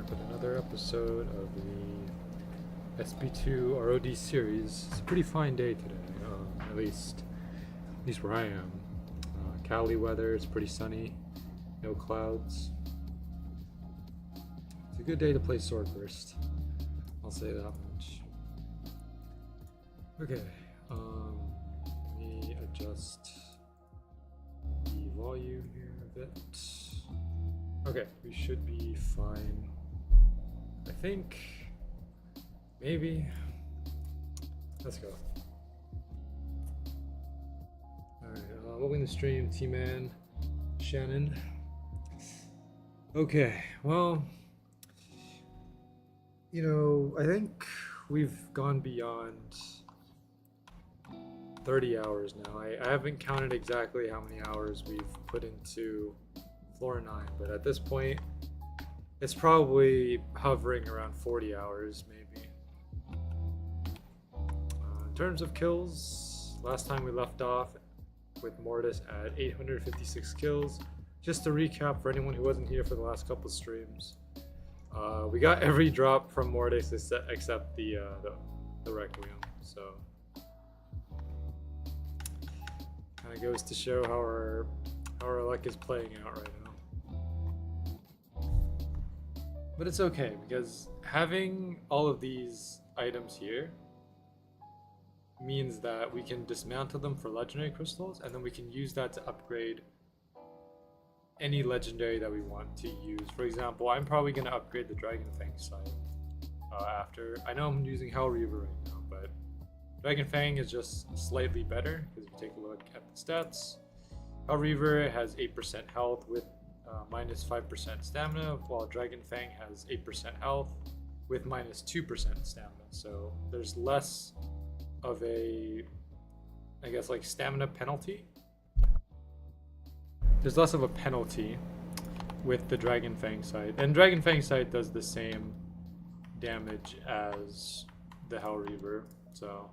back with another episode of the SB2 ROD series. It's a pretty fine day today, at least where I am. Cali weather, it's pretty sunny, no clouds. It's a good day to play Swordburst, I'll say that much. Okay, let me adjust the volume here a bit. Okay, we should be fine. I think. Maybe. Let's go. Alright, welcome to the stream, T-Man, Shannon. Okay, well, I think we've gone beyond 30 hours now. I haven't counted exactly how many hours we've put into Floor 9, but at this point it's probably hovering around 40 hours maybe. In terms of kills, last time we left off with Mortis at 856 kills. Just to recap for anyone who wasn't here for the last couple streams, we got every drop from Mortis except the Requiem, so kind of goes to show how our luck is playing out right now. But it's okay, because having all of these items here means that we can dismantle them for legendary crystals, and then we can use that to upgrade any legendary that we want to use. For example, I'm probably going to upgrade the Dragon Fang side after. I know I'm using Hell Reaver right now, but Dragon Fang is just slightly better, because if you take a look at the stats, Hell Reaver has 8% health with minus 5% stamina, while Dragon Fang has 8% health with minus 2% stamina. So there's less of a, I guess, like stamina penalty. There's less of a penalty with the Dragon Fang side, and Dragon Fang side does the same damage as the Hell Reaver, so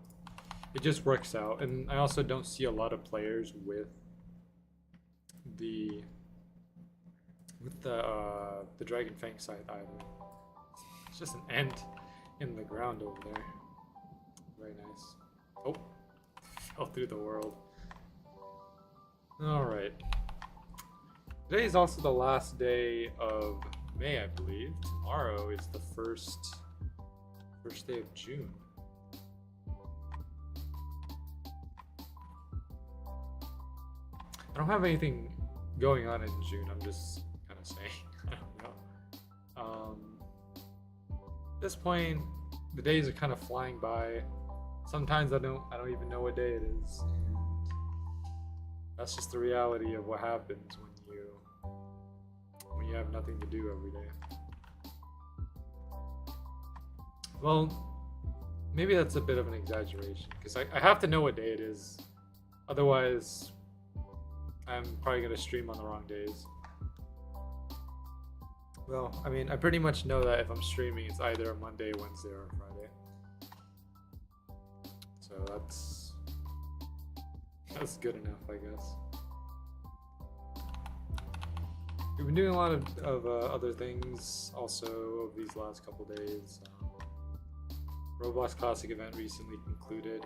it just works out. And I also don't see a lot of players with the Dragon Fang side either. It's just an ant in the ground over there. Very nice. Oh, fell through the world. Alright. Today is also the last day of May, I believe. Tomorrow is the first day of June. I don't have anything going on in June, I'm just kind of saying. I don't know. At this point, the days are kind of flying by. Sometimes I don't even know what day it is. And that's just the reality of what happens when you have nothing to do every day. Well, maybe that's a bit of an exaggeration, because I have to know what day it is. Otherwise, I'm probably going to stream on the wrong days. Well, I mean, I pretty much know that if I'm streaming, it's either a Monday, Wednesday, or a Friday. So that's good enough, I guess. We've been doing a lot of other things also these last couple days. Roblox Classic event recently concluded.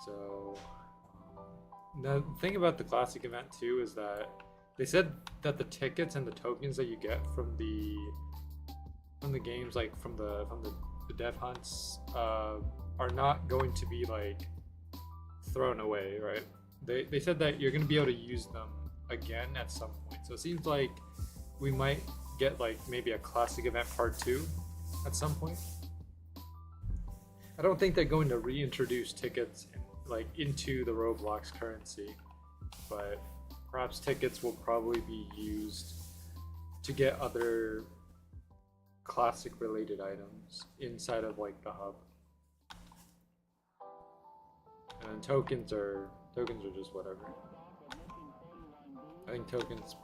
So the thing about the Classic event too is that they said that the tickets and the tokens that you get from the games, like from the dev hunts, are not going to be like thrown away, right? They said that you're going to be able to use them again at some point. So it seems like we might get like maybe a Classic event part 2 at some point. I don't think they're going to reintroduce tickets like into the Roblox currency, but perhaps tickets will probably be used to get other Classic related items inside of like the hub. And then tokens are just whatever. I think tokens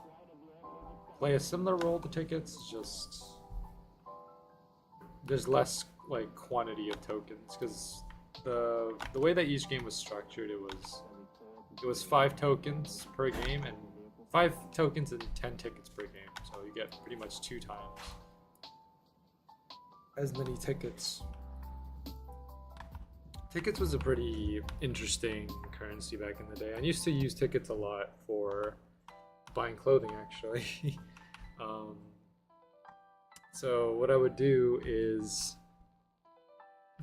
play a similar role to tickets, just there's less like quantity of tokens, because the way that each game was structured, it was 5 tokens per game, and 5 tokens and 10 tickets per game, so you get pretty much 2 times as many tickets. Tickets was a pretty interesting currency back in the day. I used to use tickets a lot for buying clothing, actually. So what I would do is,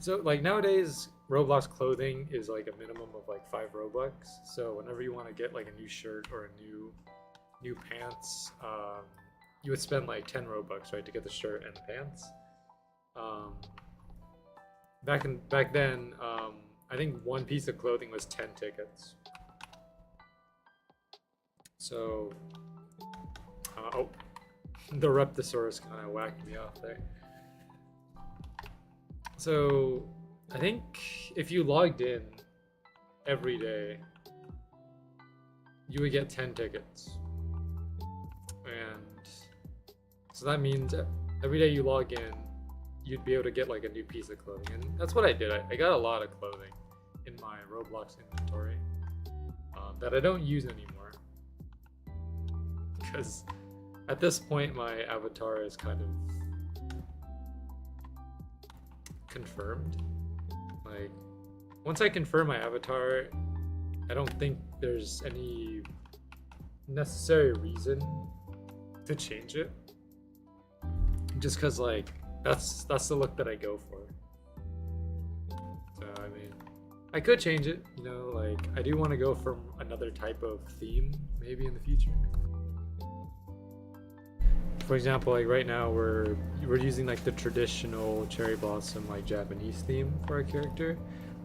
so like nowadays, Roblox clothing is like a minimum of like 5 Robux. So whenever you want to get like a new shirt or a new pants, you would spend like 10 Robux, right, to get the shirt and the pants. Back then, I think one piece of clothing was 10 tickets. So, oh, the Reptosaurus kind of whacked me off there. So, I think if you logged in every day, you would get 10 tickets. And so that means every day you log in, you'd be able to get like a new piece of clothing. And that's what I did. I got a lot of clothing in my Roblox inventory that I don't use anymore. Because at this point, my avatar is kind of confirmed. Like, once I confirm my avatar, I don't think there's any necessary reason to change it. Just because, like, that's the look that I go for. So, I mean, I could change it, you know, like, I do want to go for another type of theme, maybe in the future. For example, like right now we're using like the traditional cherry blossom like Japanese theme for our character,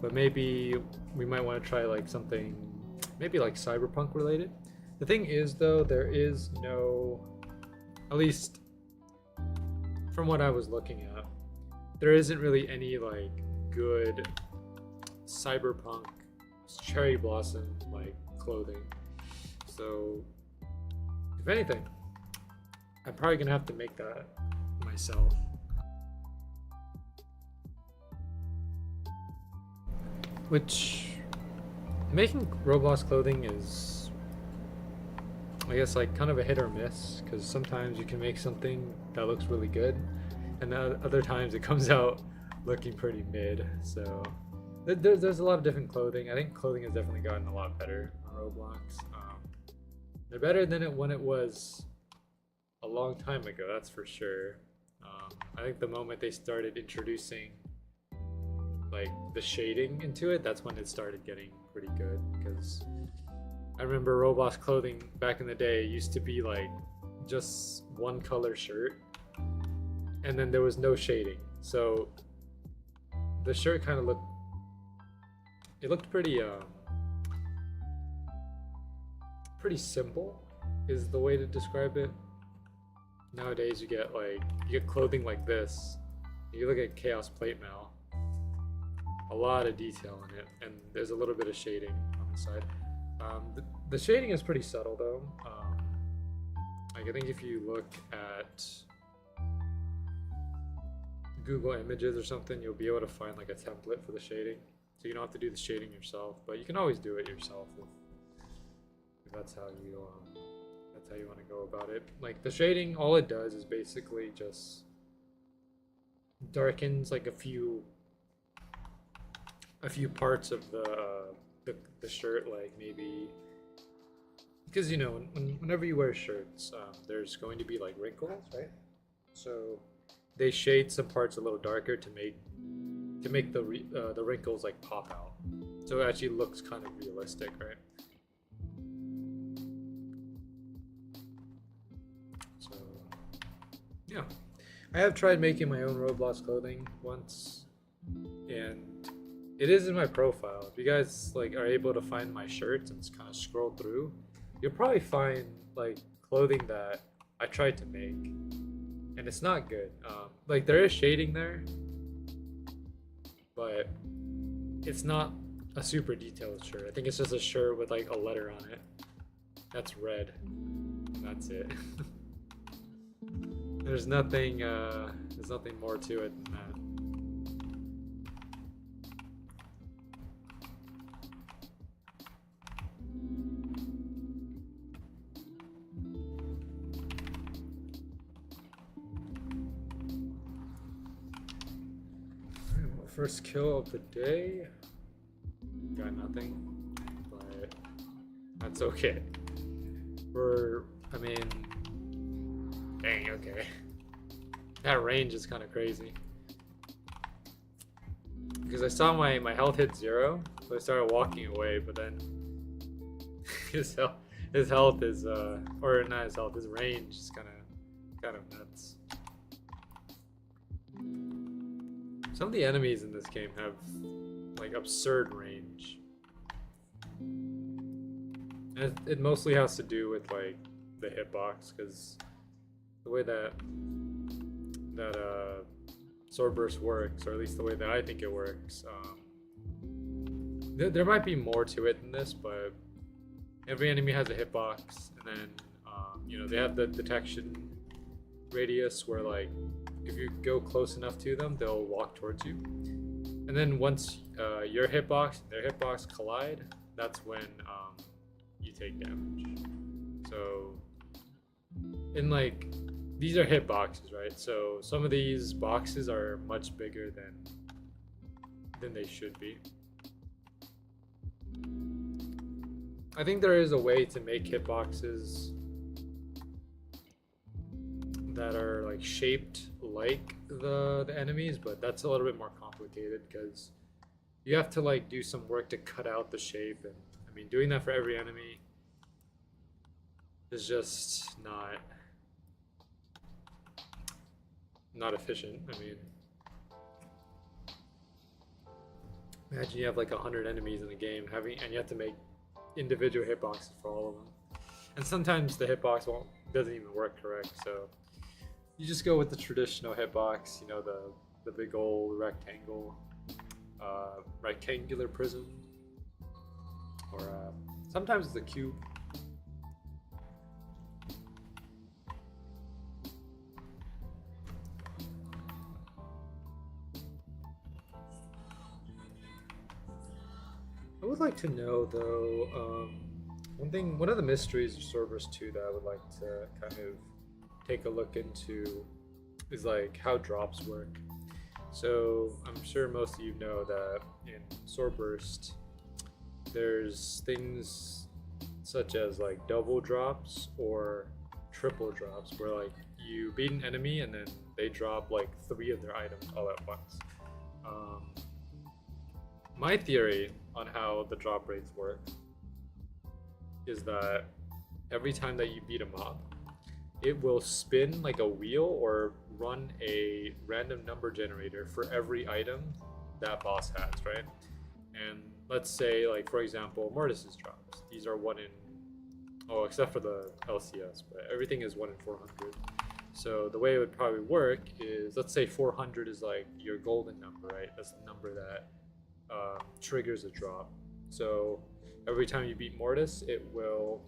but maybe we might want to try like something maybe like cyberpunk related. The thing is though, there is no, at least from what I was looking at, there isn't really any like good cyberpunk cherry blossom like clothing. So if anything, I'm probably gonna have to make that myself. Which, making Roblox clothing is, I guess, like kind of a hit or miss, because sometimes you can make something that looks really good, and other times it comes out looking pretty mid. So there's a lot of different clothing. I think clothing has definitely gotten a lot better on Roblox. They're better than when it was a long time ago, that's for sure. I think the moment they started introducing like the shading into it, that's when it started getting pretty good. Because I remember Roblox clothing back in the day used to be like just one color shirt, and then there was no shading. So the shirt kind of looked pretty pretty simple, is the way to describe it. Nowadays you get clothing like this. You look at Chaos Plate Mail, a lot of detail in it, and there's a little bit of shading on the side. The shading is pretty subtle though. Like I think if you look at Google Images or something, you'll be able to find like a template for the shading. So you don't have to do the shading yourself, but you can always do it yourself if that's how you want to go about it. Like the shading, all it does is basically just darkens like a few parts of the shirt, like maybe because you know whenever you wear shirts, there's going to be like wrinkles, right? So they shade some parts a little darker to make the wrinkles like pop out, so it actually looks kind of realistic, right? Yeah, I have tried making my own Roblox clothing once, and it is in my profile. If you guys like are able to find my shirts and just kind of scroll through, you'll probably find like clothing that I tried to make, and it's not good. Like there is shading there, but it's not a super detailed shirt. I think it's just a shirt with like a letter on it that's red, and that's it. There's nothing more to it than that. First kill of the day. Got nothing, but that's okay. I mean, dang, okay. That range is kind of crazy. Because I saw my health hit 0, so I started walking away, but then his health is, or not his health, his range is kind of nuts. Some of the enemies in this game have like absurd range. And it mostly has to do with like the hitbox, because the way that Swordburst works, or at least the way that I think it works, there might be more to it than this, but every enemy has a hitbox, and then you know, they have the detection radius where like if you go close enough to them, they'll walk towards you. And then once your hitbox and their hitbox collide, that's when you take damage. So, in like, these are hitboxes, right? So some of these boxes are much bigger than they should be. I think there is a way to make hitboxes that are like shaped like the enemies, but that's a little bit more complicated because you have to like do some work to cut out the shape, and I mean doing that for every enemy is just not efficient. I mean, imagine you have like 100 enemies in the game and you have to make individual hitboxes for all of them, and sometimes the hitbox doesn't even work correct, so you just go with the traditional hitbox, you know, the big old rectangular prism, or sometimes it's a cube. I would like to know though, one of the mysteries of Swordburst 2 that I would like to kind of take a look into is like how drops work. So I'm sure most of you know that in Swordburst there's things such as like double drops or triple drops, where like you beat an enemy and then they drop like 3 of their items all at once. My theory on how the drop rates work is that every time that you beat a mob, it will spin like a wheel or run a random number generator for every item that boss has, right? And let's say, like, for example, Mortis's drops. These are 1 in, oh, except for the LCS, but everything is 1 in 400. So the way it would probably work is, let's say 400 is like your golden number, right? That's the number that triggers a drop. So every time you beat Mortis, it will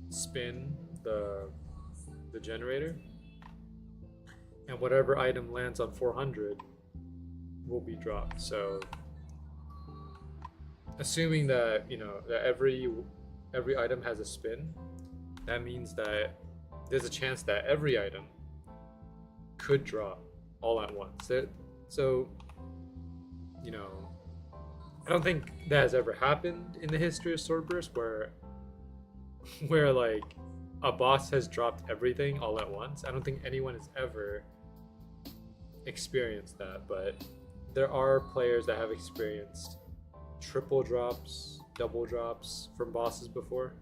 spin the generator, and whatever item lands on 400 will be dropped. So assuming that, you know, that every item has a spin, that means that there's a chance that every item could drop all at once. So, you know, I don't think that has ever happened in the history of Swordburst where like a boss has dropped everything all at once. I don't think anyone has ever experienced that, but there are players that have experienced triple drops, double drops from bosses before.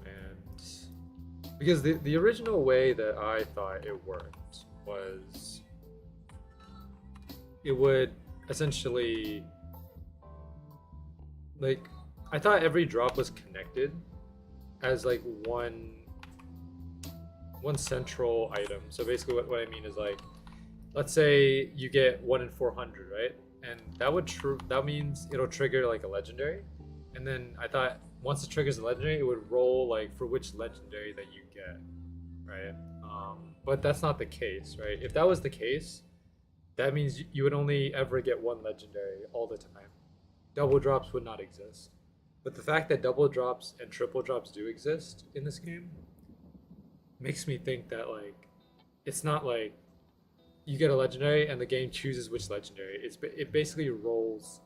And because the original way that I thought it worked was it would essentially, like, I thought every drop was connected as like one central item. So basically what I mean is, like, let's say you get 1 in 400, right? And that means it'll trigger like a legendary. And then I thought once it triggers a legendary, it would roll like for which legendary that you get, right? But that's not the case, right? If that was the case, that means you would only ever get 1 legendary all the time. Double drops would not exist. But the fact that double drops and triple drops do exist in this game makes me think that, like, it's not like you get a legendary and the game chooses which legendary. It basically rolls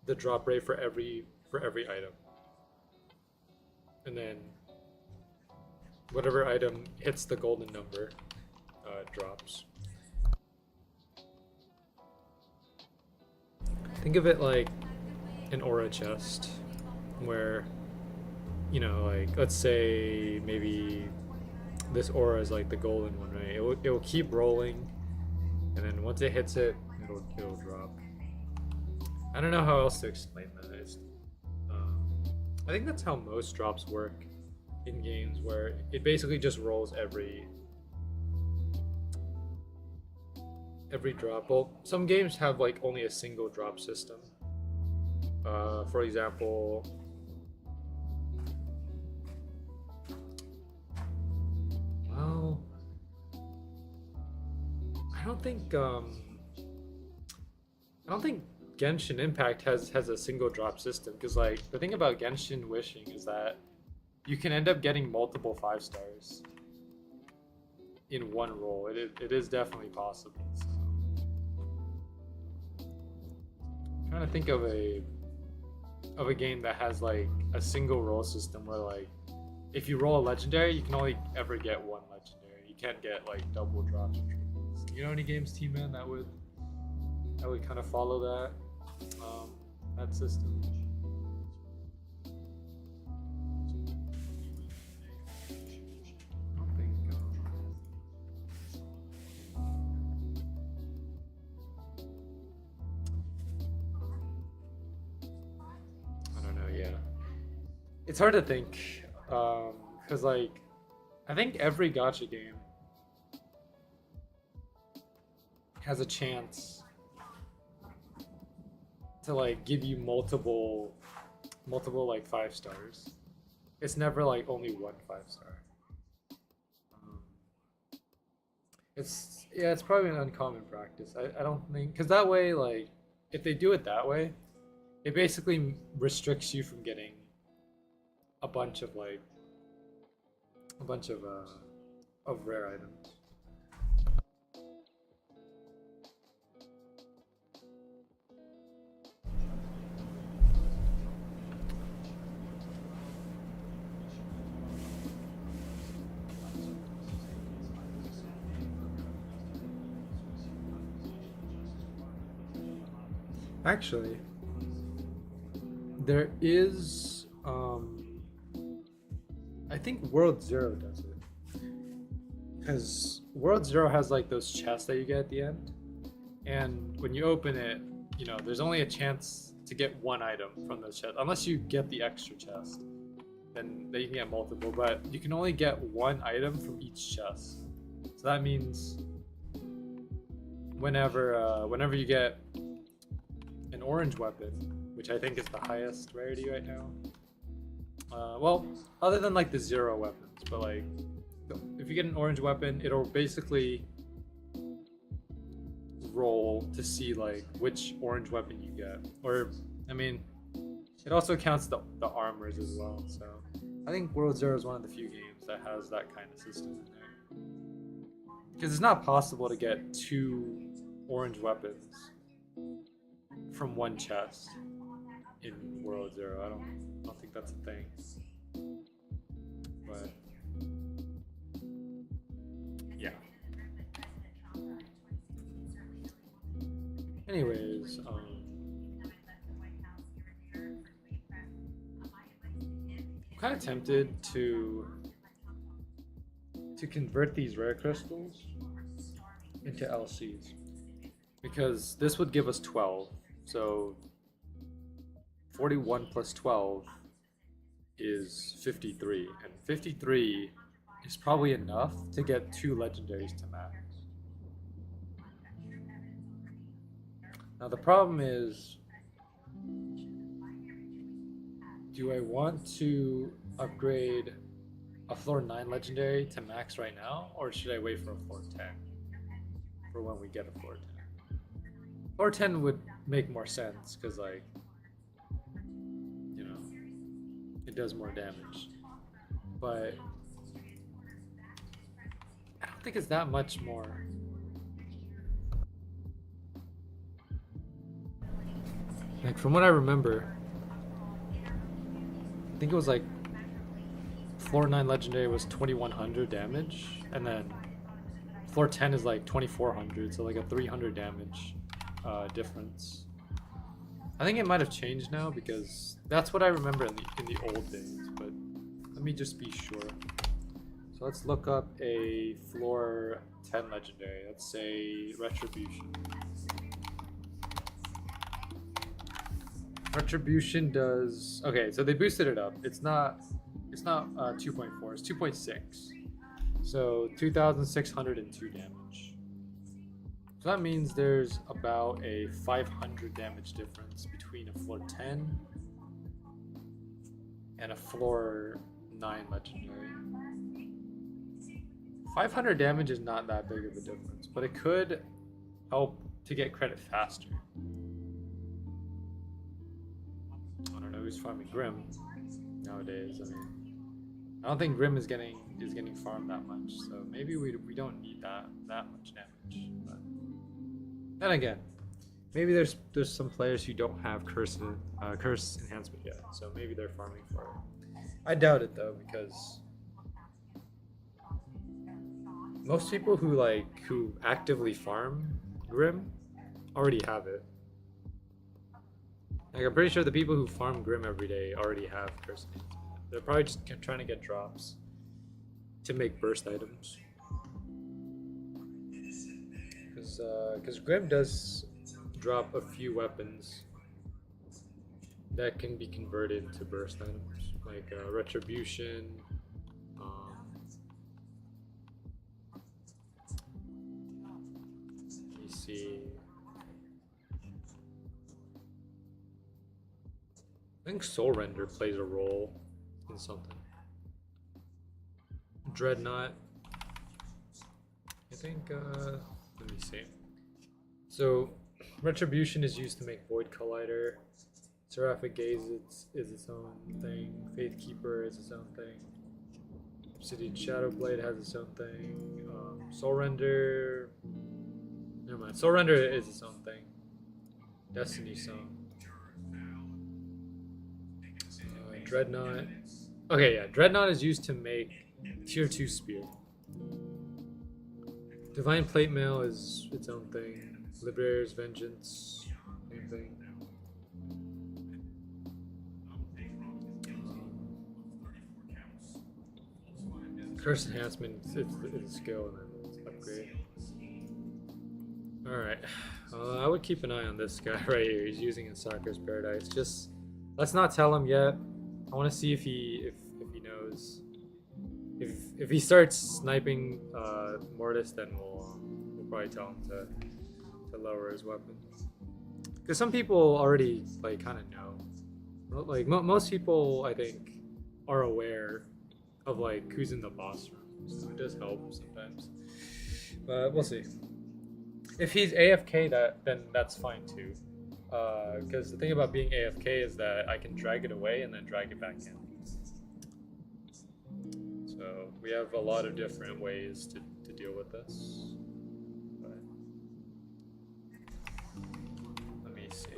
the drop rate for every item, and then whatever item hits the golden number drops. Think of it like an aura chest, where, you know, like, let's say maybe this aura is like the golden one, right? It will keep rolling, and then once it hits it, it'll drop. I don't know how else to explain that. I think that's how most drops work in games, where it basically just rolls every drop. Well, some games have like only a single drop system. For example, well, I don't think Genshin Impact has a single drop system, because like the thing about Genshin Wishing is that you can end up getting multiple 5-stars in one roll. It is definitely possible. So. I'm trying to think of a game that has like a single roll system where, like, if you roll a legendary, you can only ever get one legendary. You can't get like double drops or triples. You know any games, T-Man, that would kind of follow that system? I don't think. I don't know. Yeah, it's hard to think, because like, I think every gacha game has a chance to like give you multiple like 5-stars. It's never like only one 5-star. It's probably an uncommon practice. I don't think, because that way, like, if they do it that way, it basically restricts you from getting a bunch of rare items. Actually, there is, I think World Zero does it. Because World Zero has like those chests that you get at the end. And when you open it, you know, there's only a chance to get one item from those chests. Unless you get the extra chest, then you can get multiple. But you can only get one item from each chest. So that means whenever you get an orange weapon, which I think is the highest rarity right now. Well, other than like the 0 weapons, but like if you get an orange weapon, it'll basically roll to see like which orange weapon you get. Or, I mean, it also counts the armors as well. So I think World Zero is one of the few games that has that kind of system in there. Because it's not possible to get 2 orange weapons from one chest in World Zero. I don't think that's a thing. But yeah. Anyways, I'm kind of tempted to convert these rare crystals into LCs, because this would give us 12. So 41 plus 12 is 53, and 53 is probably enough to get 2 legendaries to max. Now the problem is, do I want to upgrade a floor 9 legendary to max right now, or should I wait for a floor 10 for when we get a floor 10? Floor 10 would make more sense, because, like, you know, it does more damage. But I don't think it's that much more Like from what I remember, I think it was like floor 9 legendary was 2100 damage, and then floor 10 is like 2400, so like a 300 damage difference. I think it might have changed now because that's what I remember in the old days, but let me just be sure. So let's look up a floor 10 legendary. Let's say Retribution. Retribution does, okay, so they boosted it up. It's not 2.4, it's 2.6. So 2602 damage. So that means there's about a 500 damage difference between a floor 10 and a floor 9 legendary. 500 damage is not that big of a difference, but it could help to get credit faster. I don't know who's farming Grim nowadays. I mean, I don't think Grim is getting farmed that much, so maybe we don't need that much damage. But then again, maybe there's some players who don't have curse enhancement yet, so maybe they're farming for it. I doubt it though, because most people who actively farm Grim already have it. Like, I'm pretty sure the people who farm Grim every day already have curse enhancement. They're probably just trying to get drops to make burst items. Because Grim does drop a few weapons that can be converted to burst items, like Retribution. Let me see. I think Soul Render plays a role in something. Dreadnought. I think, let me see. So, Retribution is used to make Void Collider. Seraphic Gaze is its own thing. Faith Keeper is its own thing. Obsidian Shadowblade has its own thing. Soul Render. Never mind. Soul Render is its own thing. Destiny Song. Dreadnought. Okay, yeah. Dreadnought is used to make Tier 2 Spear. Divine Plate Mail is its own thing. Liberator's Vengeance, same thing. Curse Enhancement, it's a skill and then it's upgrade. Alright, I would keep an eye on this guy right here. He's using a Soccer's Paradise. Just, let's not tell him yet. I want to see if he knows. If he starts sniping Mortis, then we'll probably tell him to lower his weapon. Because some people already kind of know. Like most people, I think, are aware of who's in the boss room. So it does help sometimes. But we'll see. If he's AFK, then that's fine too. Because the thing about being AFK is that I can drag it away and then drag it back in. So we have a lot of different ways to deal with this. But let me see.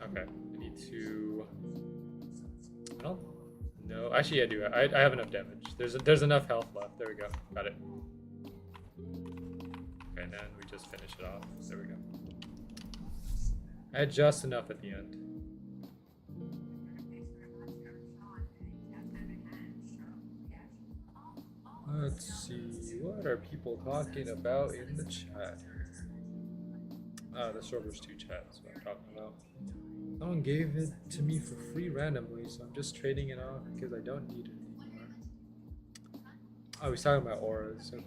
Okay, I need to. I don't know. Actually, I do. I have enough damage. There's enough health left. There we go. Got it. Okay, and then we just finish it off. There we go. I had just enough at the end. Let's see, what are people talking about in the chat? The Swordburst 2 chat is what I'm talking about. Someone gave it to me for free randomly, so I'm just trading it off because I don't need it anymore. Oh, he's talking about auras, okay.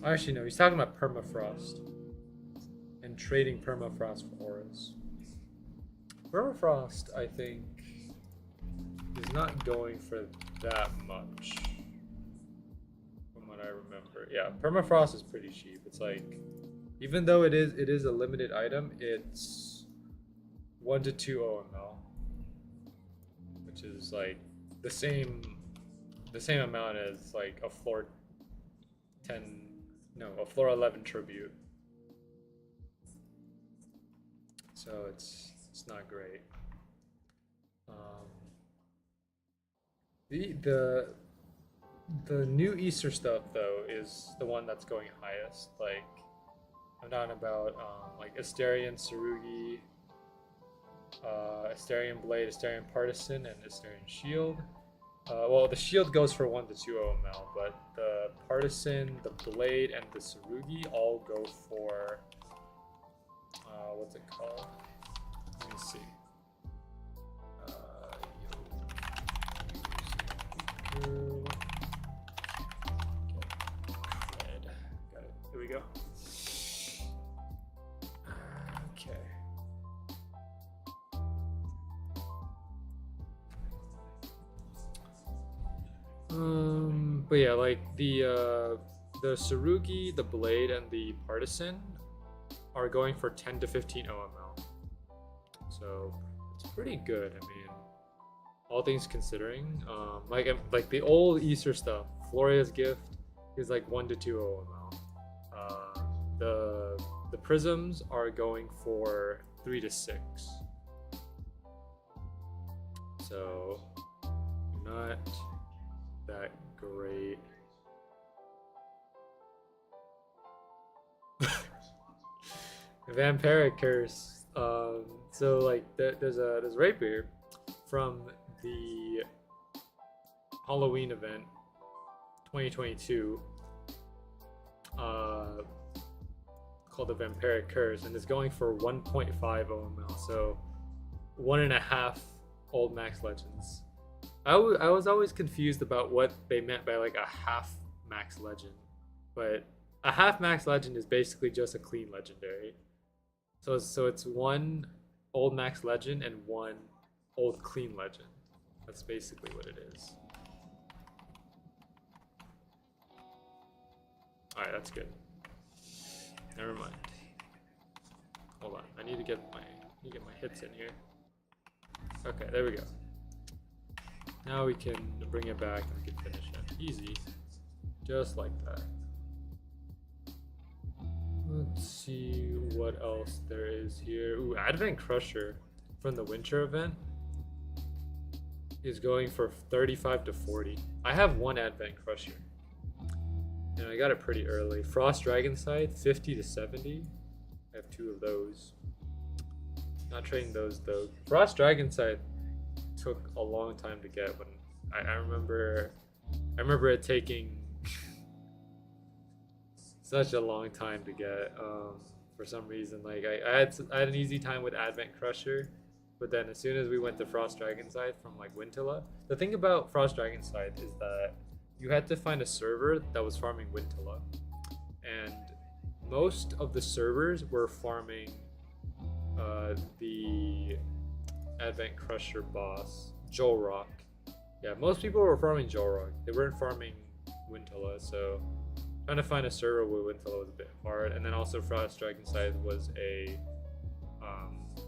Actually, no, he's talking about permafrost and trading permafrost for auras. Permafrost, I think, is not going for that much, from what I remember. Yeah, permafrost is pretty cheap. It's even though it is a limited item, it's 1 to 2 OML, which is the same amount as like a floor 10, no, a floor 11 tribute. So it's not great. The new Easter stuff though is the one that's going highest. Like I'm talking about like Asterion Tsurugi, Asterion Blade, Asterion Partisan, and Asterion Shield. Well, the shield goes for 1 to 2 OML, but the Partisan, the Blade, and the Tsurugi all go for what's it called? Let me see. Got it. Here we go. Okay. But yeah, like the Tsurugi, the Blade, and the Partisan are going for 10 to 15 OML. So it's pretty good. I mean, all things considering, like the old Easter stuff, Floria's Gift is like 1 to 2 OML. The Prisms are going for 3 to 6. So not that great. Vampiric Curse. So like there's rapier from the Halloween event 2022 called the Vampiric Curse, and it's going for 1.5 OML, so 1.5 old max legends. I was always confused about what they meant by like a half max legend, but a half max legend is basically just a clean legendary. So it's 1 old max legend and 1 old clean legend. That's basically what it is. Alright, that's good. Never mind. Hold on. I need to get my hits in here. Okay, there we go. Now we can bring it back and we can finish it. Easy. Just like that. Let's see what else there is here. Ooh, Advent Crusher from the Winter event is going for 35 to 40. I have 1 Advent Crusher, and I got it pretty early. Frost Dragon Scythe, 50 to 70. I have 2 of those. Not trading those though. Frost Dragon Scythe took a long time to get. When I remember it taking such a long time to get. For some reason, like I had an easy time with Advent Crusher. But then as soon as we went to Frost Dragon Scythe from like Wintilla, the thing about Frost Dragon Scythe is that you had to find a server that was farming Wintilla. And most of the servers were farming the Advent Crusher boss, Jolrock. Yeah, most people were farming Jolrock. They weren't farming Wintilla, so trying to find a server with Wintilla was a bit hard. And then also Frost Dragon Scythe was a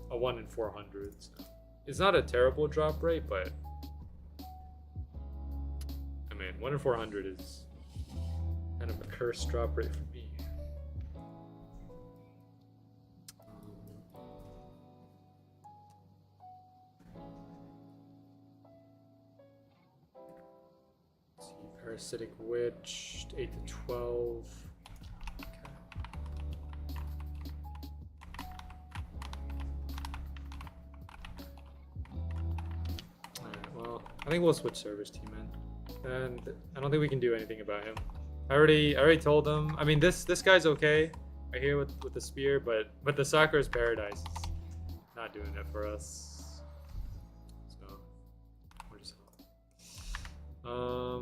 1 in 400. So it's not a terrible drop rate, but I mean 1 in 400 is kind of a cursed drop rate for me. Let's see, Parasitic Witch, 8 to 12. I think we'll switch servers, T-Man, and I don't think we can do anything about him. I already told him. I mean, this guy's okay right here with the spear, but the Sakura's Paradise is not doing it for us. So we're just yeah.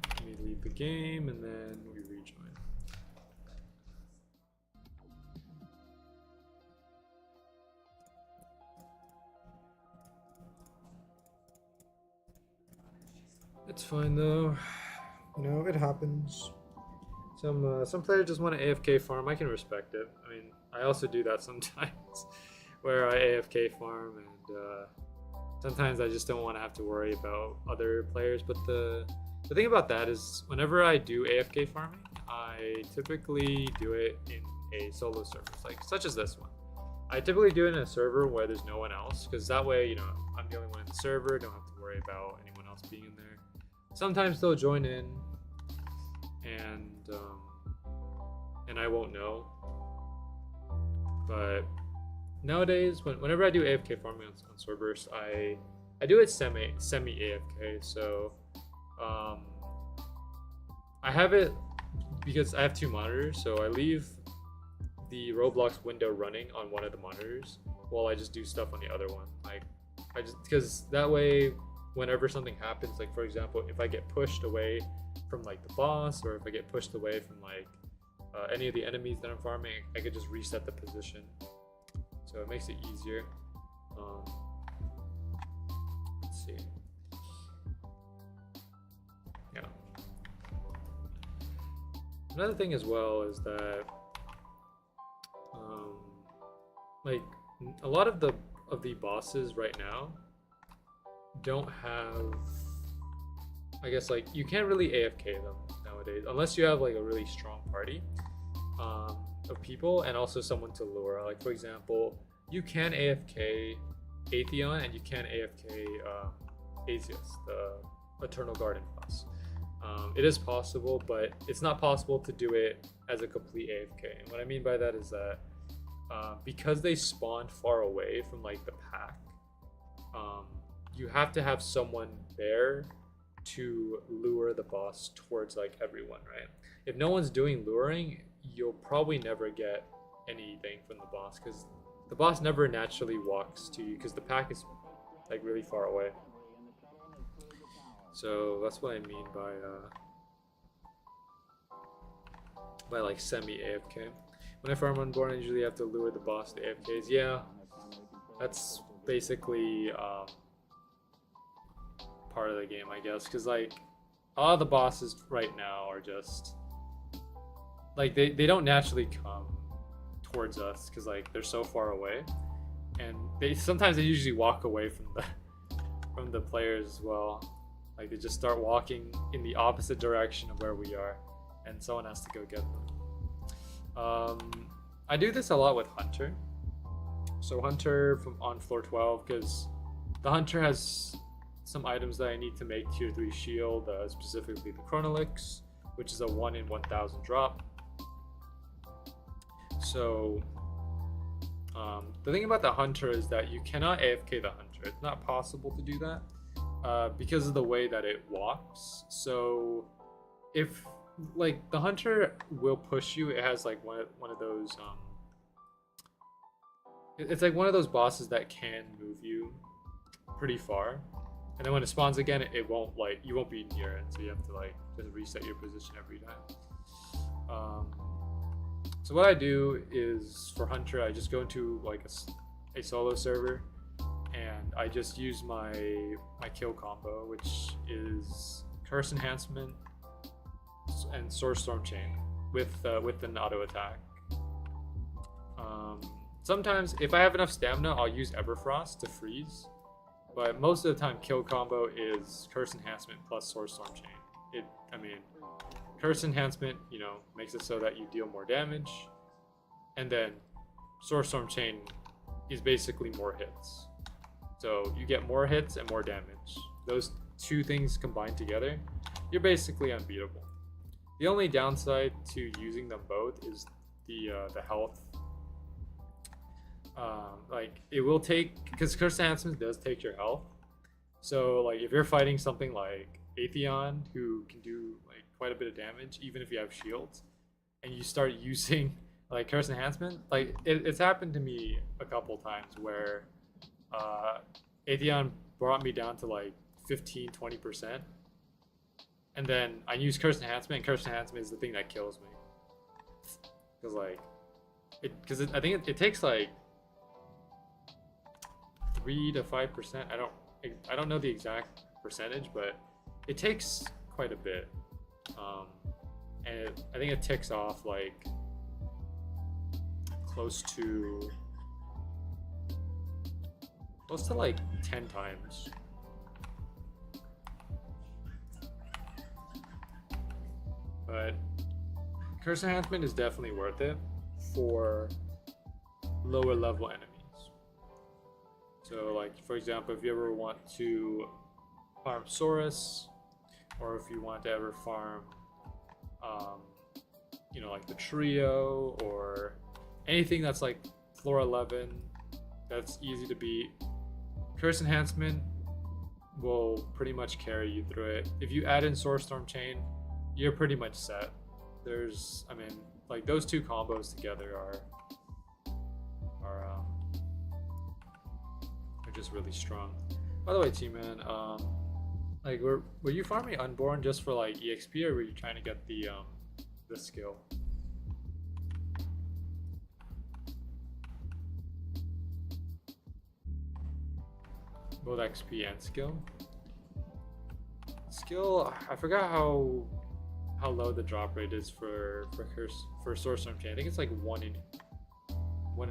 Let me leave the game and then we rejoin. It's fine though, you know, it happens. Some players just want to AFK farm. I can respect it. I mean, I also do that sometimes where I AFK farm, and sometimes I just don't want to have to worry about other players. But the thing about that is, whenever I do AFK farming, I typically do it in a solo server, like such as this one. I typically do it in a server where there's no one else, because that way, you know, I'm the only one in the server, don't have to worry about anyone else being in there. Sometimes they'll join in, and I won't know. But nowadays, whenever I do AFK farming on Swordburst, I do it semi AFK. So I have it because I have two monitors, so I leave the Roblox window running on one of the monitors while I just do stuff on the other one. Like, I just, because that way, whenever something happens, like for example, if I get pushed away from like the boss, or if I get pushed away from like any of the enemies that I'm farming, I could just reset the position. So it makes it easier. Let's see. Yeah. Another thing as well is that like a lot of the bosses right now don't have, I guess, like you can't really AFK them nowadays unless you have like a really strong party of people and also someone to lure. Like for example, you can AFK Atheon and you can AFK Asius, the Eternal Garden boss. It is possible, but it's not possible to do it as a complete AFK. And what I mean by that is that because they spawn far away from like the pack, you have to have someone there to lure the boss towards like everyone, right? If no one's doing luring, you'll probably never get anything from the boss, because the boss never naturally walks to you because the pack is like really far away. So that's what I mean by like semi AFK. When I farm Unborn, I usually have to lure the boss to AFKs. Yeah, that's basically part of the game, I guess, because like a lot of the bosses right now are just like they don't naturally come towards us because like they're so far away, and sometimes they usually walk away from the players as well. Like they just start walking in the opposite direction of where we are, and someone has to go get them. I do this a lot with Hunter. So Hunter on floor 12, because the Hunter has some items that I need to make tier 3 shield, specifically the Chronolix, which is a 1 in 1,000 drop. So the thing about the Hunter is that you cannot AFK the Hunter. It's not possible to do that because of the way that it walks. So if like the Hunter will push you, it has like one of those it's like one of those bosses that can move you pretty far, and then when it spawns again, it won't, like, you won't be near it, so you have to like just reset your position every time. So what I do is, for Hunter, I just go into like a solo server, and I just use my kill combo, which is Curse Enhancement and Source Storm Chain with an auto attack. Sometimes if I have enough stamina, I'll use Everfrost to freeze, but most of the time kill combo is Curse Enhancement plus Source Storm Chain. I mean, Curse Enhancement, you know, makes it so that you deal more damage, and then Source Storm Chain is basically more hits. So you get more hits and more damage. Those two things combined together, you're basically unbeatable. The only downside to using them both is the health. Like it will take, because Curse Enhancement does take your health. So like if you're fighting something like Atheon, who can do like quite a bit of damage even if you have shields, and you start using like Curse Enhancement, like it's happened to me a couple times where Atheon brought me down to like 15-20%, and then I use Curse Enhancement, and Curse Enhancement is the thing that kills me, because like I think it takes like 3 to 5%. I don't know the exact percentage, but it takes quite a bit, and I think it ticks off like close to close to like 10 times. But curse enhancement is definitely worth it for lower level enemies. So like, for example, if you ever want to farm Saurus, or if you want to ever farm, you know, like the trio, or anything that's like floor 11, that's easy to beat, curse enhancement will pretty much carry you through it. If you add in Sword Storm Chain, you're pretty much set. There's, I mean, like those two combos together are just really strong. By the way, T-Man, like were you farming Unborn just for like EXP, or were you trying to get the skill? Both XP and skill. Skill, I forgot how low the drop rate is for Sword Storm Chain. I think it's like 1 in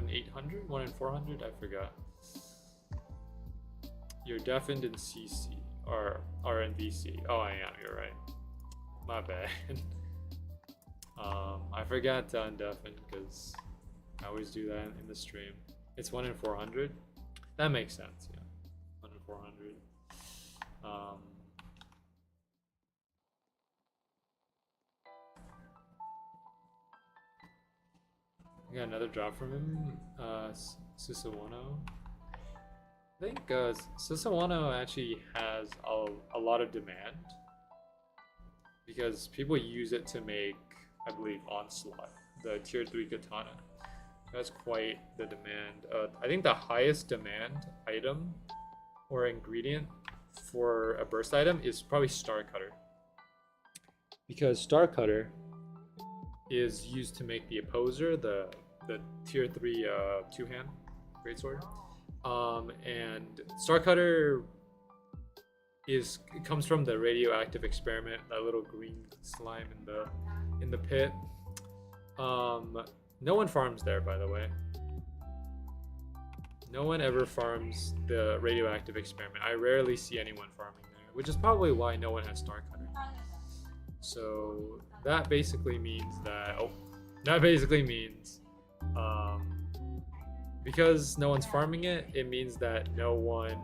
800, 1 in 400. I forgot. You're deafened in CC or in VC. Oh, I am. You're right. My bad. I forgot to undeafen because I always do that in the stream. It's 1 in 400. That makes sense. Yeah, 1 in 400. I got another drop from him. Susawano. I think Susawano actually has a lot of demand because people use it to make, I believe, Onslaught, the tier 3 katana. That's quite the demand. I think the highest demand item or ingredient for a burst item is probably Star Cutter, because Star Cutter is used to make the Opposer, the tier 3 two-hand greatsword. And Star Cutter comes from the radioactive experiment, that little green slime in the pit. No one farms there, by the way. No one ever farms the radioactive experiment. I rarely see anyone farming there, which is probably why no one has Star Cutter. So that basically means that because no one's farming it, it means that no one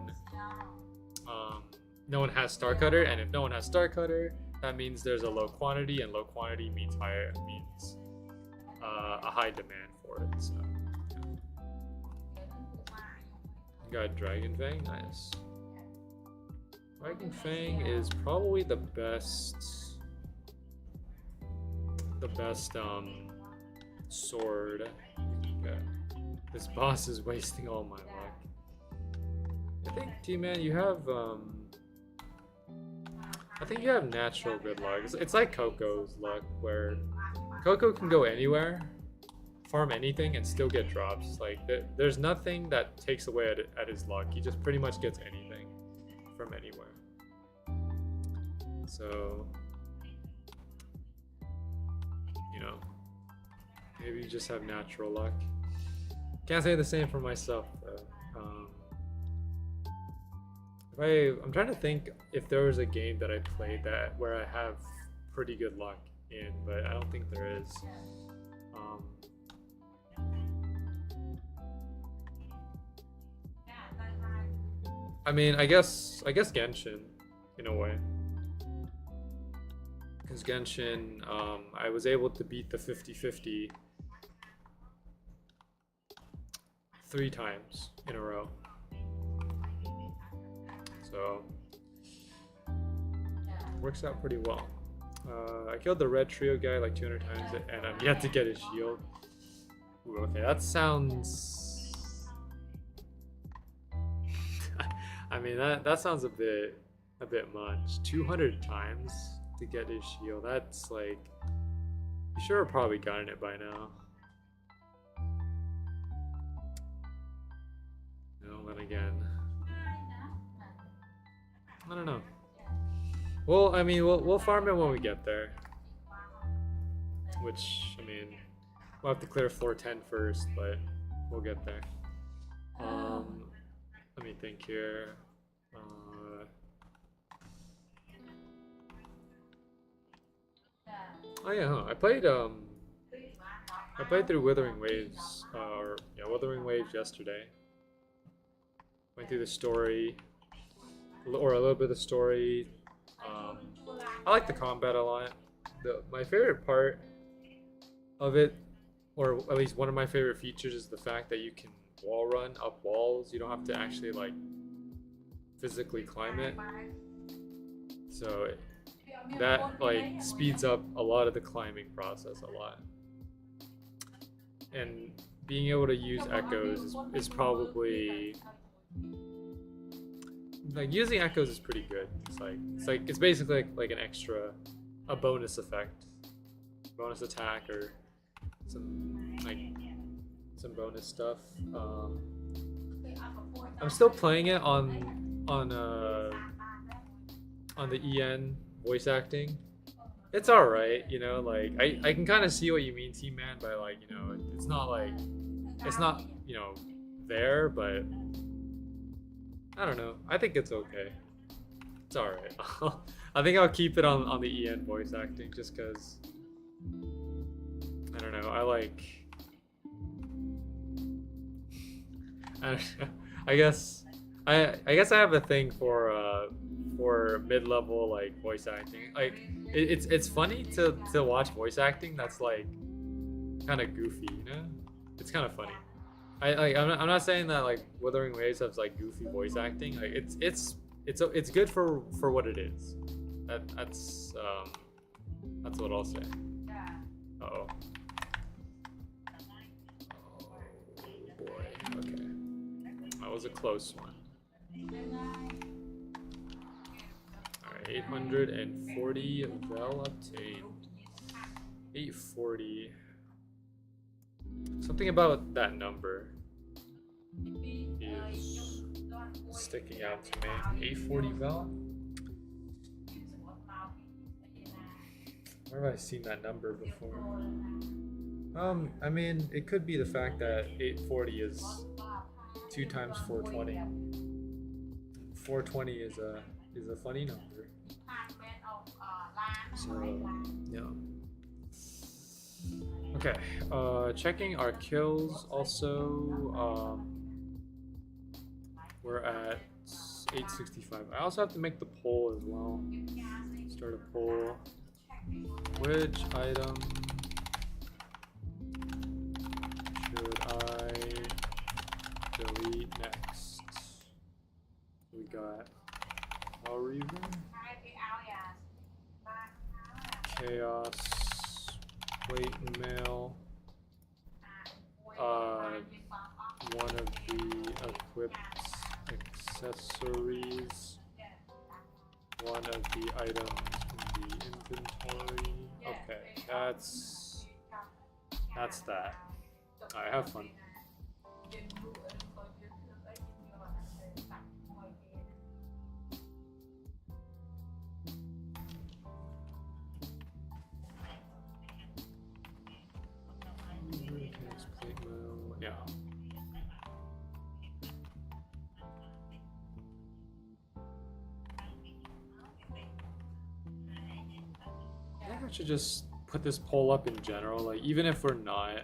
has Star Cutter, and if no one has Star Cutter, that means there's a low quantity, and low quantity means a high demand for it. So got Dragon Fang, nice. Dragon Fang is probably the best sword. Okay. This boss is wasting all my luck. I think, T-Man, you have I think you have natural good luck. It's like Coco's luck, where Coco can go anywhere, farm anything, and still get drops. Like there's nothing that takes away at his luck. He just pretty much gets anything from anywhere. So, you know, maybe you just have natural luck. Can't say the same for myself though. I'm trying to think if there was a game that I played where I have pretty good luck in, but I don't think there is. I mean, I guess Genshin, in a way. Because Genshin, I was able to beat the 50-50 3 times in a row. So, works out pretty well. I killed the red trio guy like 200 times, and I'm yet to get his shield. Ooh, okay, that sounds... I mean, that sounds a bit much. 200 times to get his shield. That's like... You sure have probably gotten it by now. No, then again... I don't know. Well, I mean, we'll farm it when we get there. Which, I mean, we'll have to clear floor 10 first, but we'll get there. Let me think here. Oh yeah, huh. I played through Withering Waves, Withering Waves yesterday. Went through the story, or a little bit of the story. I like the combat a lot. My favorite part of it, or at least one of my favorite features, is the fact that you can wall run up walls. You don't have to actually like physically climb it. So that like speeds up a lot of the climbing process a lot. And being able to use echoes is probably like using echoes is pretty good. It's basically like an extra, a bonus effect, bonus attack, or some bonus stuff. I'm still playing it on the EN voice acting. It's all right, you know. Like I can kind of see what you mean, T-Man, by like, you know, it's not you know there, but I don't know. I think it's okay. It's all right. I think I'll keep it on the EN voice acting just because I don't know. I guess I have a thing for mid-level like voice acting. Like it's funny to watch voice acting that's like kind of goofy, you know? It's kind of funny. I'm not saying that like Wuthering Waves has like goofy voice acting. Like it's good for what it is. That's what I'll say. Uh-oh. Oh boy. Okay. That was a close one. Alright, 840 well obtained. 840. Something about that number is sticking out to me. 840 vel? Where have I seen that number before? I mean, it could be the fact that 840 is 2 times 420. 420 is a funny number. So, yeah. Okay, checking our kills also, we're at 865. I also have to make the poll as well. Start a poll. Which item should I delete next? We got Reaver, Chaos, Plate Mail, one of the equipped accessories, one of the items in the inventory. Okay, that's that. Alright, have fun. Yeah. I think I should just put this poll up in general, like even if we're not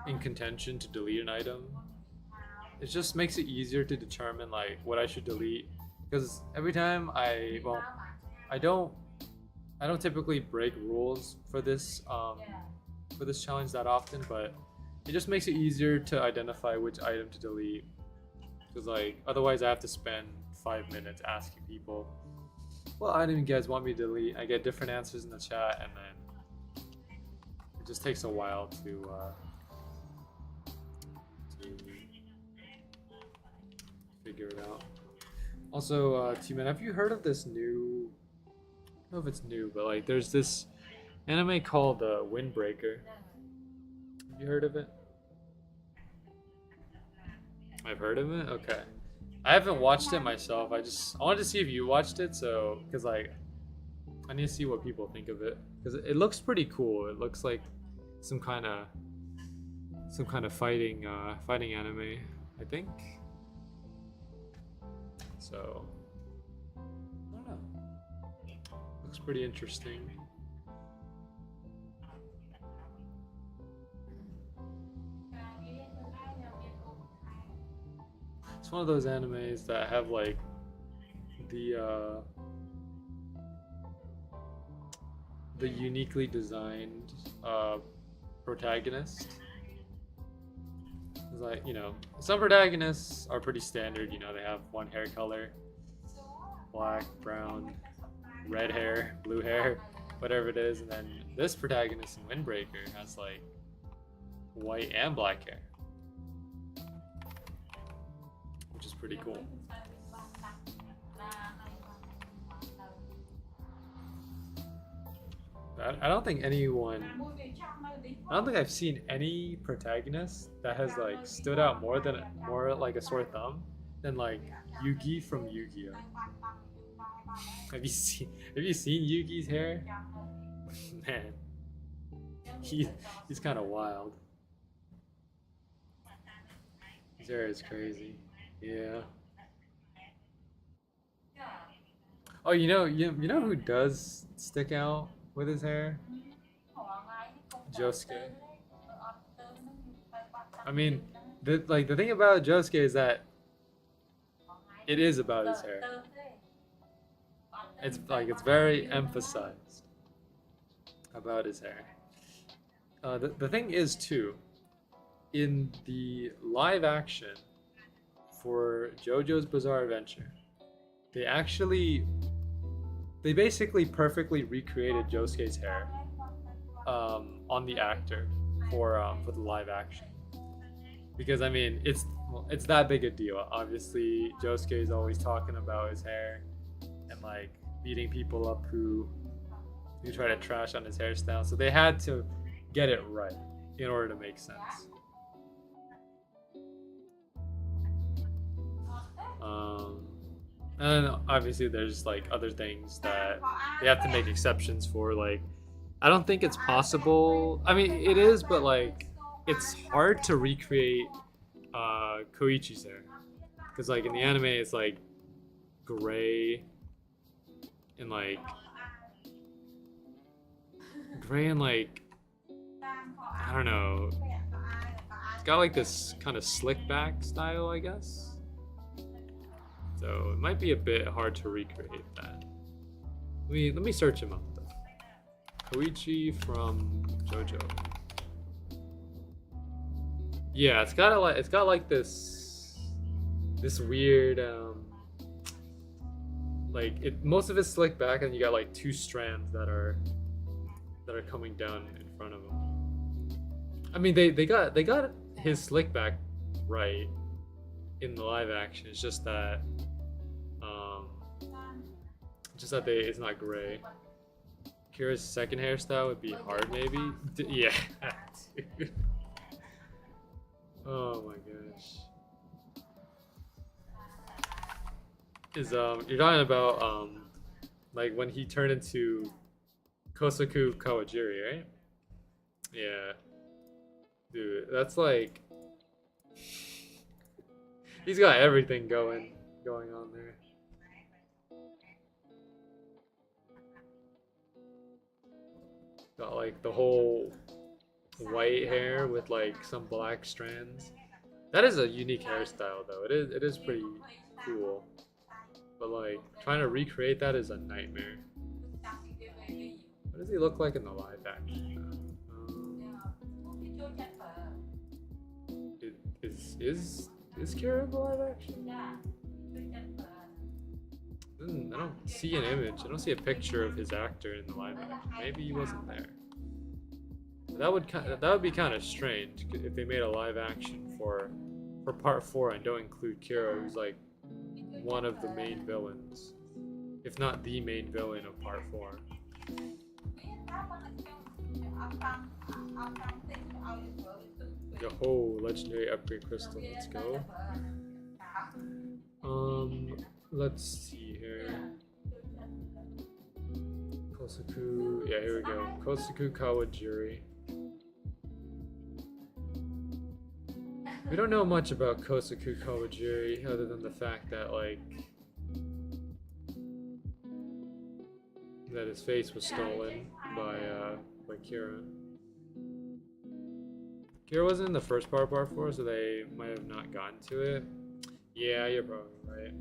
in contention to delete an item, it just makes it easier to determine like what I should delete, because every time I don't typically break rules for this challenge that often, but it just makes it easier to identify which item to delete, because like otherwise I have to spend 5 minutes asking people what item you guys want me to delete. I get different answers in the chat, and then it just takes a while to figure it out. Also, T-Man, have you heard of this new, I don't know if it's new, but like there's this anime called Windbreaker. Have you heard of it? I've heard of it? Okay. I haven't watched it myself. I wanted to see if you watched it, so, because like I need to see what people think of it, because it looks pretty cool. It looks like some kind of some kind of fighting anime, I think. So I don't know. Looks pretty interesting. It's one of those animes that have like the uniquely designed protagonist. It's like, you know, some protagonists are pretty standard, you know, they have one hair color, black, brown, red hair, blue hair, whatever it is, and then this protagonist in Windbreaker has like white and black hair, which is pretty cool. I don't think I've seen any protagonist that has like stood out more like a sore thumb than like Yugi from Yu-Gi-Oh. Have you seen Yugi's hair? Man, he's kind of wild. His hair is crazy. Yeah. Oh, you know who does stick out with his hair? Josuke. I mean, the thing about Josuke is that it is about his hair. It's very emphasized about his hair. The thing is too, in the live action for JoJo's Bizarre Adventure, they basically perfectly recreated Josuke's hair on the actor for the live action, because I mean it's that big a deal. Obviously, Josuke is always talking about his hair and like beating people up who try to trash on his hairstyle, so they had to get it right in order to make sense. And then obviously there's like other things that they have to make exceptions for. Like, I don't think it's possible. I mean, it is, but like it's hard to recreate Koichi's hair, because like in the anime it's like gray and like I don't know. It's got like this kind of slick back style, I guess. So it might be a bit hard to recreate that. Let me search him up though. Koichi from JoJo. Yeah, it's got like this weird most of it's slick back, and you got like two strands that are coming down in front of him. I mean, they got his slick back right in the live action. It's just that it's not gray. Kira's second hairstyle would be hard, maybe. Yeah, dude. Oh my gosh. You're talking about like when he turned into Kosaku Kawajiri, right? Yeah. Dude, that's like he's got everything going on there. Got like the whole white hair with like some black strands. That is a unique hairstyle though. It is pretty cool. But like trying to recreate that is a nightmare. What does he look like in the live action? Is Kira in the live action? I don't see an image. I don't see a picture of his actor in the live action. Maybe he wasn't there. That would be kind of strange if they made a live action for part 4 and don't include Kira, who's like one of the main villains, if not the main villain of part 4. Yo, legendary upgrade crystal. Let's go. Let's see here. Kosaku. Yeah, here we go. Kosaku Kawajiri. We don't know much about Kosaku Kawajiri other than the fact that like that his face was stolen by Kira. Kira wasn't in the first part of part 4, so they might have not gotten to it. Yeah, you're probably right.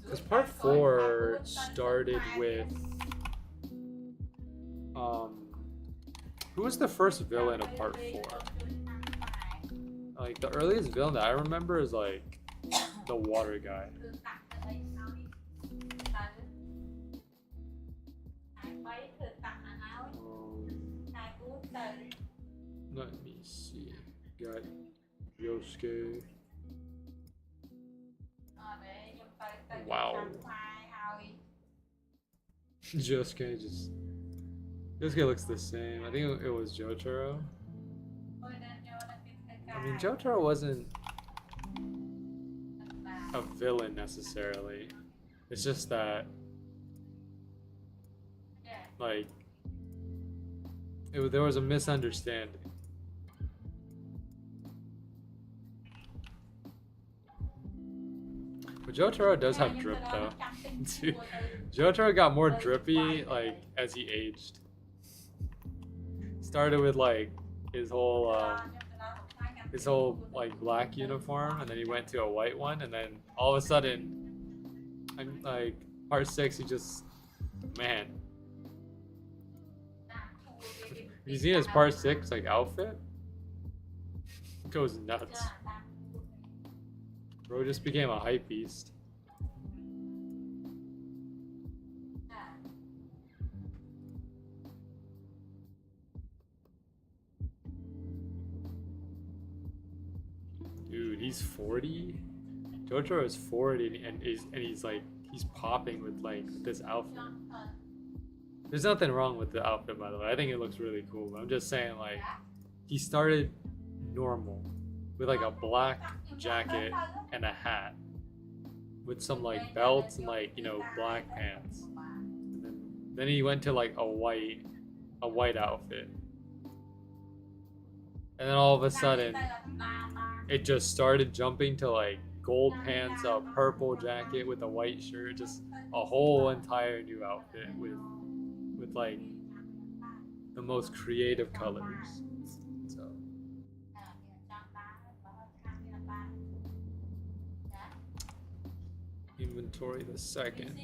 Because part 4 started with who was the first villain of part 4? Like the earliest villain that I remember is like the water guy. Let me see. Got Yosuke. Wow. Yosuke looks the same. I think it was Jotaro. I mean, Jotaro wasn't a villain necessarily. It's just that, like, there was a misunderstanding. But Jotaro does have drip though. Dude, Jotaro got more drippy like as he aged. Started with like his whole like black uniform, and then he went to a white one, and then all of a sudden, like part 6, he just, man. You see his part 6 like outfit? It goes nuts. Bro just became a hype beast. Dude, he's 40? Jotaro is 40 and he's like, he's popping with like this outfit. There's nothing wrong with the outfit, by the way. I think it looks really cool. But I'm just saying, like, he started normal with like a black jacket and a hat with some like belts and like, you know, black pants. And then he went to like a white outfit. And then all of a sudden, it just started jumping to like gold pants, a purple jacket with a white shirt, just a whole entire new outfit with like the most creative colors. So inventory the second.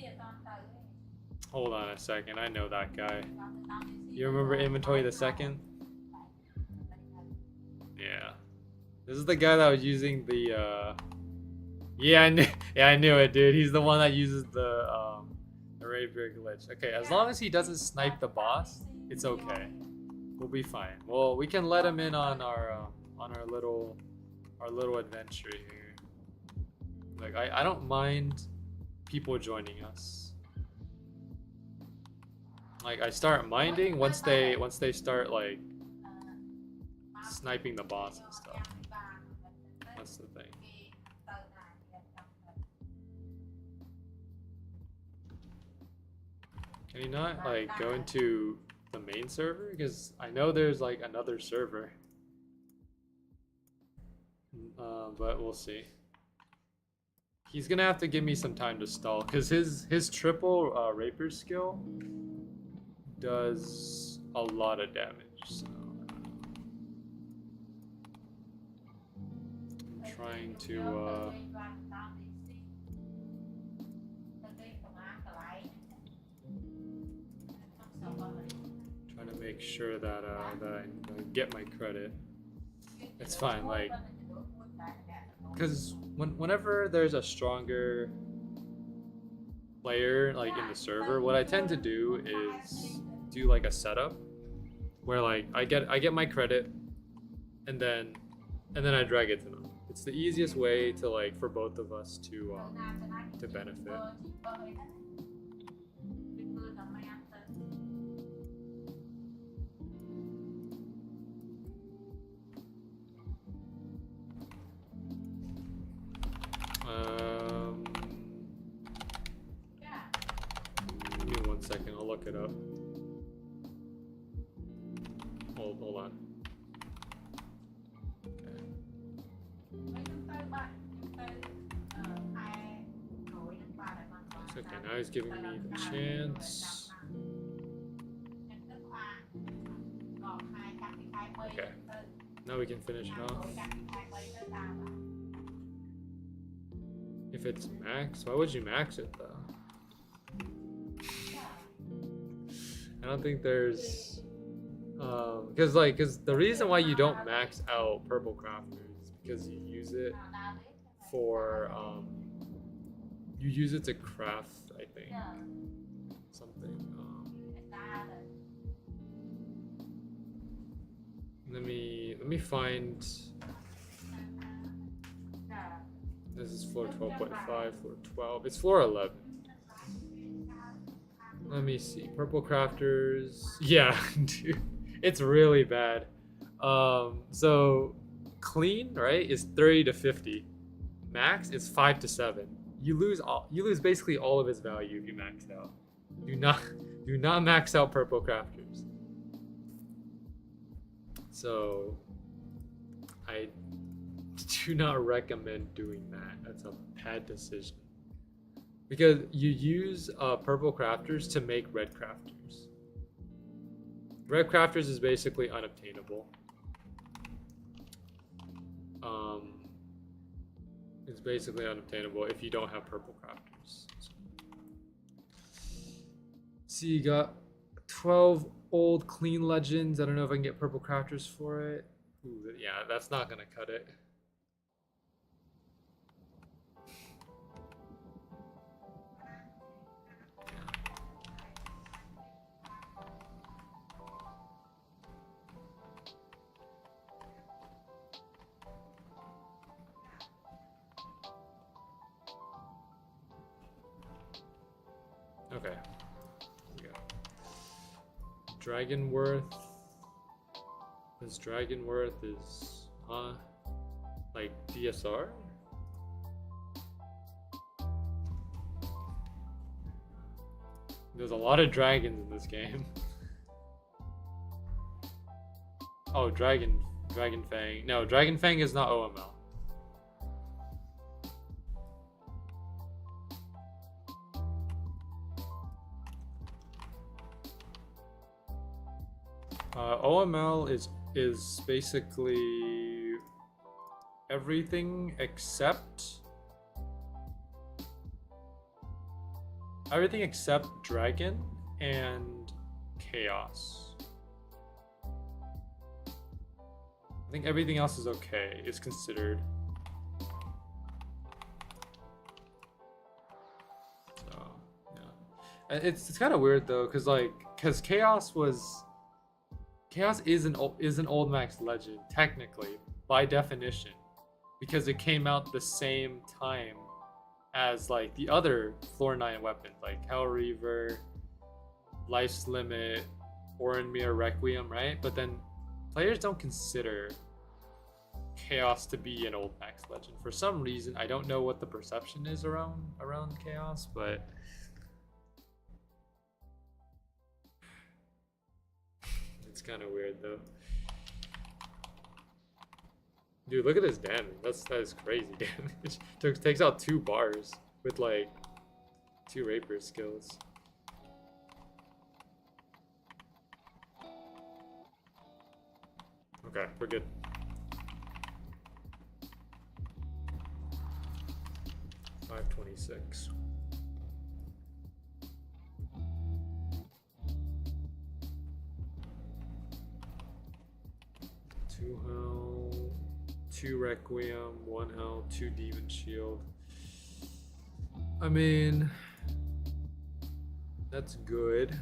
Hold on a second, I know that guy. You remember inventory the second? Yeah. This is the guy that was using the yeah, I knew it, dude. He's the one that uses the Rapier glitch. Okay, as long as he doesn't snipe the boss, it's okay. We'll be fine. Well, we can let him in on our little adventure here. Like I don't mind people joining us. Like I start minding once they start like sniping the boss and stuff. That's the thing. Can you not like go into the main server? Because I know there's like another server. But we'll see. He's gonna have to give me some time to stall because his triple rapier skill does a lot of damage. So I'm trying to make sure that I get my credit. It's fine, like, because whenever there's a stronger player like in the server, what I tend to do is do like a setup where like I get my credit and then I drag it to them. It's the easiest way to like for both of us to benefit. Give me 1 second, I'll look it up. Hold on. Okay. It's okay, now he's giving me the chance. Okay, now we can finish it off. If it's max, why would you max it though? I don't think there's because the reason why you don't max out purple crafters is because you use it for to craft, I think, something. Let me find. This is floor 12.5, floor 12. It's floor 11. Let me see. Purple crafters. Yeah, dude. It's really bad. So clean, right, is 30 to 50. Max is 5 to 7. You lose basically all of its value if you max out. Do not max out purple crafters. So I do not recommend doing that. That's a bad decision. Because you use purple crafters to make red crafters. Red crafters is basically unobtainable. It's basically unobtainable if you don't have purple crafters. So you got 12 old clean legends. I don't know if I can get purple crafters for it. Ooh, yeah, that's not gonna cut it. Okay. We got Dragonworth. This Dragonworth is like DSR? There's a lot of dragons in this game. Oh, Dragon Fang. No, Dragon Fang is not OML. OML is basically everything except dragon and chaos. I think everything else is okay. It's considered. So yeah, it's kind of weird though, because Chaos is an old max legend, technically, by definition, because it came out the same time as like the other floor 9 weapons, like Hell Reaver, Life's Limit, Orenmir Requiem, right? But then players don't consider Chaos to be an old max legend for some reason. I don't know what the perception is around Chaos, but it's kind of weird though. Dude, look at this damage. That is crazy damage. Takes out 2 bars with like 2 Rapier skills. Okay, we're good. $526. Two Hell, 2 Requiem, 1 Hell, 2 Demon Shield. I mean, that's good,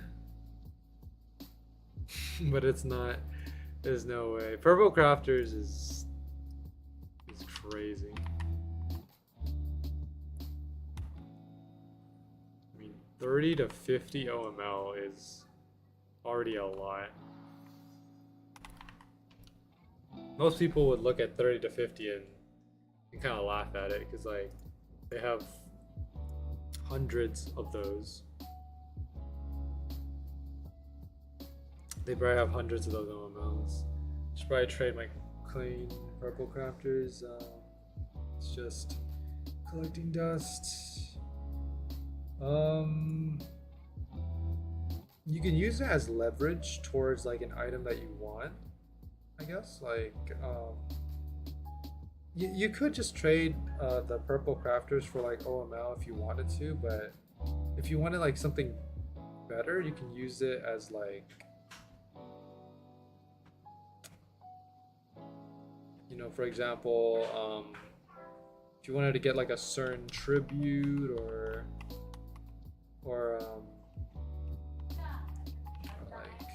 but it's not. There's no way. Purple Crafters is crazy. I mean, 30 to 50 OML is already a lot. Most people would look at 30 to 50 and kind of laugh at it because like they have hundreds of those. They probably have hundreds of those OMLs. Should probably trade my clean purple crafters. Let's just collecting dust. You can use it as leverage towards like an item that you want, I guess. Like, you could just trade the purple crafters for like OML if you wanted to, but if you wanted like something better, you can use it as like, you know, for example, if you wanted to get like a certain tribute or like,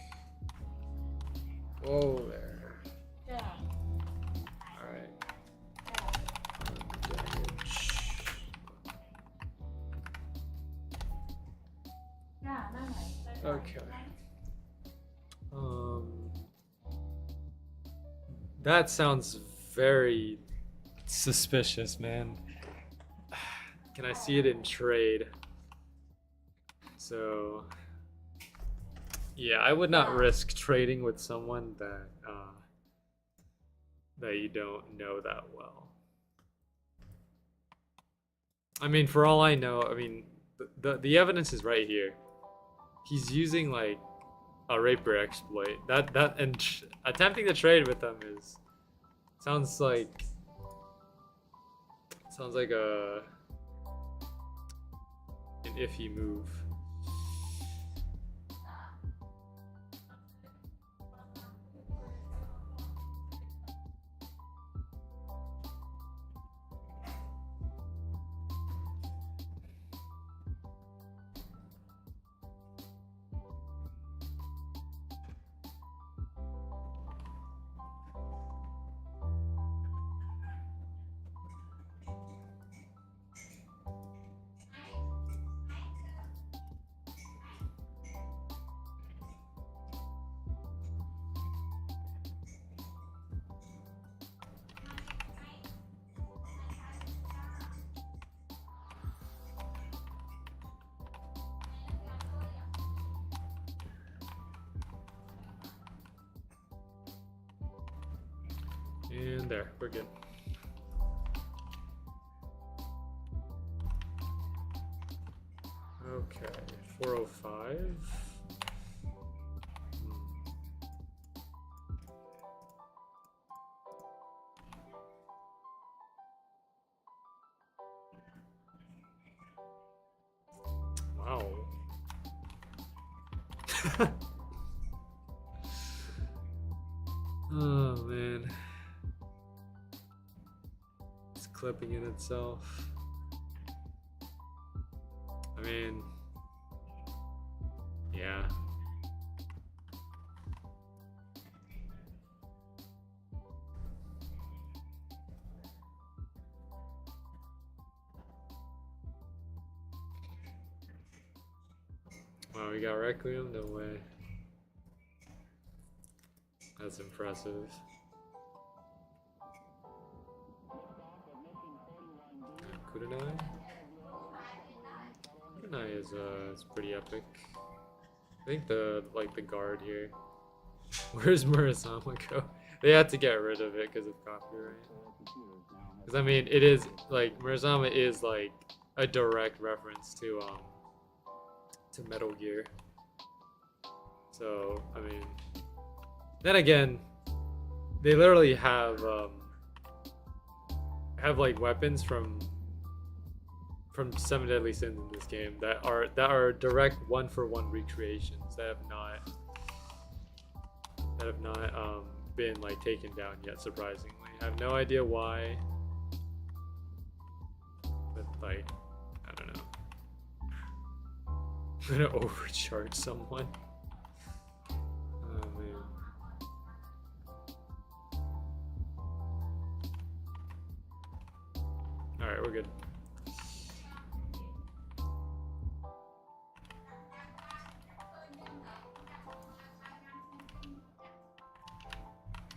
whoa there. All right. Okay. That sounds very suspicious, man. Can I see it in trade? So, yeah, I would not risk trading with someone that that you don't know that well. I mean, for all I know, I mean, the evidence is right here. He's using like a rapier exploit. Attempting to trade with them sounds like an iffy move. And there, we're good. Okay, 405. Wow. Oh man. It's clipping in itself. I mean, yeah. Wow, we got Requiem? No way. That's impressive. Kudanai? Kudanai is pretty epic. I think the guard here. Where's Murasama go? They had to get rid of it because of copyright. Because I mean, it is like Murasama is like a direct reference to Metal Gear. So I mean, then again, they literally have like weapons from Seven Deadly Sins in this game that are direct one-for-one recreations that have not been like taken down yet. Surprisingly, I have no idea why, but like I don't know. I'm gonna overcharge someone. Oh man. All right, we're good.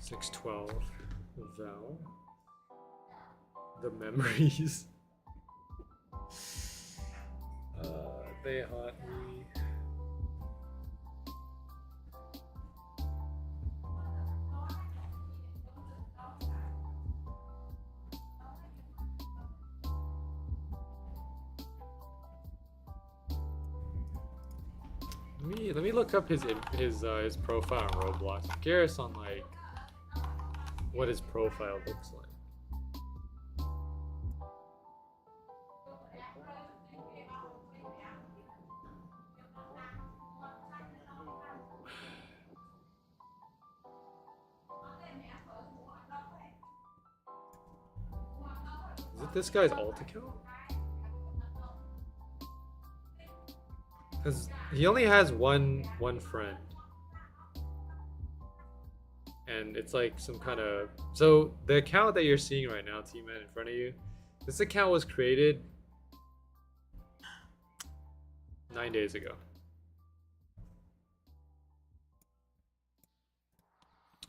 $612. Val. The memories. They haunt me. Let me look up his profile on Roblox. I'm curious on like what his profile looks like. Is it this guy's alt account? Because he only has one friend. And it's like some kind of... So the account that you're seeing right now, T-Man, in front of you, this account was created 9 days ago.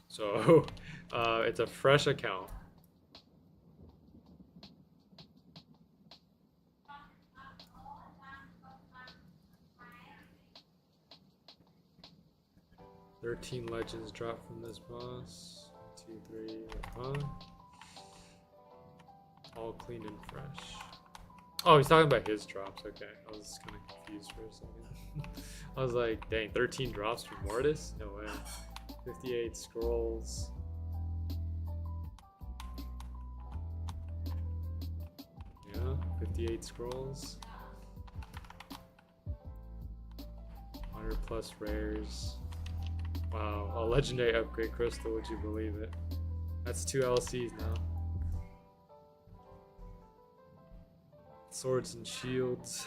So it's a fresh account. "13 legends dropped from this boss. 1, 2, 3, huh? All clean and fresh." Oh, he's talking about his drops. Okay, I was kind of confused for a second. I was like, dang, 13 drops from Mortis? No way. 58 scrolls. Yeah, 58 scrolls. 100 plus rares. Wow, a legendary upgrade crystal, would you believe it? That's 2 LCs now. Swords and shields.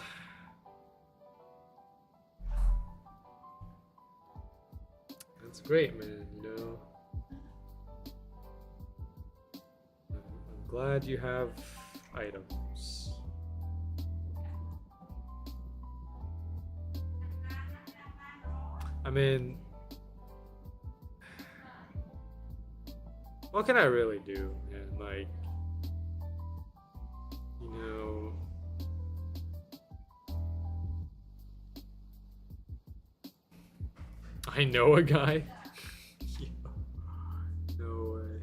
That's great, man, you know. I'm glad you have items. I mean, what can I really do, man? Like, you know, I know a guy. No way.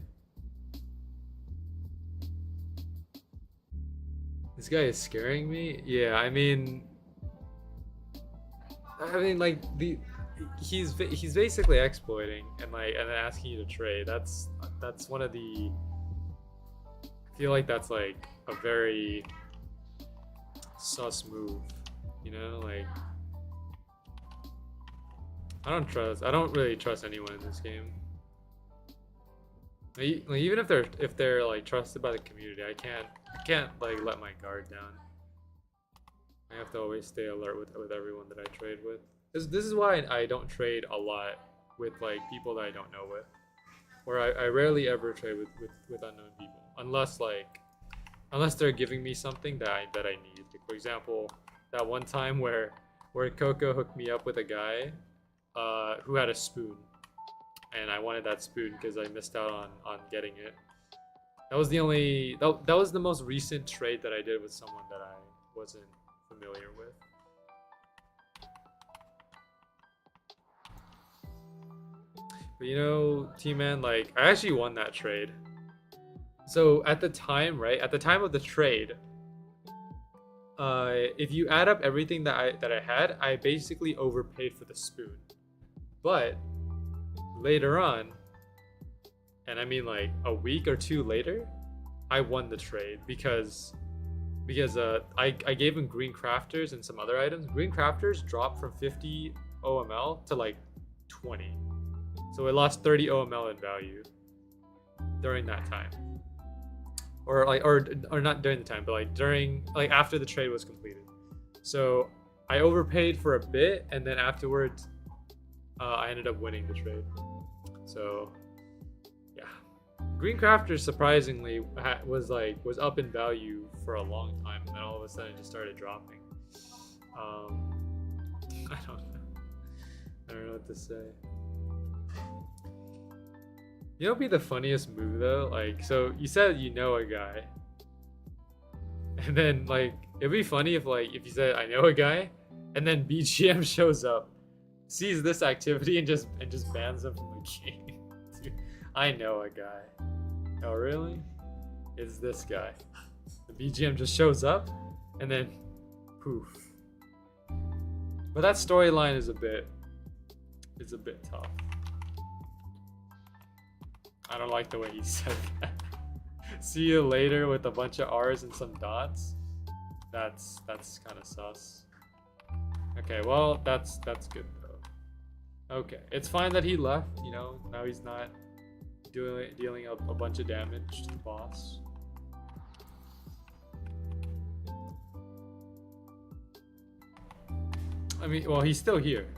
This guy is scaring me. Yeah, I mean, like he's basically exploiting and then asking you to trade. That's one of the. I feel like that's like a very sus move, you know, like. I don't really trust anyone in this game. Like, even if they're like trusted by the community, I can't like let my guard down. I have to always stay alert with everyone that I trade with. This is why I don't trade a lot with like people that I don't know with. Or I rarely ever trade with unknown people. Unless they're giving me something that I need. Like, for example, that one time where Coco hooked me up with a guy who had a spoon, and I wanted that spoon because I missed out on getting it. That was that was the most recent trade that I did with someone that I wasn't familiar with. But you know, T-Man, like, I actually won that trade. So at the time, right? At the time of the trade, if you add up everything that I had, I basically overpaid for the spoon. But later on, and I mean like a week or two later, I won the trade because I gave him green crafters and some other items. Green crafters dropped from 50 OML to like 20. So it lost 30 OML in value during that time. Or not during the time, but like after the trade was completed. So I overpaid for a bit, and then afterwards I ended up winning the trade. So yeah, green crafters surprisingly was up in value for a long time, and then all of a sudden it just started dropping. I don't know what to say. You know what'd be the funniest move though? Like, so you said you know a guy, and then like it'd be funny if you said I know a guy, and then BGM shows up, sees this activity, and just bans him from the game. Dude, I know a guy. Oh really? It's this guy. The BGM just shows up, and then poof. But that storyline is a bit is a bit tough. I don't like the way he said that. See you later with a bunch of R's and some dots. That's kind of sus. Okay, well that's good though. Okay, it's fine that he left. You know, now he's not dealing a bunch of damage to the boss. I mean, well, he's still here.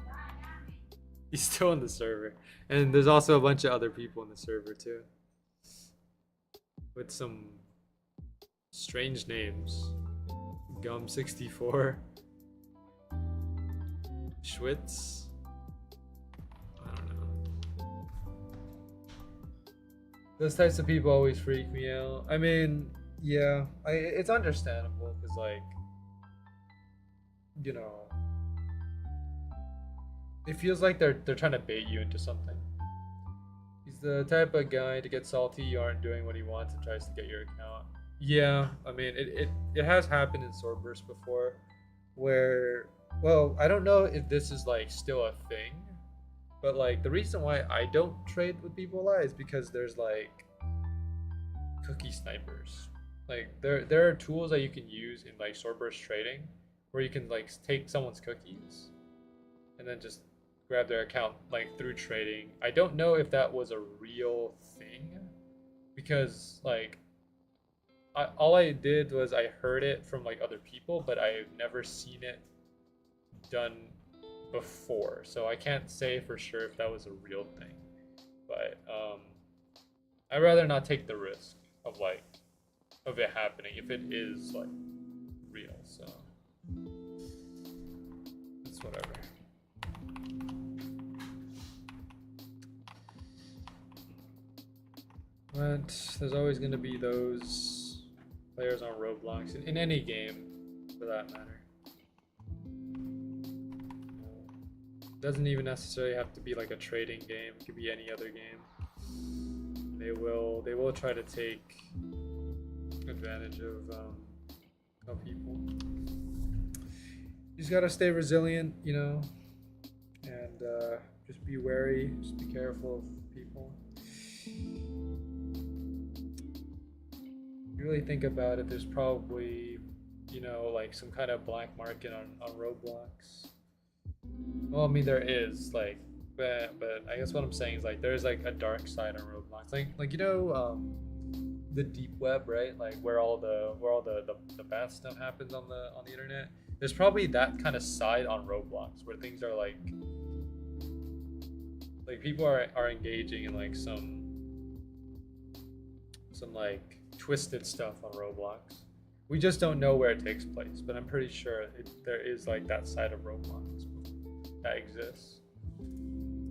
He's still on the server, and there's also a bunch of other people in the server too, with some strange names. Gum64, Schwitz. I don't know. Those types of people always freak me out. I mean, yeah, it's understandable because, like, you know, it feels like they're trying to bait you into something. He's the type of guy to get salty you aren't doing what he wants and tries to get your account. Yeah, I mean, it has happened in Swordburst before, where, well, I don't know if this is like still a thing, but like the reason why I don't trade with people a lot is because there's like cookie snipers. Like there are tools that you can use in like Swordburst trading where you can like take someone's cookies and then just grab their account like through trading. I don't know if that was a real thing because like all I did was I heard it from like other people, but I've never seen it done before, so I can't say for sure if that was a real thing. But I'd rather not take the risk of it happening if it is like real. So it's whatever. But there's always going to be those players on Roblox in any game, for that matter. Doesn't even necessarily have to be like a trading game. It could be any other game. They will try to take advantage of people. You just gotta stay resilient, you know, and just be wary. Just be careful of people. You really think about it, there's probably, you know, like some kind of black market on Roblox. Well, I mean there is, like, but I guess what I'm saying is like there's like a dark side on Roblox, like you know, the deep web, right? Like where all the bad stuff happens on the internet. There's probably that kind of side on Roblox where things are like people are engaging in like some like twisted stuff on Roblox. We just don't know where it takes place, but I'm pretty sure there is like that side of Roblox that exists,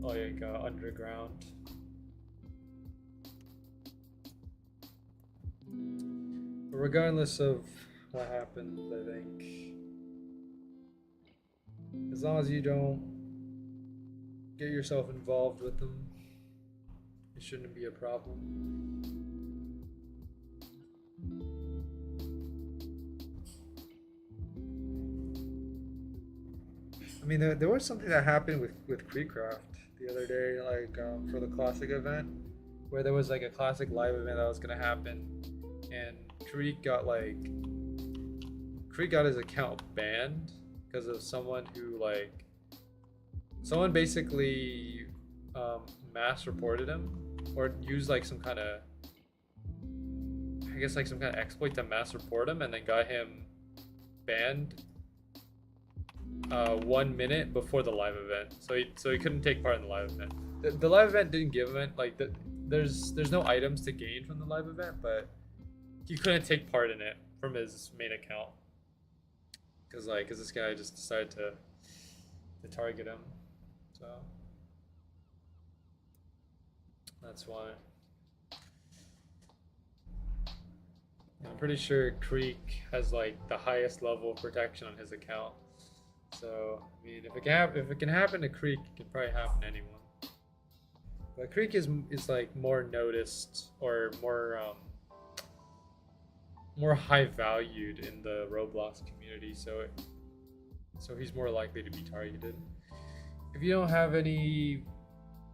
like underground. But regardless of what happens, I think as long as you don't get yourself involved with them, it shouldn't be a problem. I mean, there was something that happened with Creekcraft the other day, like for the classic event, where there was like a classic live event that was gonna happen, and Creek got his account banned because of someone basically mass reported him or used like some kind of, I guess like some kind of exploit to mass report him and then got him banned 1 minute before the live event, so he couldn't take part in the live event. The live event didn't give him like there's no items to gain from the live event, but he couldn't take part in it from his main account because this guy just decided to target him, so that's why. I'm pretty sure Creek has like the highest level of protection on his account. So I mean, if it can happen to Creek, it can probably happen to anyone. But Creek is like more noticed or more high valued in the Roblox community, so he's more likely to be targeted. if you don't have any,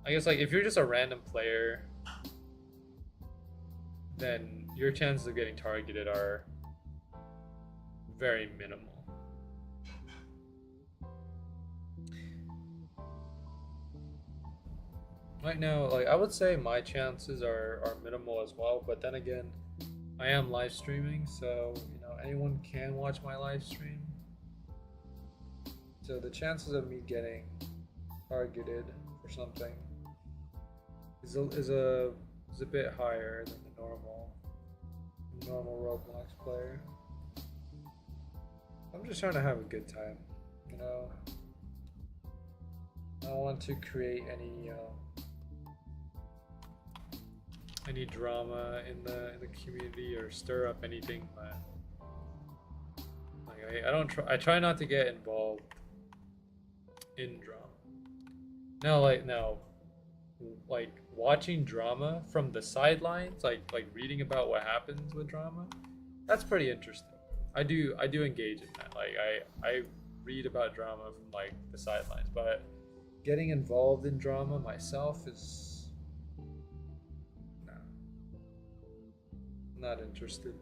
I guess like if you're just a random player, then your chances of getting targeted are very minimal. Right now, like I would say my chances are minimal as well, but then again, I am live streaming, so you know anyone can watch my live stream. So the chances of me getting targeted for something is a bit higher than the normal Roblox player. I'm just trying to have a good time, you know. I don't want to create any drama in the community or stir up anything that like I try not to get involved in drama. Now like watching drama from the sidelines, like reading about what happens with drama, that's pretty interesting. I do engage in that. Like I read about drama from like the sidelines, but getting involved in drama myself is not interested.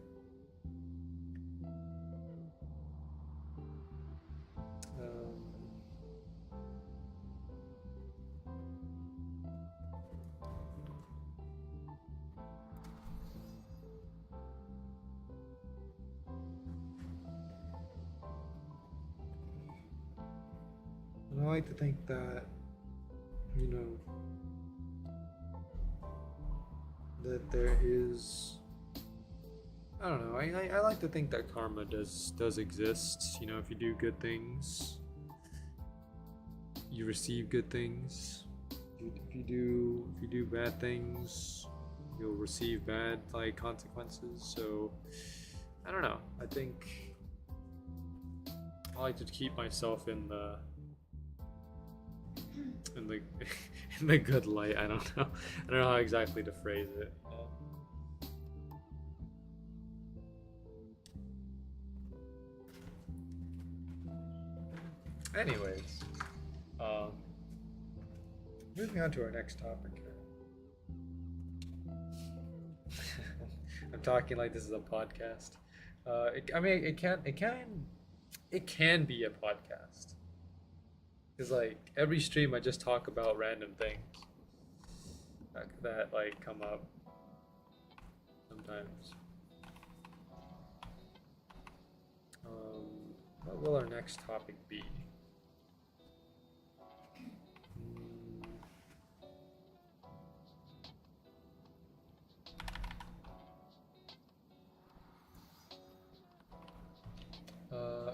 And I like to think that, you know, that there is, I don't know, I like to think that karma does exist. You know, if you do good things, you receive good things. If you do bad things, you'll receive bad like consequences. So I don't know. I think I like to keep myself in the in the good light. I don't know how exactly to phrase it. Anyways, moving on to our next topic here. I'm talking like this is a podcast. I mean, it can be a podcast. Cause like every stream, I just talk about random things that like come up sometimes. What will our next topic be?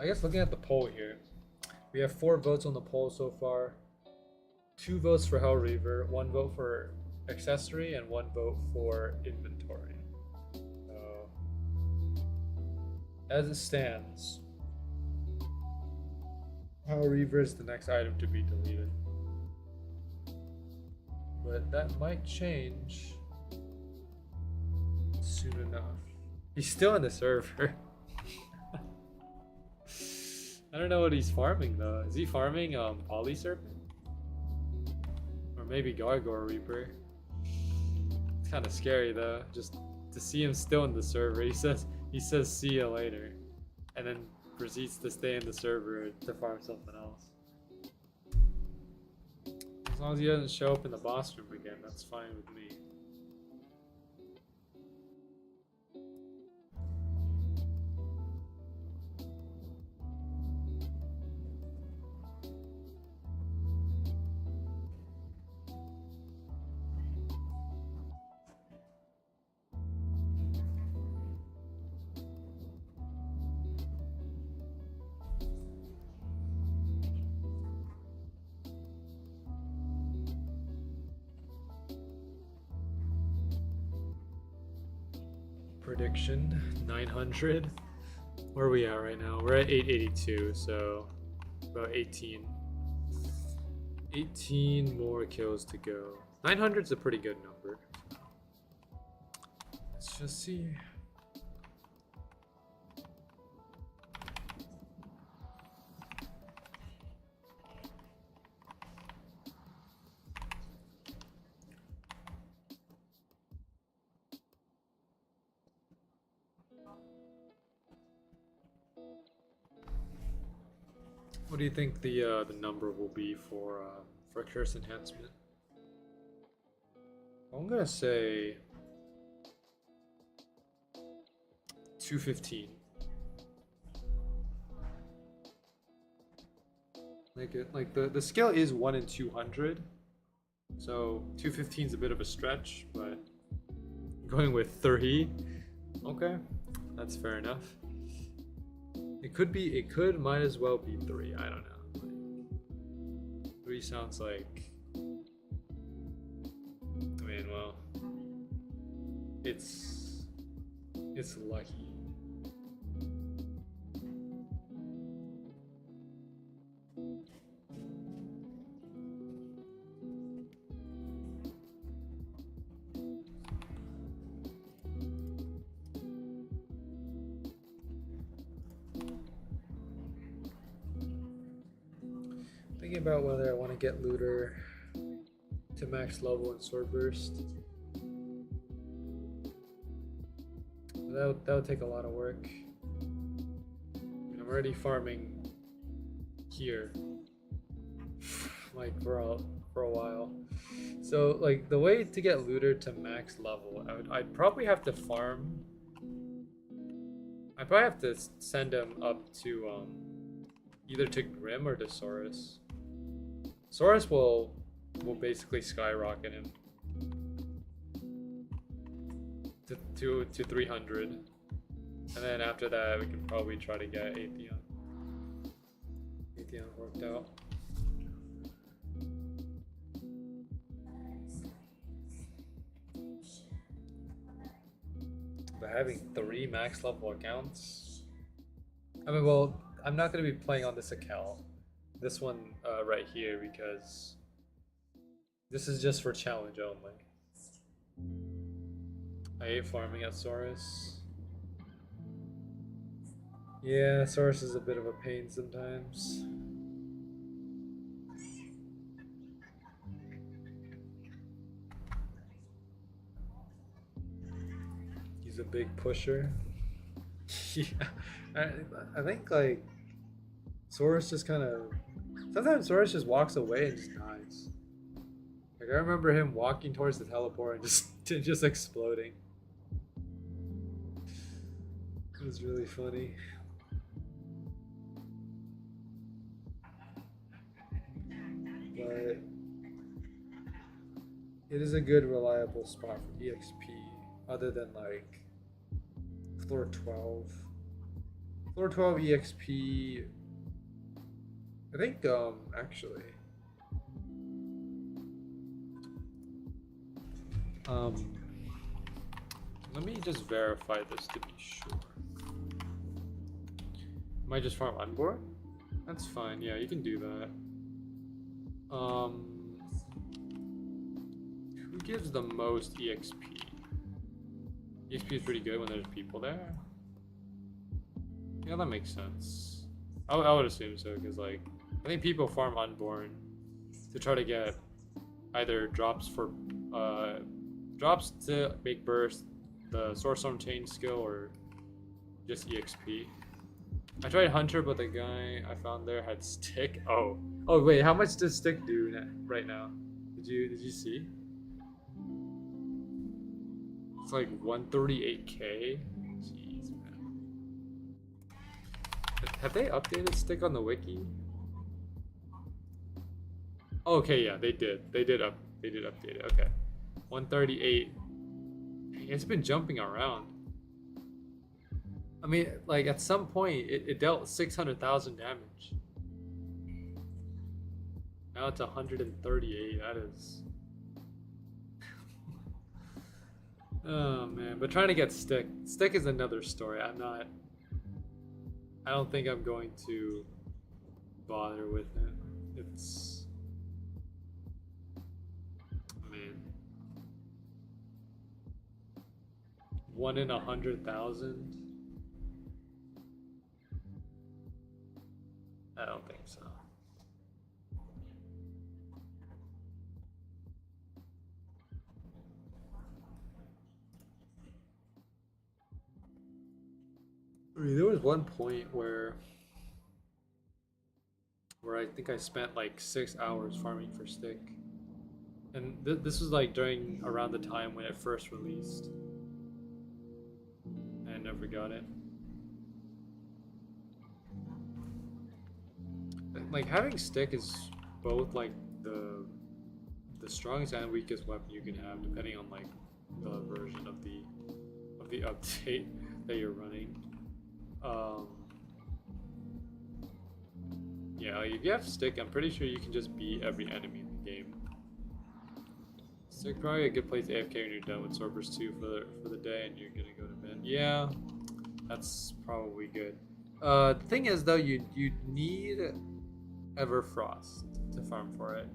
I guess looking at the poll here, we have 4 votes on the poll so far. 2 votes for Hell Reaver, 1 vote for accessory, and 1 vote for inventory. As it stands, Hell Reaver is the next item to be deleted. But that might change soon enough. He's still in the server. I don't know what he's farming though. Is he farming Poly Serpent? Or maybe Gargoyle Reaper? It's kind of scary though, just to see him still in the server. He says see you later, and then proceeds to stay in the server to farm something else. As long as he doesn't show up in the boss room again, that's fine with me. Prediction 900. Where are we at right now? We're at 882, so about 18 more kills to go. 900 is a pretty good number. Let's just see. What do you think the number will be for curse enhancement? I'm gonna say 215. Like the skill is 1 in 200, so 215 is a bit of a stretch, but going with 30, okay, that's fair enough. It could might as well be 3. I don't know. Like, 3 sounds like. I mean, well, it's lucky. Thinking about whether I want to get looter to max level in Swordburst. That would take a lot of work. I mean, I'm already farming here, like for a while. So like the way to get looter to max level, I'd probably have to farm. I'd probably have to send him up to either to Grim or to Saurus. Saurus will basically skyrocket him to 300, and then after that we can probably try to get Atheon worked out. But having 3 max level accounts, I mean, well, I'm not going to be playing on this account, this one right here, because this is just for challenge only. I hate farming at Saurus. Yeah, Saurus is a bit of a pain sometimes. He's a big pusher. Yeah, I think like Saurus just kind of. Sometimes Saurus just walks away and just dies. Like I remember him walking towards the teleport and just exploding. It was really funny. But it is a good reliable spot for EXP, other than like floor 12. Floor 12 EXP, I think actually let me just verify this to be sure. Might just farm unborn? That's fine, yeah, you can do that. Who gives the most EXP? EXP is pretty good when there's people there. Yeah, that makes sense. I would assume so, because like I think people farm unborn to try to get either drops to make burst, the source storm chain skill, or just EXP. I tried Hunter, but the guy I found there had stick. Oh wait, how much does stick do right now? Did you see? It's like 138k. Jeez, man. Have they updated stick on the wiki? Okay, yeah, they did. They did update it. Okay, 138. It's been jumping around. I mean, like at some point, it dealt 600,000 damage. Now it's 138. That is. Oh man, but trying to get stick is another story. I don't think I'm going to bother with it. It's, man, 1 in 100,000. I don't think so. I mean, there was one point where where I think I spent like 6 hours farming for stick. And this was like during around the time when it first released. And I never got it. Like having stick is both like the strongest and weakest weapon you can have, depending on like the version of the update that you're running. Yeah, like if you have stick, I'm pretty sure you can just beat every enemy in the game. Stick probably a good place to AFK when you're done with Swordburst 2 for the day and you're gonna go to bed. Yeah, that's probably good. The thing is though, you need Everfrost to farm for it,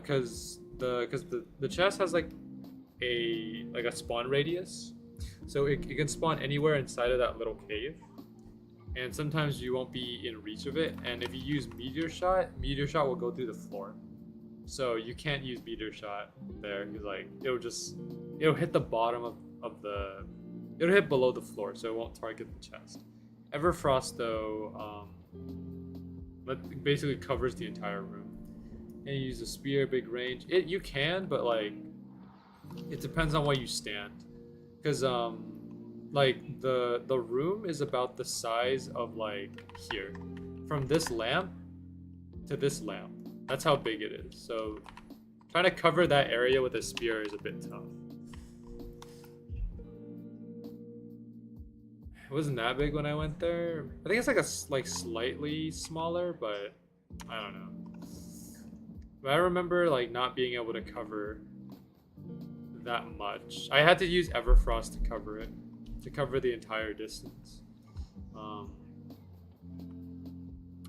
because the chest has like a spawn radius, so it can spawn anywhere inside of that little cave, and sometimes you won't be in reach of it. And if you use meteor shot will go through the floor, so you can't use meteor shot there because like it'll hit the bottom of the it'll hit below the floor, so it won't target the chest. Everfrost though, basically covers the entire room. And you use a spear, big range. You can, but like it depends on where you stand, because like the room is about the size of like here, from this lamp to this lamp. That's how big it is. So trying to cover that area with a spear is a bit tough. It wasn't that big when I went there. I think it's like slightly smaller, but I don't know. But I remember like not being able to cover that much. I had to use Everfrost to cover it, to cover the entire distance. But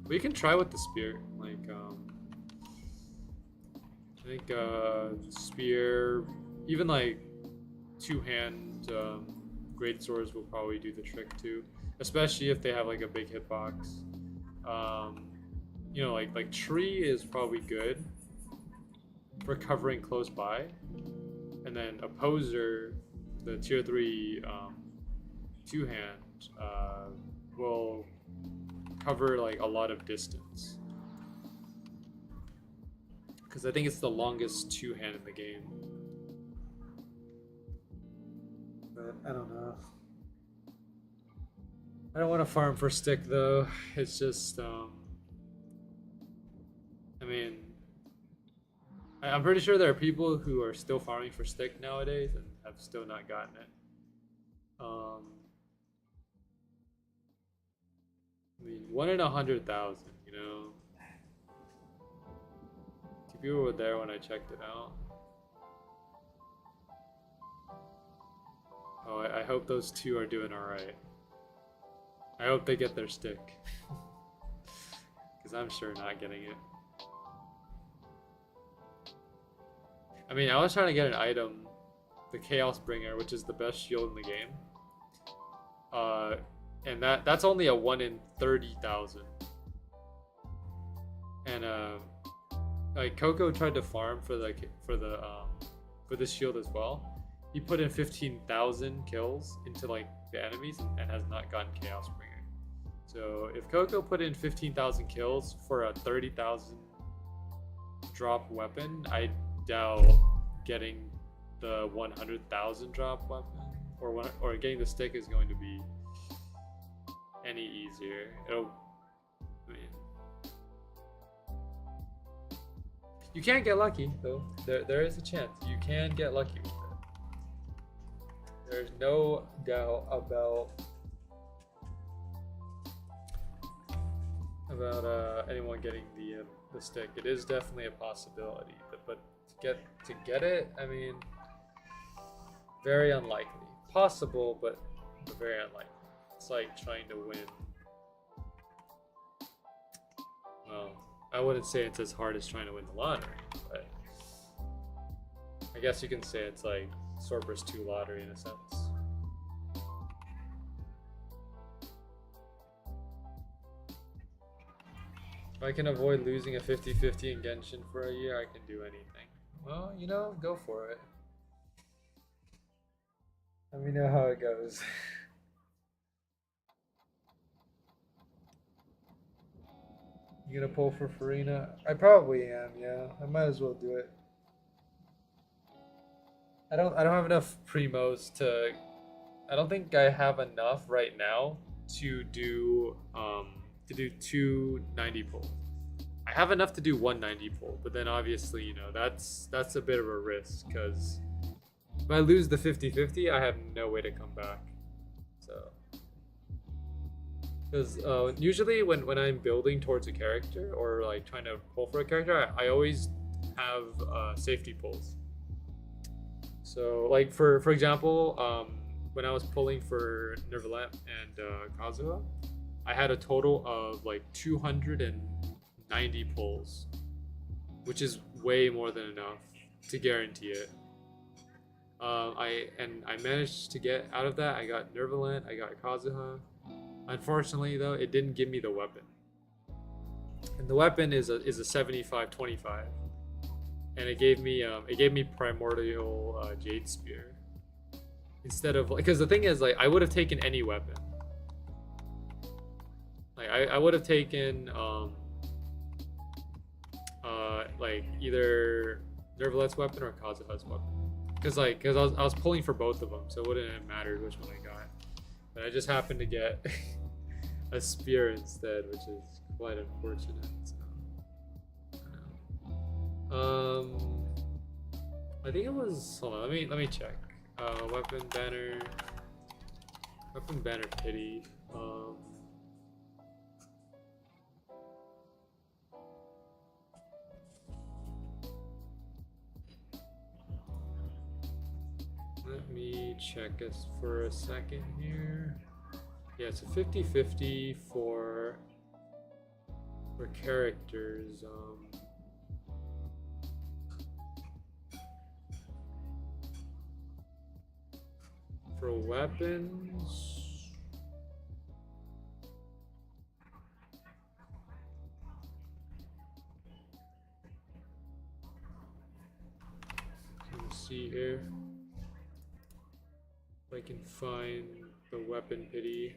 you can try with the spear. Like I think spear, even like two-hand great swords will probably do the trick too, especially if they have like a big hitbox. You know, like tree is probably good for covering close by, and then opposer, the tier 3 two-hand, will cover like a lot of distance, because I think it's the longest two-hand in the game. But I don't know. I don't want to farm for stick though. It's just I mean, I'm pretty sure there are people who are still farming for stick nowadays and have still not gotten it. I mean, 1 in 100,000, you know. 2 people were there when I checked it out. Oh, I hope those 2 are doing alright. I hope they get their stick. Because I'm sure not getting it. I mean, I was trying to get an item, the Chaos Bringer, which is the best shield in the game. And that's only a 1 in 30,000. And like Coco tried to farm for this shield as well. He put in 15,000 kills into like the enemies and has not gotten Chaos Bringer. So if Coco put in 15,000 kills for a 30,000 drop weapon, I doubt getting the 100,000 drop weapon or getting the stick is going to be any easier. I mean, you can get lucky though. There is a chance you can get lucky with it. There's no doubt about anyone getting the stick. It is definitely a possibility, but to get it, I mean, very unlikely. Possible, but very unlikely. It's like trying to win. Well, I wouldn't say it's as hard as trying to win the lottery, but I guess you can say it's like Swordburst 2 lottery in a sense. If I can avoid losing a 50-50 in Genshin for a year, I can do anything. Well, you know, go for it. Let me know how it goes. You You gonna pull for Farina? I probably am. Yeah, I might as well do it. I don't have enough primos to. I don't think I have enough right now to do 290 pull. I have enough to do 190 pull, but then obviously, you know, that's a bit of a risk because if I lose the 50-50, I have no way to come back. So, because usually when I'm building towards a character or like trying to pull for a character, I always have safety pulls. So, like for example, when I was pulling for Nervalet and Kazuha, I had a total of like 290 pulls, which is way more than enough to guarantee it. I managed to get out of that. I got Nervalet, I got Kazuha. Unfortunately, though, it didn't give me the weapon, and the weapon is a 75-25, and it gave me Primordial Jade Spear instead of, because the thing is, like, I would have taken any weapon. Like I would have taken like either Nervalet's weapon or Kazuha's weapon, because I was pulling for both of them, so it wouldn't have mattered which one I got. But I just happened to get a spear instead, which is quite unfortunate. So, I think it was. Hold on, let me check. Weapon banner pity. Let me check us for a second here. Yeah, it's a 50-50 for characters. For weapons, let's see here if I can find the weapon pity.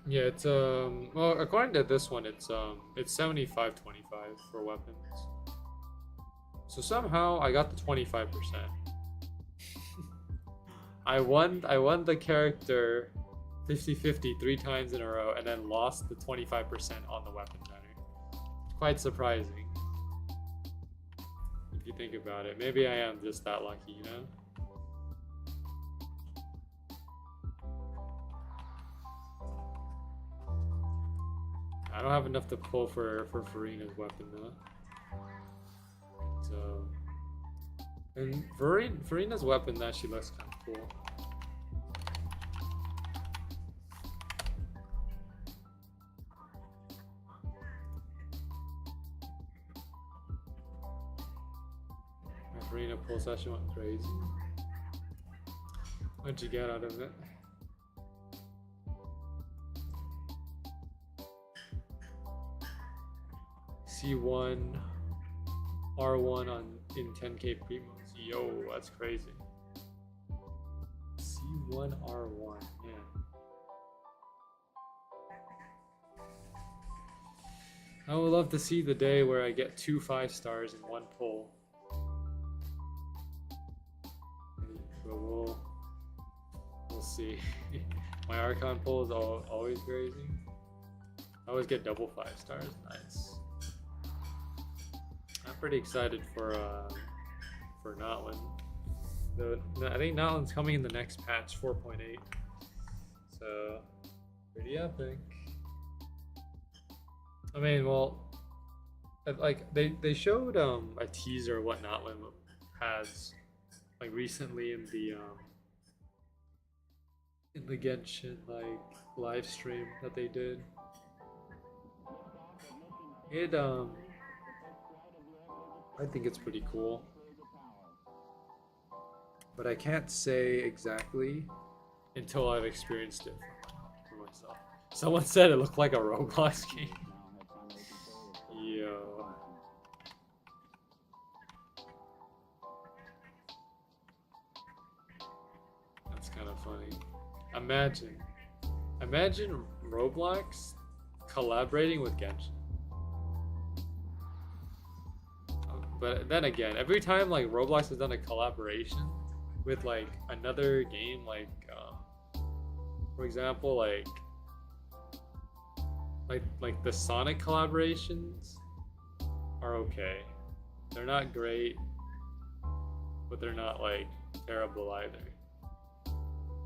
Yeah, it's well, according to this one, it's 75-25 for weapons. So somehow I got the 25%. I won the character 50-50 3 times in a row, and then lost the 25% on the weapon banner. Quite surprising, if you think about it. Maybe I am just that lucky, you know? I don't have enough to pull for Farina's weapon though. So, and Farina's weapon actually looks kind of cool. My Farina pulse actually went crazy. What'd you get out of it? C1 R1 in 10k primos. Yo, that's crazy. C1 R1, man. I would love to see the day where I get 2 5-stars in one pull. But we'll see. My Archon pull is always crazy. I always get double 5-stars. Nice. I'm pretty excited for Notlin. I think Notlin's coming in the next patch 4.8. So pretty epic. I mean, well, like they showed a teaser of what Notlin has, like, recently in the Genshin like live stream that they did. It I think it's pretty cool, but I can't say exactly until I've experienced it for myself. Someone said it looked like a Roblox game. Yo. That's kind of funny. Imagine Roblox collaborating with Genshin. But then again, every time like Roblox has done a collaboration with like another game, like for example, like the Sonic collaborations are okay. They're not great, but they're not like terrible either.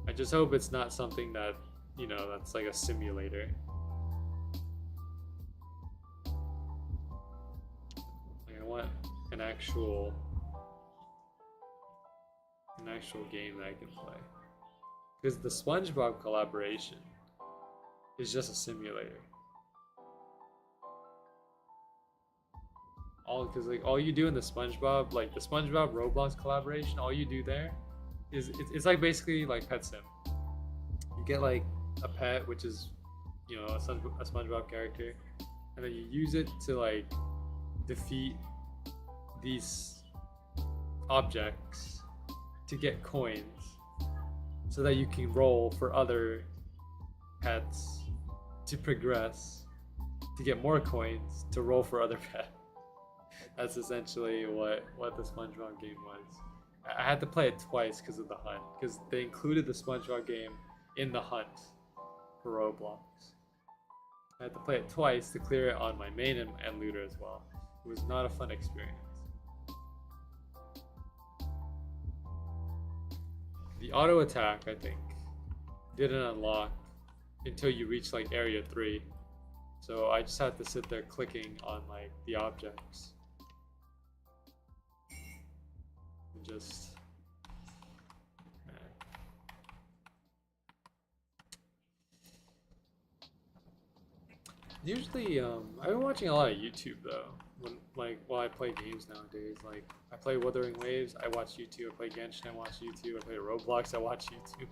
I just hope it's not something that, you know, that's like a simulator. Like I want an actual game that I can play. Because the SpongeBob collaboration is just a simulator. Because like all you do in the SpongeBob, like the SpongeBob Roblox collaboration, all you do there is it's like basically like Pet Sim. You get like a pet, which is, you know, a SpongeBob character, and then you use it to like defeat these objects to get coins, so that you can roll for other pets to progress, to get more coins to roll for other pets. That's essentially what the SpongeBob game was. I had to play it twice because of the hunt, because they included the SpongeBob game in the hunt for Roblox. I had to play it twice to clear it on my main and looter as well. It was not a fun experience. The auto attack, I think, didn't unlock until you reach like area 3. So I just had to sit there clicking on like the objects. And just, man. Usually, I've been watching a lot of YouTube though. While I play games nowadays, like I play Wuthering Waves, I watch YouTube. I play Genshin, I watch YouTube. I play Roblox, I watch YouTube.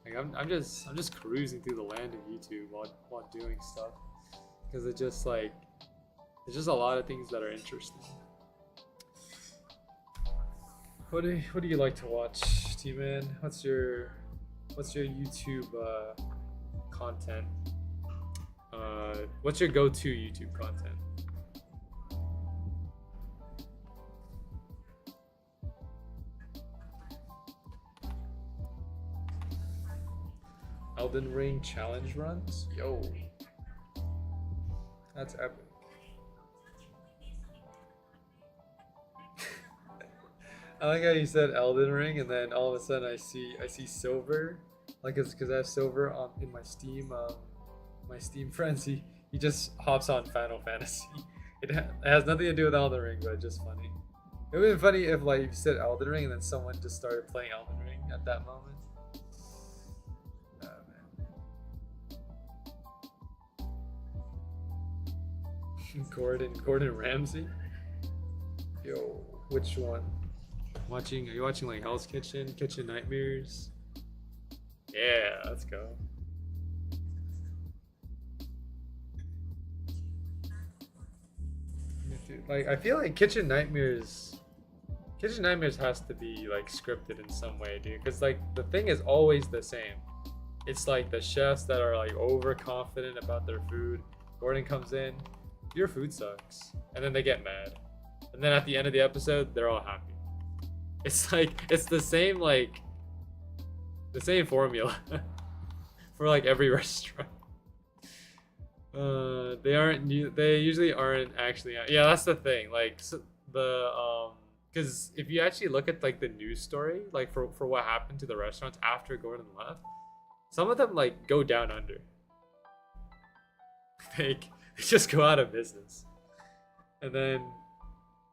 Like I'm just cruising through the land of YouTube while doing stuff, because it's just like there's just a lot of things that are interesting. What do you like to watch, T-Man? What's your YouTube content? What's your go-to YouTube content? Elden Ring challenge runs? Yo. That's epic. I like how you said Elden Ring, and then all of a sudden I see silver, like it's because I have silver in my Steam friends. He just hops on Final Fantasy. It has nothing to do with Elden Ring, but it's just funny. It would have been funny if like you said Elden Ring and then someone just started playing Elden Ring at that moment. Gordon Ramsay? Yo, which one? Are you watching like Hell's Kitchen, Kitchen Nightmares? Yeah, let's go. Dude, like I feel like Kitchen Nightmares has to be like scripted in some way, dude, because like the thing is always the same. It's like the chefs that are like overconfident about their food. Gordon comes in, your food sucks, and then they get mad, and then at the end of the episode they're all happy. It's like it's the same formula for like every restaurant. They usually aren't actually, yeah, that's the thing, like so because if you actually look at like the news story, like for what happened to the restaurants after Gordon left, some of them like go down under. They just go out of business, and then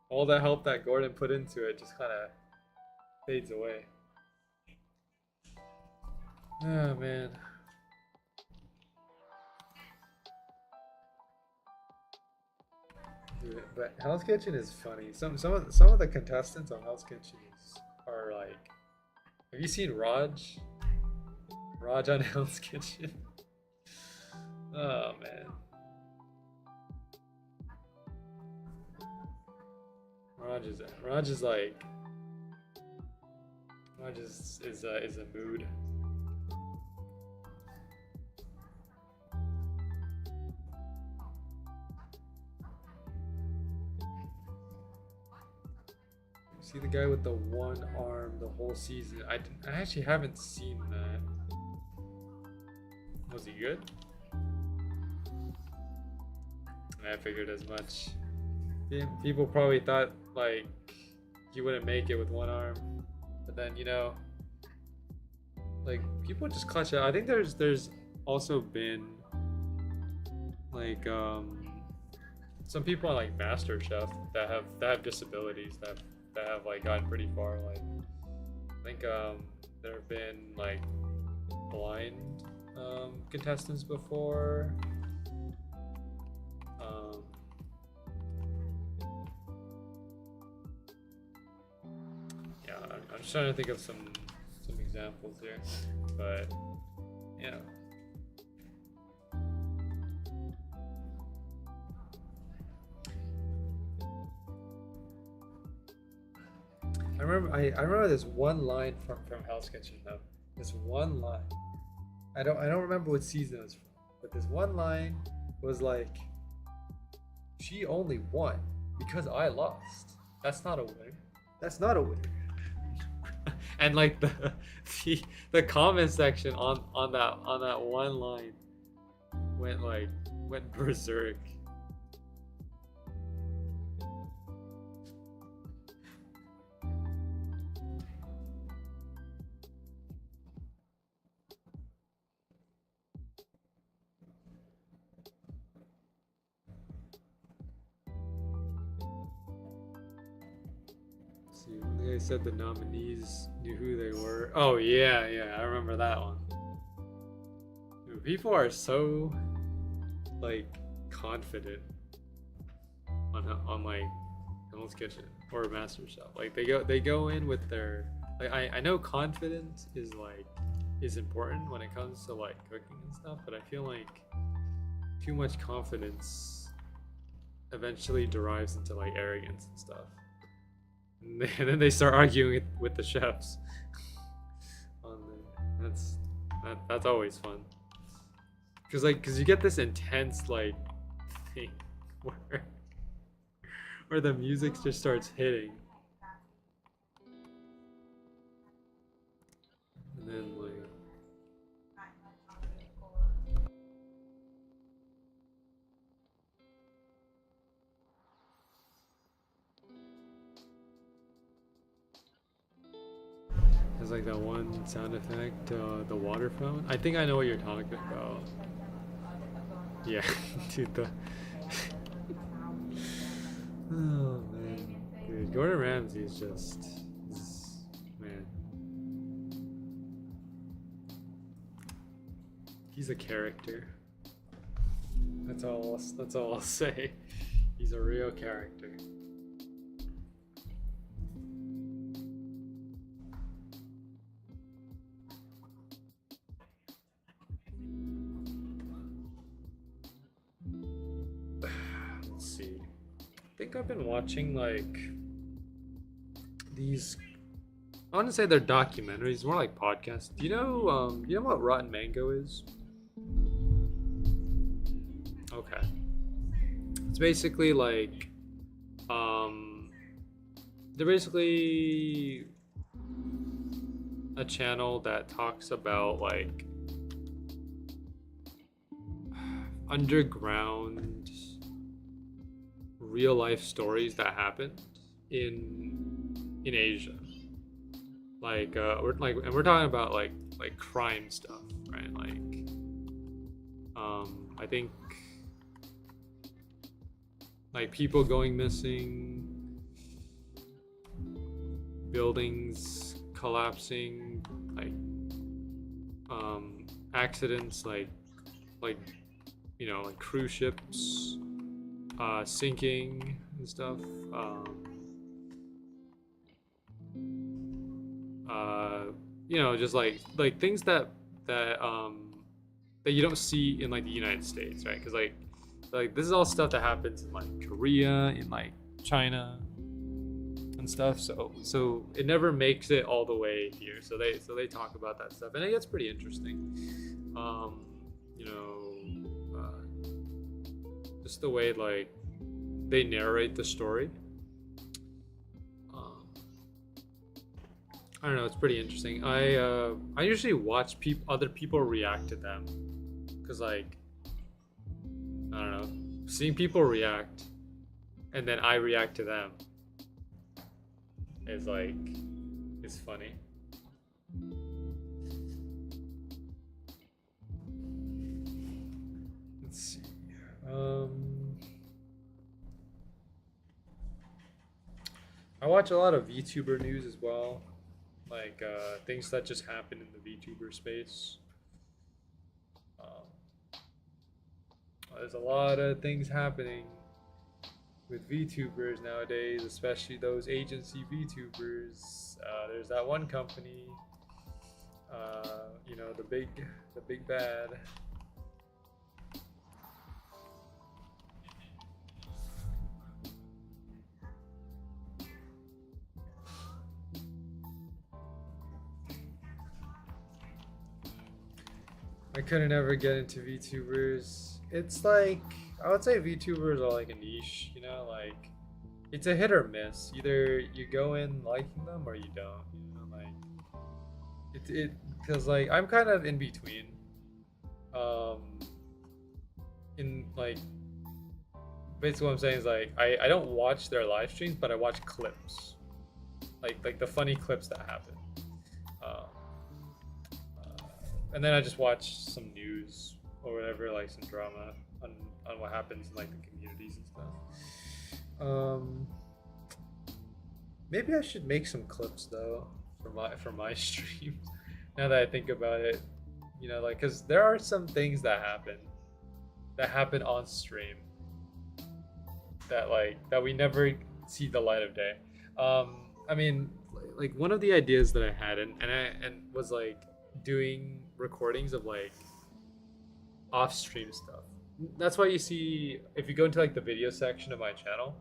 all the help that Gordon put into it just kind of fades away. Oh man. Dude, but Hell's Kitchen is funny. Some of the contestants on Hell's Kitchen are like, have you seen Raj? Raj on Hell's Kitchen? Oh man. Raj is like Raj is a mood. See the guy with the one arm the whole season. I actually haven't seen that. Was he good? I figured as much. Yeah, people probably thought like he wouldn't make it with one arm, but then like people just clutch it. I think there's also been like some people on like MasterChef that have disabilities that have like gotten pretty far. Like I think there have been like blind contestants before. Yeah, I'm just trying to think of some examples here, but yeah. I remember this one line from Hell's Kitchen though. This one line. I don't remember what season it was from, but this one line was like, "She only won because I lost. That's not a winner. That's not a winner." And like the comment section on that one line went berserk. They said the nominees knew who they were. Oh yeah, I remember that one. Dude, people are so like confident on like Hell's Kitchen or MasterChef. Like they go in with their like I know confidence is important when it comes to like cooking and stuff, but I feel like too much confidence eventually derives into like arrogance and stuff. And then they start arguing with the chefs. That's always fun. Cause you get this intense like thing where the music just starts hitting, and then like. There's like that one sound effect, the water fountain. I think I know what you're talking about. Yeah, dude, oh man, dude, Gordon Ramsay is man. He's a character. That's all I'll say. He's a real character. I think I've been watching like these. I want to say they're documentaries, more like podcasts. Do you know what Rotten Mango is? Okay, it's basically like they're basically a channel that talks about like underground real life stories that happened in Asia. Like we're talking about like crime stuff, right? Like I think like people going missing, buildings collapsing, like accidents like like cruise ships sinking and stuff. Just like things that you don't see in like the United States, right? Because like this is all stuff that happens in like Korea, in like China, and stuff. So it never makes it all the way here. So they talk about that stuff, and it gets pretty interesting. You know, just the way like they narrate the story. I don't know. It's pretty interesting. I usually watch other people react to them, cause like I don't know, seeing people react, and then I react to them is like it's funny. Let's see. I watch a lot of VTuber news as well. Like things that just happen in the VTuber space. There's a lot of things happening with VTubers nowadays, especially those agency VTubers. There's that one company, you know, the big bad. I couldn't ever get into VTubers. It's like, I would say VTubers are like a niche, you know, like it's a hit or miss. Either you go in liking them or you don't, you know, like because like I'm kind of in between. In like basically what I'm saying is like I don't watch their live streams, but I watch clips, like the funny clips that happen. And then I just watch some news or whatever, like some drama on what happens in like the communities and stuff. Maybe I should make some clips though for my streams. Now that I think about it, you know, like because there are some things that happen on stream that we never see the light of day. I mean, like one of the ideas that I had and was like doing recordings of like off stream stuff. That's why you see, if you go into like the video section of my channel,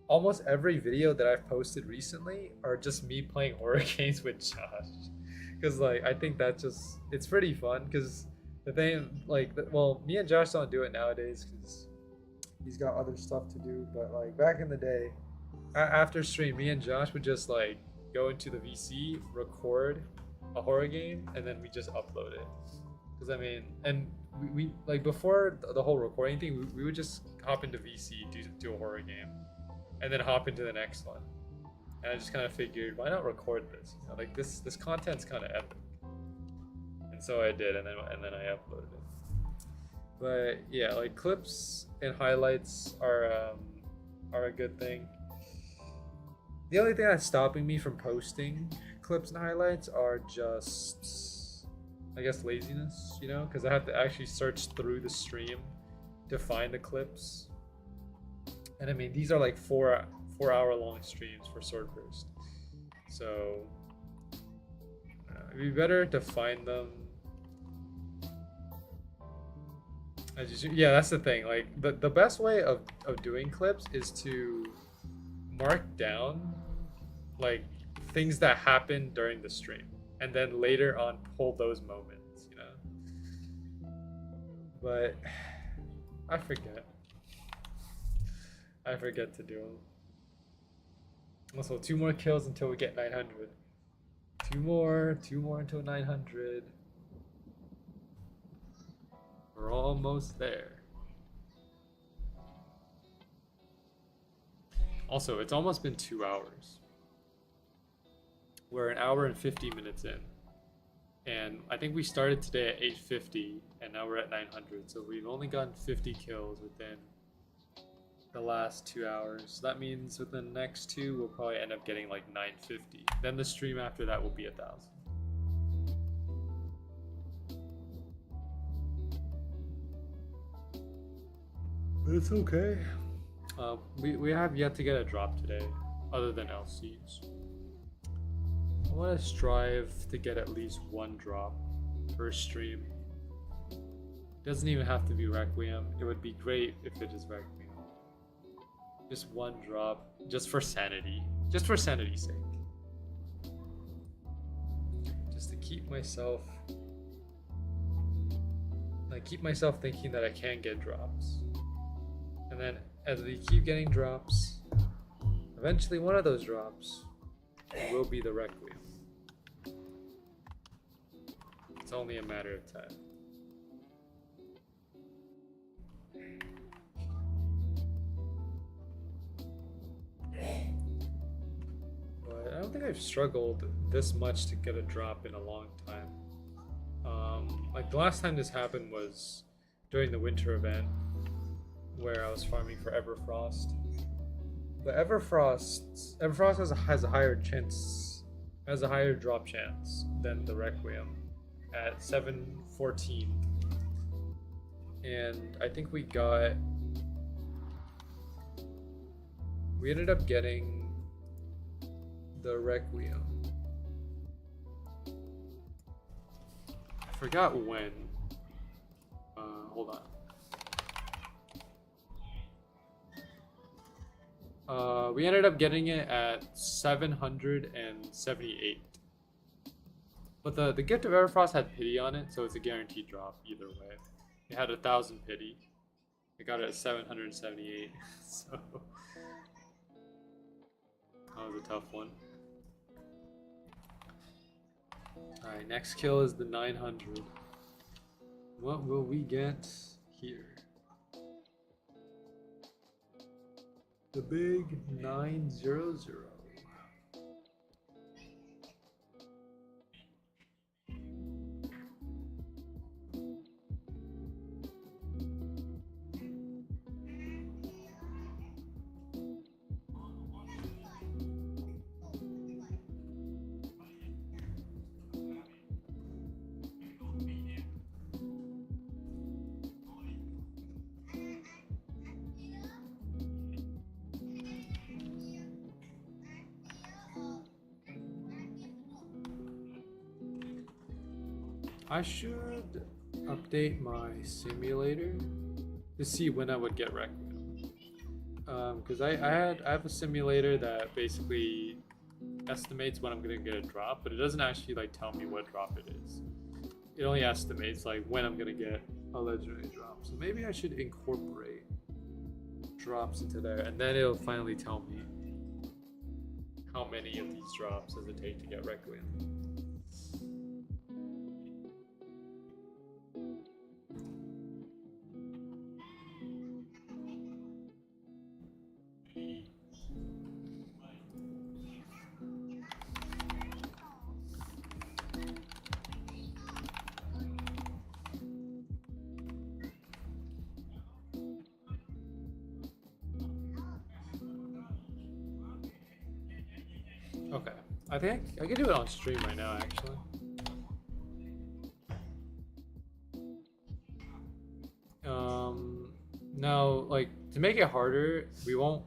almost every video that I've posted recently are just me playing horror games with Josh, because like I think that just it's pretty fun. Because the thing like well, me and Josh don't do it nowadays because he's got other stuff to do, but like back in the day, after stream, me and Josh would just like go into the VC, record a horror game, and then we just upload it. Because I mean, and we like before the whole recording thing, we would just hop into VC, do a horror game, and then hop into the next one. And I just kind of figured, why not record this? You know, like this content's kind of epic. And so I did, and then I uploaded it. But yeah, like clips and highlights are a good thing. The only thing that's stopping me from posting clips and highlights are just, I guess, laziness, you know, because I have to actually search through the stream to find the clips. And I mean, these are like 4-hour long streams for Swordburst, so it'd be better to find them. Yeah, that's the thing. Like the best way of doing clips is to mark down like things that happen during the stream, and then later on pull those moments, you know. But I forget to do them. Also, 2 more kills until we get 900. 2 more until 900. We're almost there. Also, it's almost been 2 hours. We're 1 hour and 50 minutes in, and I think we started today at 850, and now we're at 900. So we've only gotten 50 kills within the last 2 hours. So that means within the next 2, we'll probably end up getting like 950. Then the stream after that will be 1,000. But it's okay. We have yet to get a drop today, other than LCs. I want to strive to get at least 1 drop per stream. Doesn't even have to be Requiem. It would be great if it is Requiem. Just 1 drop, just for sanity. Just for sanity's sake. Just to keep myself thinking that I can get drops. And then as we keep getting drops, eventually one of those drops will be the Requiem. It's only a matter of time. But I don't think I've struggled this much to get a drop in a long time. Like the last time this happened was during the winter event where I was farming for Everfrost. But Everfrost has a higher drop chance than the Requiem at 714. And I think we ended up getting the Requiem. I forgot when. Hold on. We ended up getting it at 778. But the gift of Everfrost had pity on it, so it's a guaranteed drop either way. It had 1,000 pity. I got it at 778, so that was a tough one. Alright, next kill is the 900. What will we get here? The big 900. I should update my simulator to see when I would get Requiem. Because I have a simulator that basically estimates when I'm gonna get a drop, but it doesn't actually like tell me what drop it is. It only estimates like when I'm gonna get a legendary drop. So maybe I should incorporate drops into there, and then it'll finally tell me how many of these drops does it take to get Requiem. Okay, I think I can do it on stream right now, actually. Now, like to make it harder, we won't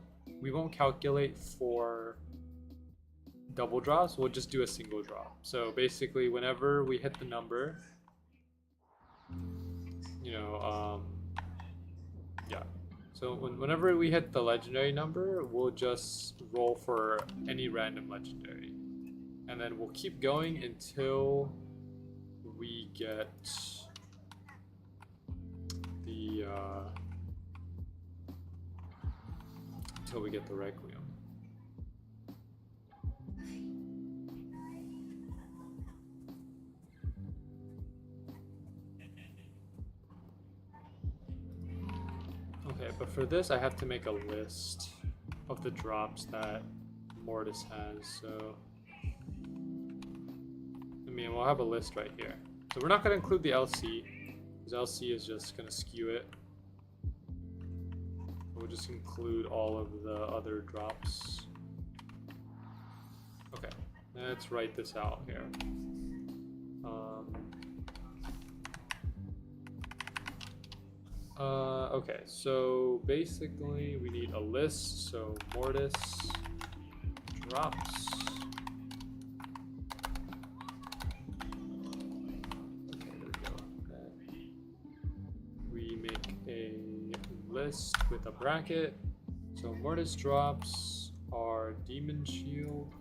calculate for double drops. We'll just do a single drop. So basically, whenever we hit the number, yeah. So whenever we hit the legendary number, we'll just roll for any random legendary. And then we'll keep going until we get the Requiem. Okay, but for this I have to make a list of the drops that Mortis has, so I mean we'll have a list right here. So we're not going to include the LC, because LC is just going to skew it. We'll just include all of the other drops. Okay, let's write this out here. Okay, so basically we need a list, so Mortis drops. Okay, there we go. Okay. We make a list with a bracket, so Mortis drops our demon shield.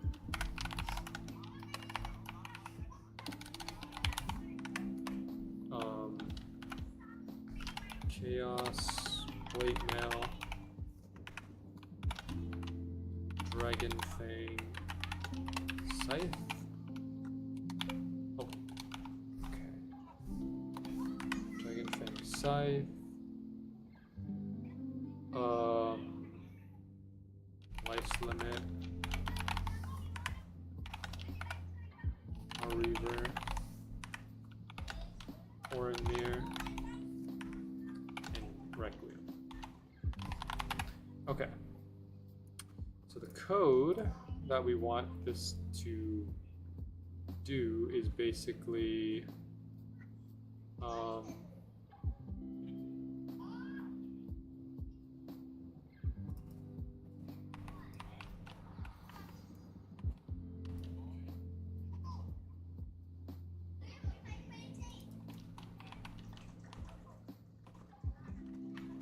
Chaos, plate mail, dragon fang, scythe. Oh, okay. Dragon fang, scythe. Life's limit. A reaver. Oranmere. Requiem. Okay. So the code that we want this to do is basically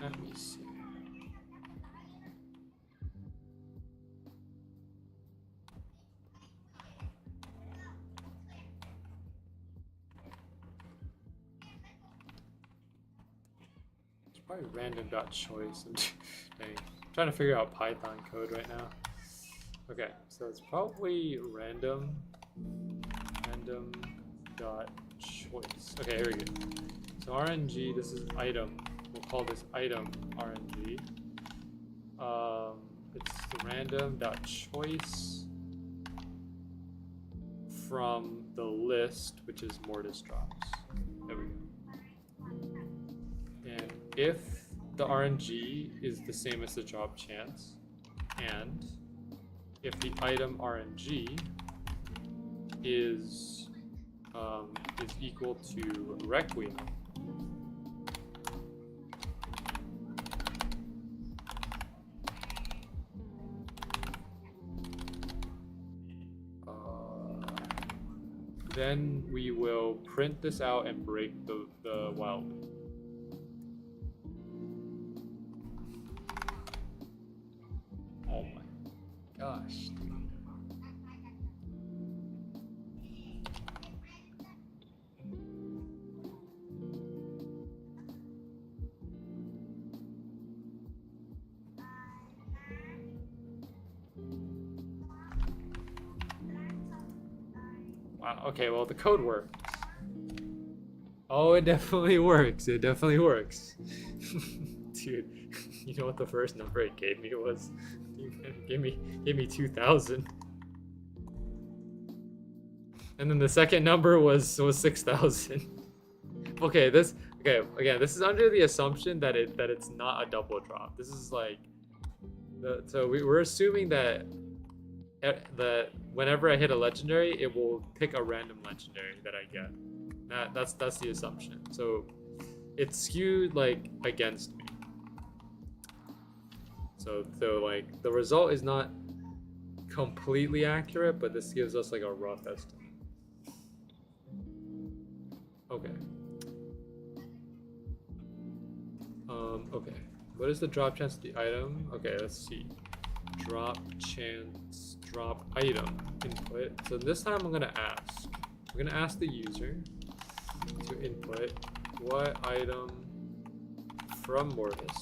let me see. It's probably random.choice. I'm trying to figure out Python code right now. Okay, so it's probably random choice. Okay, here we go. So RNG, this is item. We'll call this item RNG. It's random.choice from the list, which is Mortis drops. There we go. And if the RNG is the same as the drop chance, and if the item RNG is equal to Requiem, then we will print this out and break the while loop. Oh my gosh. Wow, okay, well the code works. Oh, it definitely works. It definitely works. Dude, you know what the first number it gave me was? It gave me 2,000. And then the second number was 6,000. Okay, again, this is under the assumption that it's not a double drop. This is like so we're assuming that whenever I hit a legendary, it will pick a random legendary that I get. That's the assumption. So it's skewed like against me. So like the result is not completely accurate, but this gives us like a rough estimate. Okay. Okay. What is the drop chance of the item? Okay, let's see. Drop chance, drop item input. So this time I'm gonna ask. I'm gonna ask the user to input what item from Mortis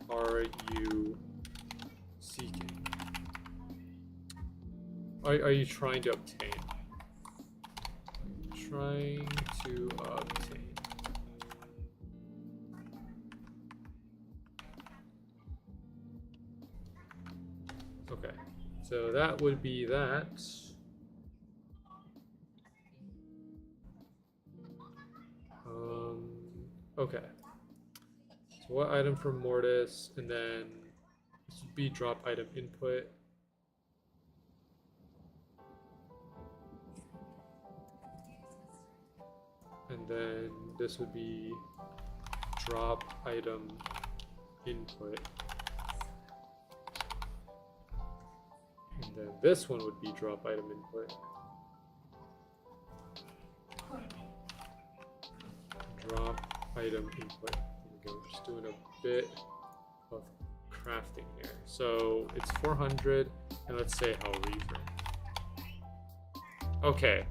are you seeking? Are you trying to obtain? Trying to obtain. Okay, so that would be that. Okay. So what item from Mortis, and then this would be drop item input. And then this would be drop item input. And then this one would be drop item input. Drop item input. There we go. Just doing a bit of crafting here. So it's 400. And let's say Hellreaver. Okay,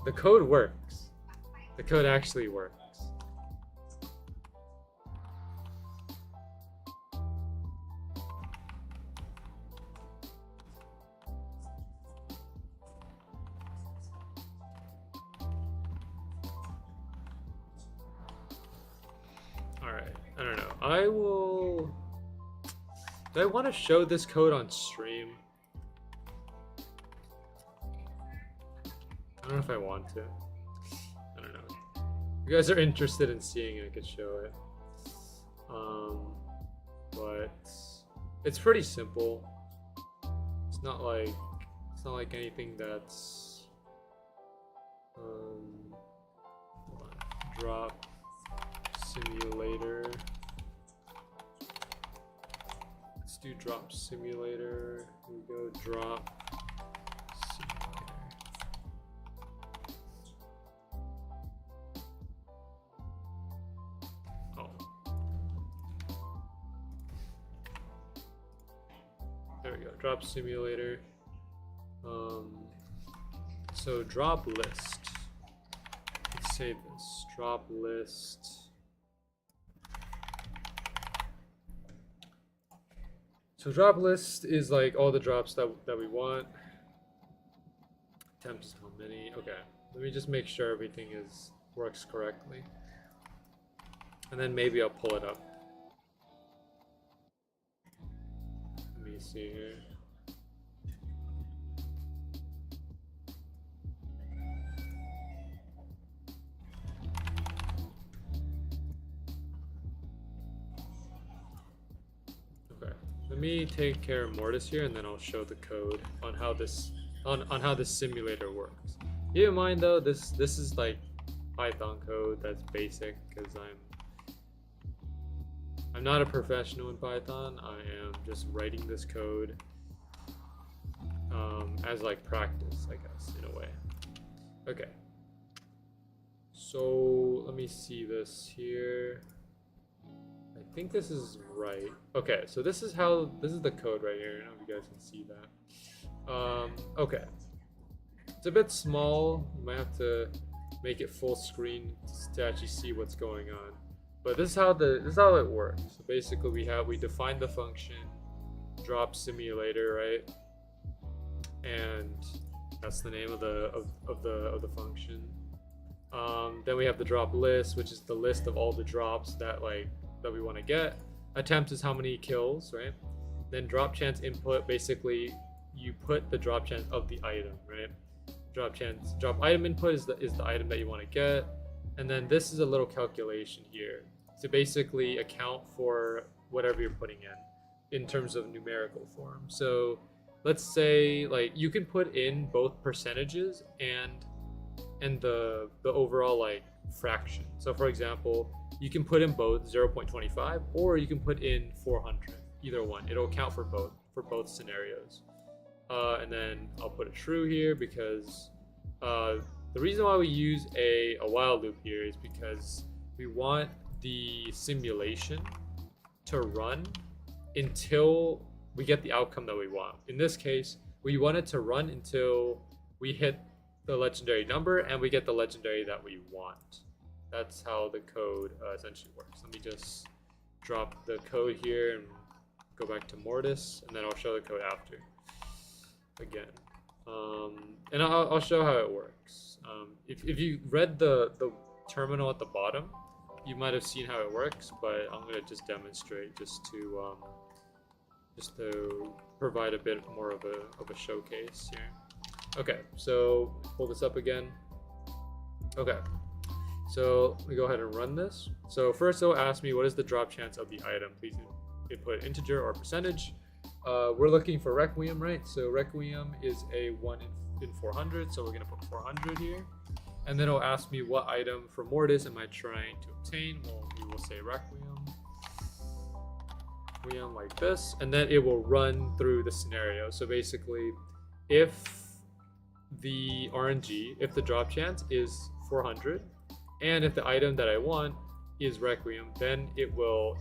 the code works. The code actually works. Alright, I don't know. I will... Do I want to show this code on stream? I don't know if I want to. I don't know. If you guys are interested in seeing it, I could show it. But it's pretty simple. It's not like anything that's hold on. Drop simulator. Let's do drop simulator. Here we go. Drop simulator. Oh. There we go. Drop simulator. So drop list. Let's save this. Drop list. So drop list is like all the drops that we want. Attempts how many? Okay. Let me just make sure everything works correctly. And then maybe I'll pull it up. Let me see here. Let me take care of Mortis here, and then I'll show the code on how this how this simulator works. Keep in mind though, this is like Python code that's basic because I'm not a professional in Python. I am just writing this code as like practice, I guess, in a way. Okay. So let me see this here. I think this is right. Okay, so this is the code right here. I don't know if you guys can see that. Okay. It's a bit small. You might have to make it full screen to actually see what's going on. But this is how it works. So basically we define the function drop simulator, right? And that's the name of the function. Then we have the drop list, which is the list of all the drops that we want to get. Attempt is how many kills, right? Then drop chance input, basically you put the drop chance of the item, right? Drop item input is the item that you want to get. And then this is a little calculation here to basically account for whatever you're putting in terms of numerical form. So let's say like you can put in both percentages and the overall like fraction. So for example, you can put in both 0.25 or you can put in 400, either one. It'll account for both scenarios. And then I'll put a true here because the reason why we use a while loop here is because we want the simulation to run until we get the outcome that we want. In this case, we want it to run until we hit the legendary number and we get the legendary that we want. That's how the code essentially works. Let me just drop the code here and go back to Mortis, and then I'll show the code after again. And I'll show how it works. If you read the terminal at the bottom, you might have seen how it works, but I'm gonna just demonstrate just to provide a bit more of a showcase here. Okay, so pull this up again. Okay. So we go ahead and run this. So first it'll ask me what is the drop chance of the item. Please input integer or percentage. We're looking for Requiem, right? So Requiem is a 1 in 400, so we're gonna put 400 here. And then it'll ask me what item for Mortis am I trying to obtain. Well, we will say Requiem like this, and then it will run through the scenario. So basically, if the RNG, if the drop chance is 400, and if the item that I want is Requiem, then it will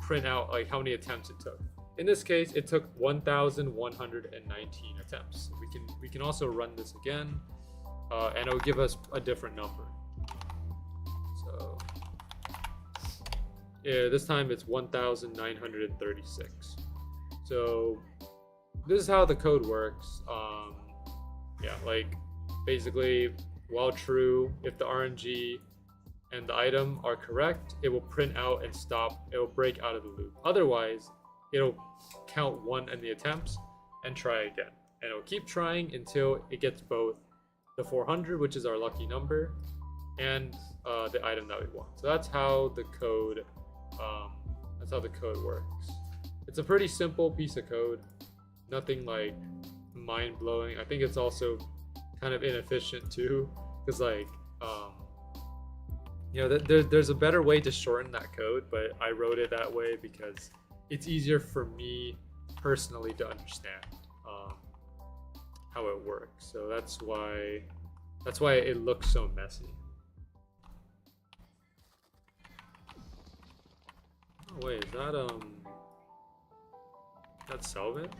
print out like how many attempts it took. in this case, it took 1,119 attempts. We can also run this again, and it'll give us a different number. So yeah, this time it's 1,936. So this is how the code works. Yeah, like basically, while true, if the RNG and the item are correct, it will print out and stop. It will break out of the loop. Otherwise, it'll count 1 in the attempts and try again. And it'll keep trying until it gets both the 400, which is our lucky number, and the item that we want. So that's how the code works. It's a pretty simple piece of code. Nothing like mind-blowing. I think it's also kind of inefficient too, because like you know, there's a better way to shorten that code, but I wrote it that way because it's easier for me personally to understand how it works. So that's why it looks so messy. Oh wait, is that Selvin?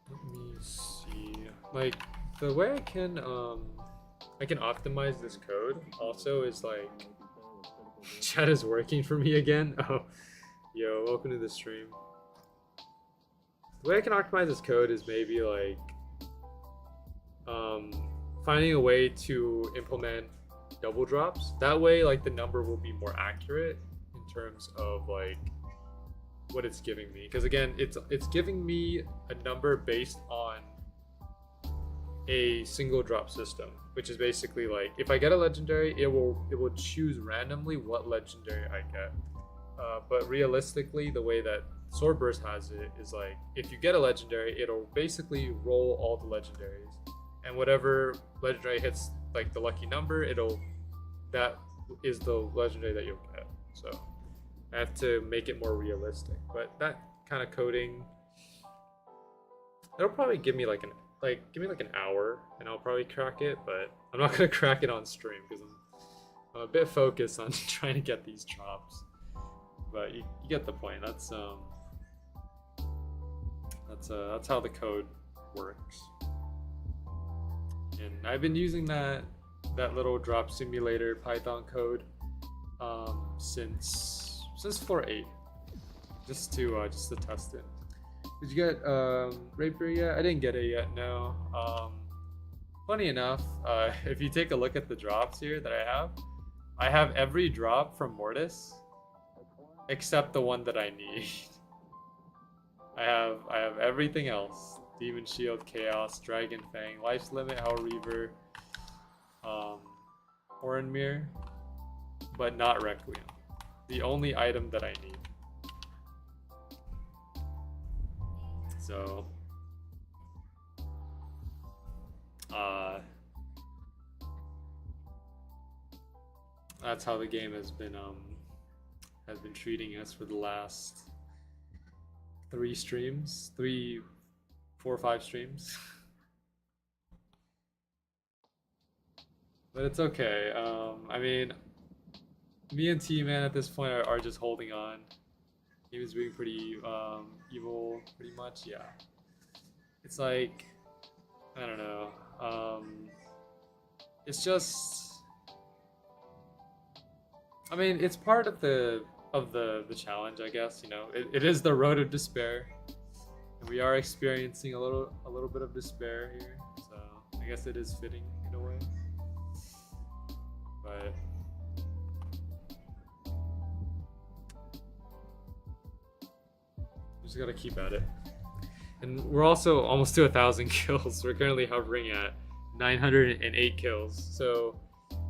Let me see. Like the way I can optimize this code also is like chat is working for me again. Oh, yo, welcome to the stream. The way I can optimize this code is maybe like finding a way to implement double drops. That way, like the number will be more accurate in terms of like what it's giving me. Because again, it's giving me a number based on a single drop system, which is basically like if I get a legendary, it will choose randomly what legendary I get. But realistically, the way that Swordburst has it is like if you get a legendary, it'll basically roll all the legendaries, and whatever legendary hits like the lucky number, that is the legendary that you'll get. So I have to make it more realistic. But that kind of coding, it'll probably give me like an hour, and I'll probably crack it. But I'm not gonna crack it on stream because I'm a bit focused on trying to get these drops. But you get the point. That's how the code works. And I've been using that little drop simulator Python code since 4.8, just to test it. Did you get Rapier yet? I didn't get it yet. No. Funny enough, if you take a look at the drops here that I have every drop from Mortis except the one that I need. I have everything else. Demon Shield, Chaos, Dragon Fang, Life's Limit, Hell Reaver, Oranmere, but not Requiem. The only item that I need. So that's how the game has been treating us for the last 3 streams, 3, 4, 5 streams. But it's okay. I mean, me and T-Man at this point are just holding on. He was being pretty evil, pretty much. Yeah. It's like, I don't know. It's just, I mean, it's part of the challenge, I guess. You know, it is the road of despair, and we are experiencing a little bit of despair here. So I guess it is fitting in a way. But we just gotta keep at it. And we're also almost to 1,000 kills. We're currently hovering at 908 kills. So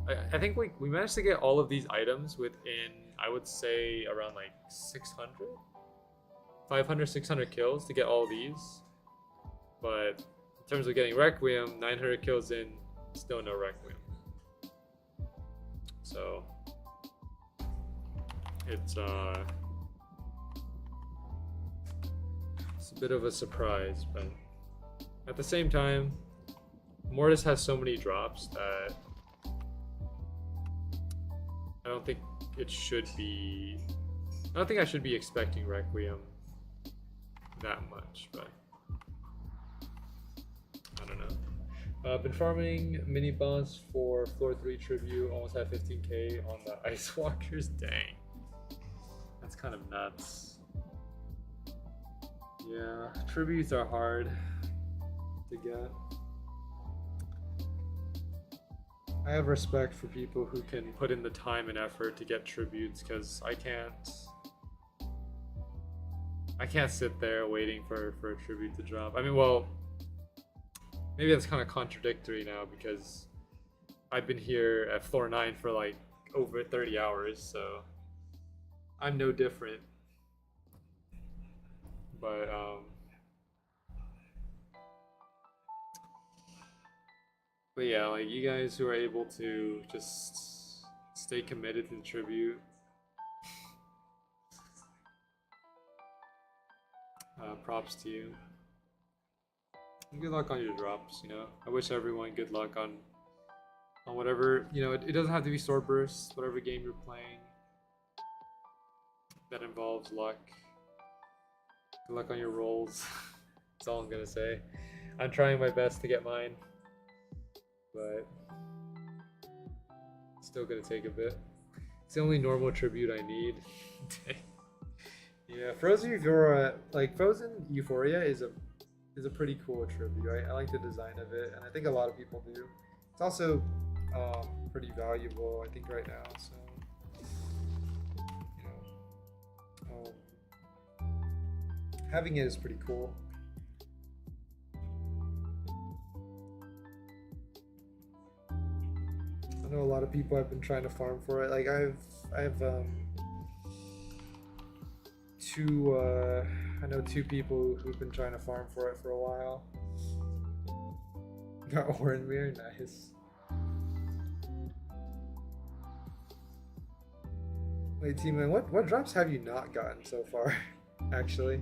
I think we managed to get all of these items within, I would say, around like 500, 600 kills to get all these. But in terms of getting Requiem, 900 kills in, still no Requiem. So it's a bit of a surprise, but at the same time, Mortis has so many drops that I don't think it should be. I don't think I should be expecting Requiem that much, but I don't know. Been farming mini boss for floor 3 tribute, almost had 15k on the Ice Walkers. Dang. That's kind of nuts. Yeah, tributes are hard to get. I have respect for people who can put in the time and effort to get tributes, because I can't sit there waiting for a tribute to drop. I mean, well, maybe that's kind of contradictory now, because I've been here at floor 9 for like over 30 hours, so I'm no different. But yeah, like you guys who are able to just stay committed to the tribute, props to you. And good luck on your drops, you know. I wish everyone good luck on whatever, you know, it doesn't have to be Swordburst, whatever game you're playing that involves luck. Good luck on your rolls. That's all I'm gonna say. I'm trying my best to get mine, but still gonna take a bit. It's the only normal tribute I need. Yeah, Frozen Euphoria, like Frozen Euphoria is a pretty cool tribute. I like the design of it, and I think a lot of people do. It's also pretty valuable, I think, right now. So, you know, having it is pretty cool. I know a lot of people have been trying to farm for it. Like I have I know two people who've been trying to farm for it for a while. Got Orenmere, nice. Wait, T-Man, what drops have you not gotten so far, actually?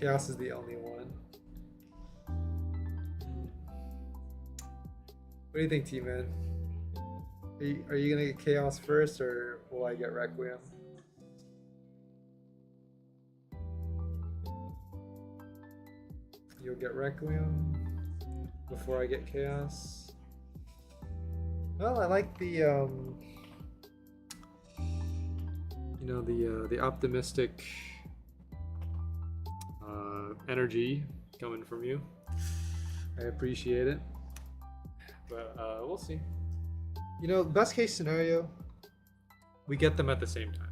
Chaos is the only one. What do you think, T-Man? Are you gonna get Chaos first, or will I get Requiem? You'll get Requiem before I get Chaos. Well, I like the you know, the optimistic energy coming from you. I appreciate it, but we'll see. You know, best case scenario, we get them at the same time.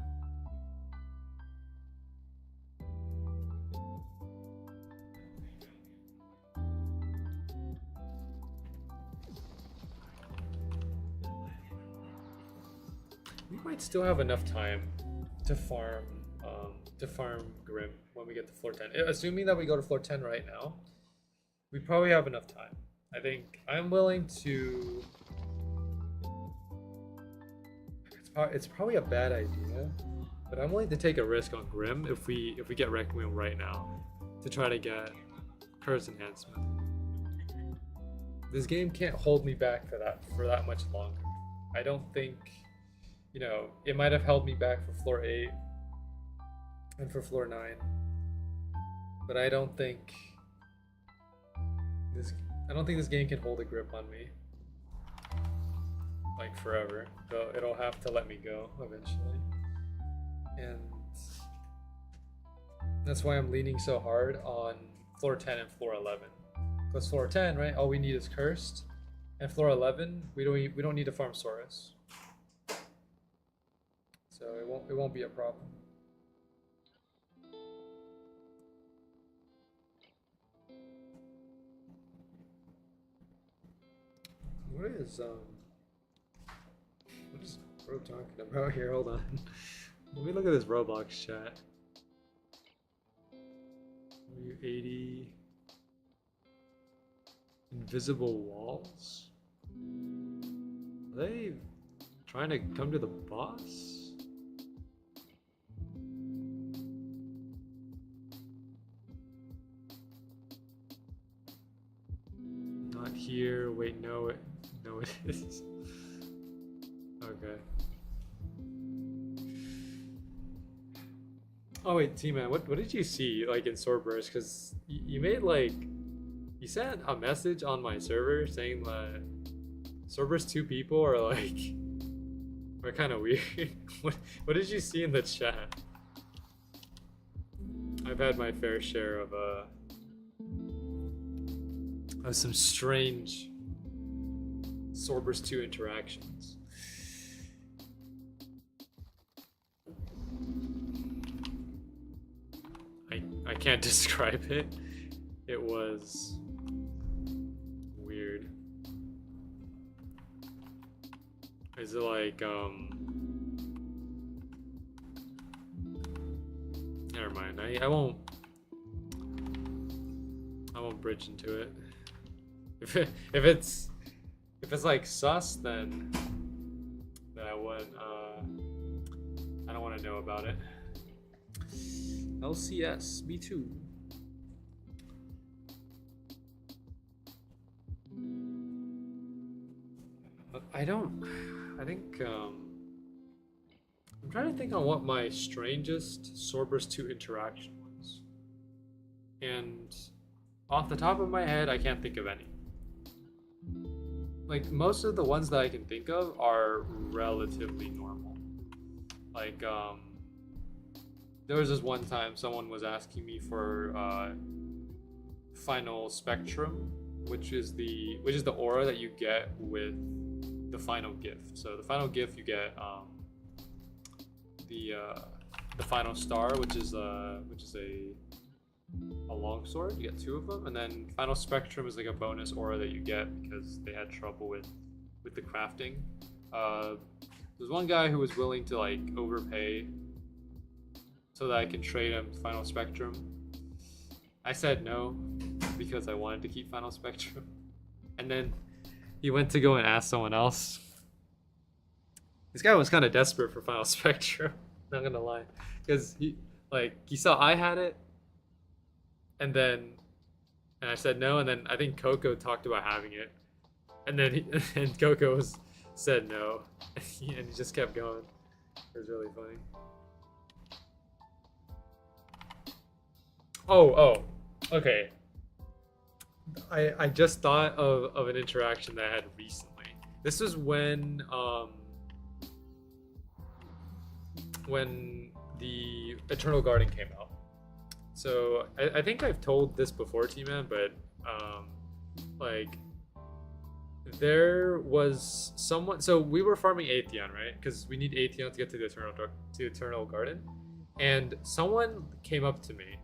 We might still have enough time to farm Grim when we get to floor 10. Assuming that we go to floor 10 right now, we probably have enough time. I think I'm willing to. It's probably a bad idea, but I'm willing to take a risk on Grim if we get Requiem right now to try to get Curse Enhancement. This game can't hold me back for that much longer. I don't think, you know, it might have held me back for floor 8 and for floor 9, but I don't think this game can hold a grip on me like forever. So it'll have to let me go eventually, and that's why I'm leaning so hard on floor 10 and floor 11. Because floor 10, right, all we need is Cursed, and floor 11 we don't need to farm Saurus, so it won't be a problem. What is bro talking about here? Hold on. Let me look at this Roblox chat. Are you 80 invisible walls? Are they trying to come to the boss? Not here. Wait, no, it is. Okay. Oh wait, T-Man, what did you see like in Swordburst? Because you made like you sent a message on my server saying that Swordburst 2 people are like are kind of weird. What did you see in the chat? I've had my fair share of some strange Swordburst 2 interactions. I can't describe it. It was weird. Is it like never mind. I won't bridge into it. If it's like sus, then I wouldn't. I don't want to know about it. LCS, me too. I think I'm trying to think on what my strangest Swordburst 2 interaction was, and off the top of my head, I can't think of any. Like most of the ones that I can think of are relatively normal. Like there was this one time someone was asking me for final spectrum, which is the aura that you get with the final gift. So the final gift you get the final star, which is a longsword. You get 2 of them, and then final spectrum is like a bonus aura that you get because they had trouble with the crafting. There's one guy who was willing to like overpay so that I can trade him final spectrum. I said no because I wanted to keep final spectrum, and then he went to go and ask someone else. This guy was kind of desperate for final spectrum, not gonna lie, because he saw I had it, and I said no, and then I think Coco talked about having it, and then and Coco said no, and he just kept going. It was really funny. Oh, okay. I just thought of an interaction that I had recently. This was when the Eternal Garden came out. So I think I've told this before, T-Man, but like there was someone. So we were farming Atheon, right? Because we need Atheon to get to the Eternal Garden, and someone came up to me,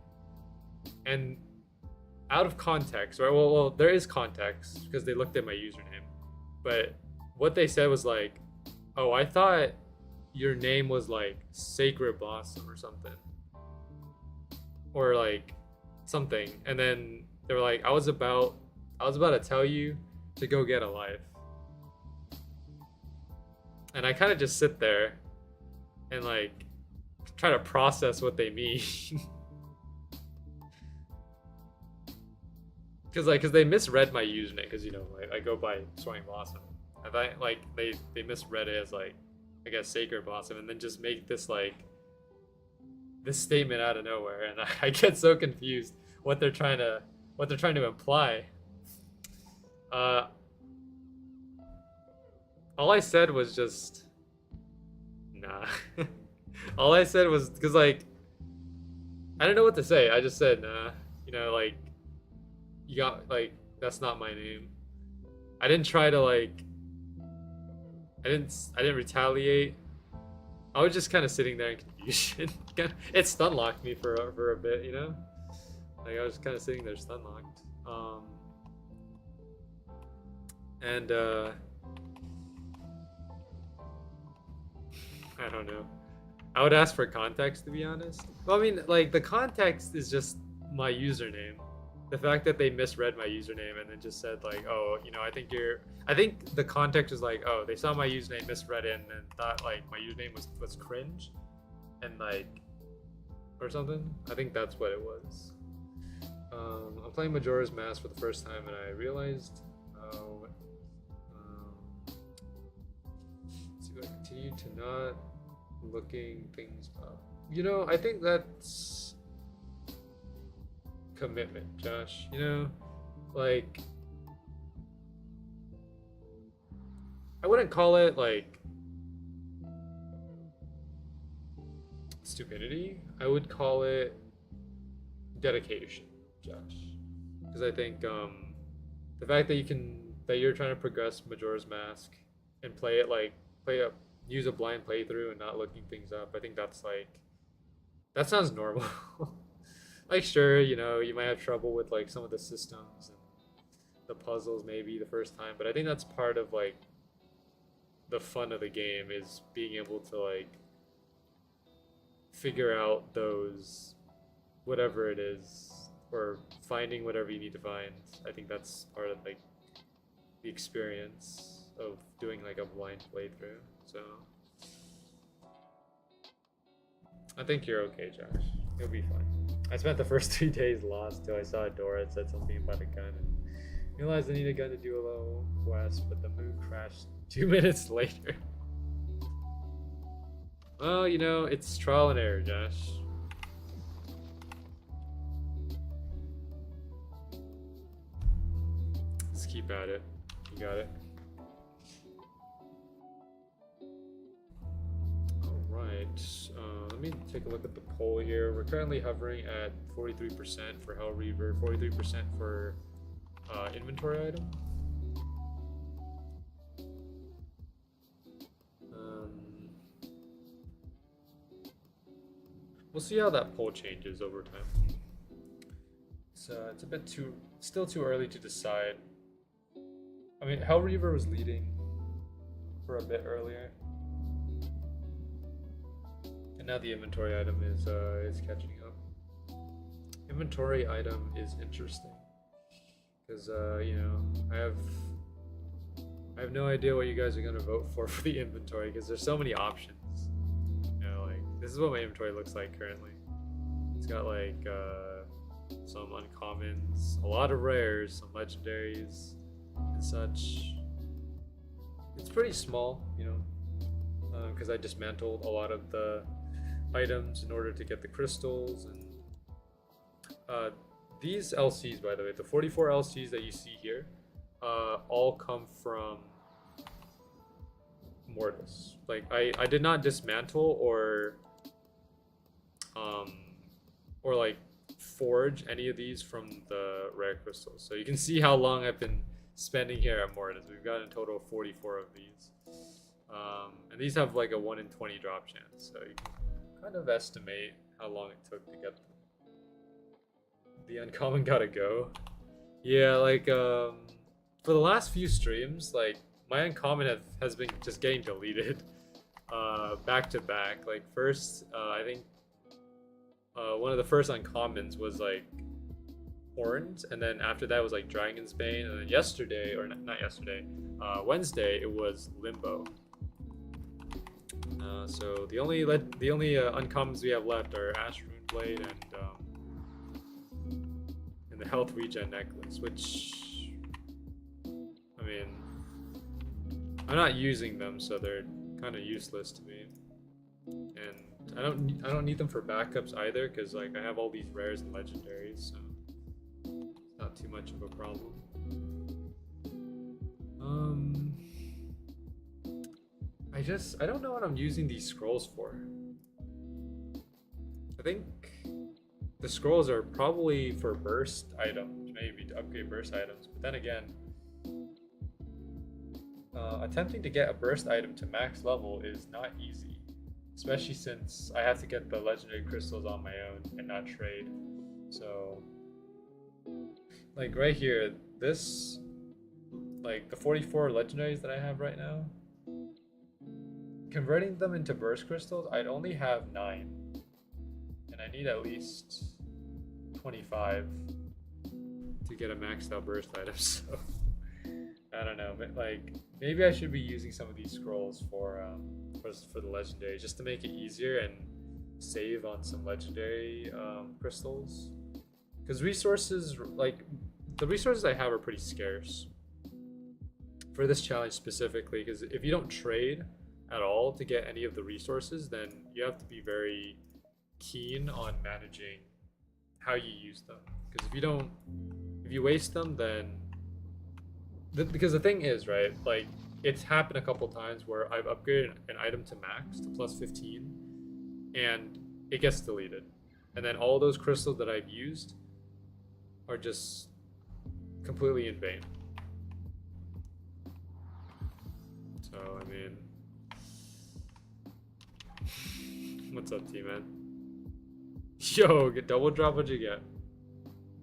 and out of context, right? Well, there is context because they looked at my username, but what they said was like, "Oh, I thought your name was like Sacred Blossom or something, or like something," and then they were like, "I was about to tell you to go get a life," and I kind of just sit there and like try to process what they mean. Because they misread my username, because I go by Swing Blossom. I thought like they misread it as like I guess Sacred Blossom, and then just make this like this statement out of nowhere, and I get so confused what they're trying to imply. All I said was just nah. All I said was because like I didn't know what to say. I just said nah. Like. You got like that's not my name. I didn't try to like I didn't retaliate. I was just kind of sitting there in confusion. It stun locked me for a bit, like I was kind of sitting there stun locked. And I don't know. I would ask for context, to be honest. Well, I mean, like the context is just my username. The fact that they misread my username and then just said like, "Oh, I think the context was like, oh, they saw my username, misread it, and then thought like my username was cringe, and like, or something." I think that's what it was. I'm playing Majora's Mask for the first time, and I realized So, let's see if I continue to not looking things up. You know, I think that's commitment, Josh. You know, like, I wouldn't call it like stupidity. I would call it dedication, Josh. Because I think the fact that you're trying to progress Majora's Mask and use a blind playthrough and not looking things up, I think that sounds normal. Like, sure, you know, you might have trouble with like some of the systems and the puzzles maybe the first time, but I think that's part of like the fun of the game, is being able to like figure out those whatever it is, or finding whatever you need to find. I think that's part of like the experience of doing like a blind playthrough. So I think you're okay, Josh. You'll be fine. I spent the first 3 days lost till I saw a door that said something about a gun and realized I need a gun to do a little quest, but the moon crashed 2 minutes later. Well, you know, it's trial and error, Josh. Let's keep at it. You got it. Alright, let me take a look at the poll here. We're currently hovering at 43% for Hell Reaver, 43% for inventory item. We'll see how that poll changes over time. So it's a bit still too early to decide. I mean, Hell Reaver was leading for a bit earlier, and now the inventory item is catching up. Inventory item is interesting because you know, I have no idea what you guys are gonna vote for the inventory, because there's so many options. You know, like, this is what my inventory looks like currently. It's got like some uncommons, a lot of rares, some legendaries and such. It's pretty small, you know, because I dismantled a lot of the items in order to get the crystals. And these LCs, by the way, the 44 LCs that you see here, all come from Mortis. Like, I did not dismantle or like forge any of these from the rare crystals. So you can see how long I've been spending here at Mortis. We've got a total of 44 of these. And these have like a 1 in 20 drop chance. So you can kind of estimate how long it took to get them. The uncommon gotta go. Yeah, like for the last few streams, like my uncommon has been just getting deleted back to back. Like first, I think one of the first uncommons was like Horns, and then after that was like Dragon's Bane, and then yesterday, or not yesterday, Wednesday, it was Limbo. So the only uncommons we have left are Ash Rune Blade and the Health Regen Necklace, which, I mean, I'm not using them, so they're kind of useless to me. And I don't need them for backups either, because like I have all these rares and legendaries, so it's not too much of a problem. I don't know what I'm using these scrolls for. I think the scrolls are probably for burst items, maybe to upgrade burst items, but then again, attempting to get a burst item to max level is not easy, especially since I have to get the legendary crystals on my own and not trade. So like right here, this, like the 44 legendaries that I have right now, converting them into burst crystals, I'd only have 9, and I need at least 25 to get a maxed out burst item. So I don't know, but like maybe I should be using some of these scrolls for the legendary, just to make it easier and save on some legendary crystals, because resources, like the resources I have are pretty scarce. for this challenge specifically, because if you don't trade at all to get any of the resources, then you have to be very keen on managing how you use them. Because if you waste them, then because the thing is, right, like it's happened a couple times where I've upgraded an item to max to plus 15 and it gets deleted, and then all those crystals that I've used are just completely in vain. So I mean, what's up, T-Man? Yo, get double drop. What'd you get?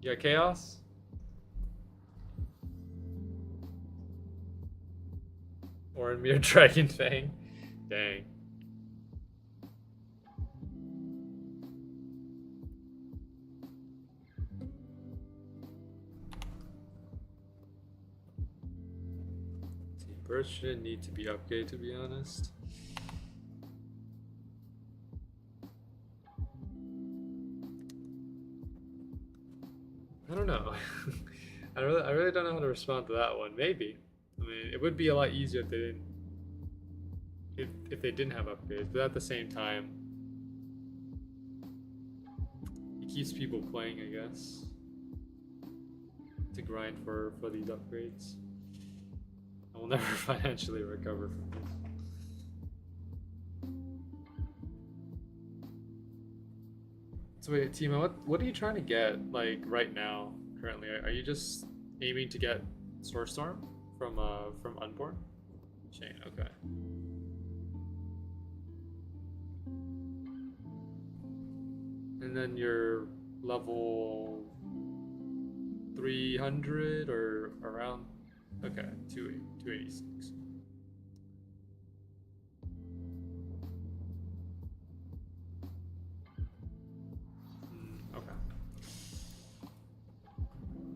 You got chaos? Or in mere dragon fang? Dang. Burst shouldn't need to be upgraded, to be honest. I don't know. I really don't know how to respond to that one. Maybe. I mean, it would be a lot easier if they didn't have upgrades, but at the same time, it keeps people playing, I guess, to grind for these upgrades. I will never financially recover from this. So wait, Timo, what are you trying to get, like, right now, currently? Are you just aiming to get Soulstorm from Unborn? Chain, okay. And then you're level 300 or around, okay, 286. Okay.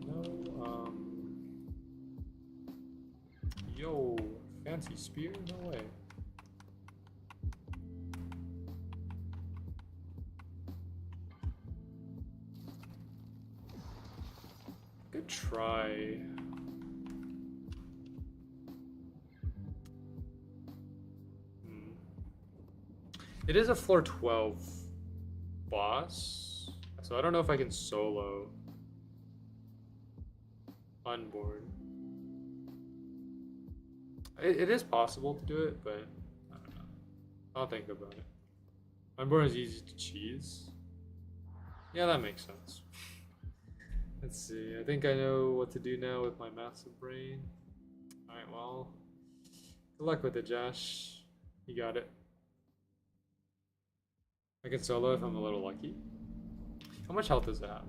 No, yo, fancy spear? No way. Good try. It is a floor 12 boss, so I don't know if I can solo Unborn. It is possible to do it, but I don't know. I'll think about it. Unborn is easy to cheese. Yeah, that makes sense. Let's see. I think I know what to do now with my massive brain. Alright, well, good luck with it, Josh. You got it. I can solo if I'm a little lucky. How much health does it have?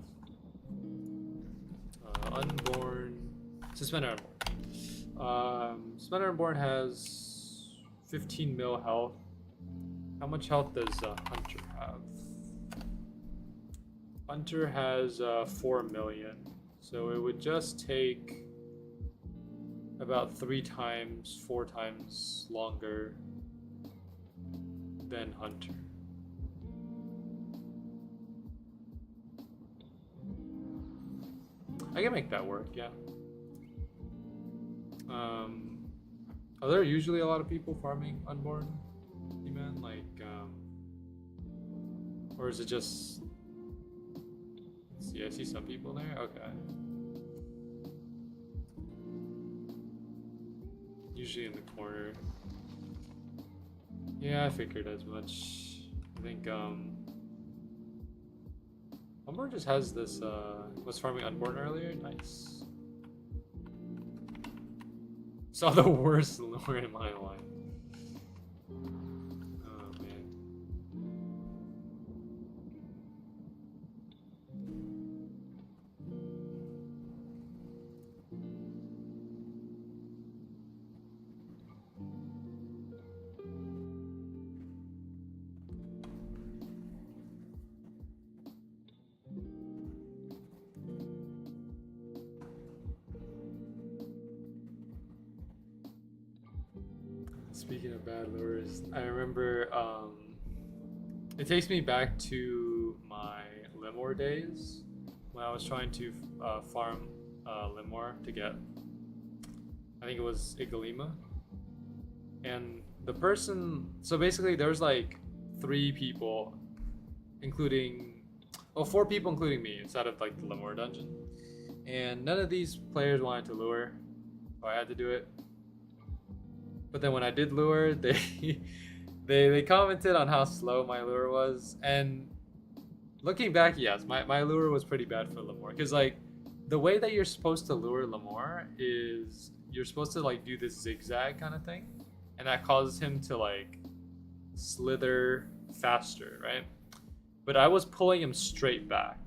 Unborn. Suspender Unborn. Suspender Unborn has 15 mil health. How much health does Hunter have? Hunter has 4 million. So it would just take about 3 times, 4 times longer than Hunter. I can make that work, yeah. Are there usually a lot of people farming Unborn, man? Like, or is it just? Let's see, I see some people there. Okay. Usually in the corner. Yeah, I figured as much. I think Unborn just has this, was farming Unborn earlier? Nice. Saw the worst lure in my life. Oh, man. Speaking of bad lures, I remember it takes me back to my Limor days when I was trying to farm Limor to get I think it was Igalima. And the person, so basically there was like 3 people, including, well, 4 people including me inside of like the Lemur dungeon. And none of these players wanted to lure, so I had to do it. But then when I did lure, they commented on how slow my lure was. And looking back, yes, my lure was pretty bad for Lemur. Because like the way that you're supposed to lure Lemur is you're supposed to like do this zigzag kind of thing. And that causes him to like slither faster, right? But I was pulling him straight back.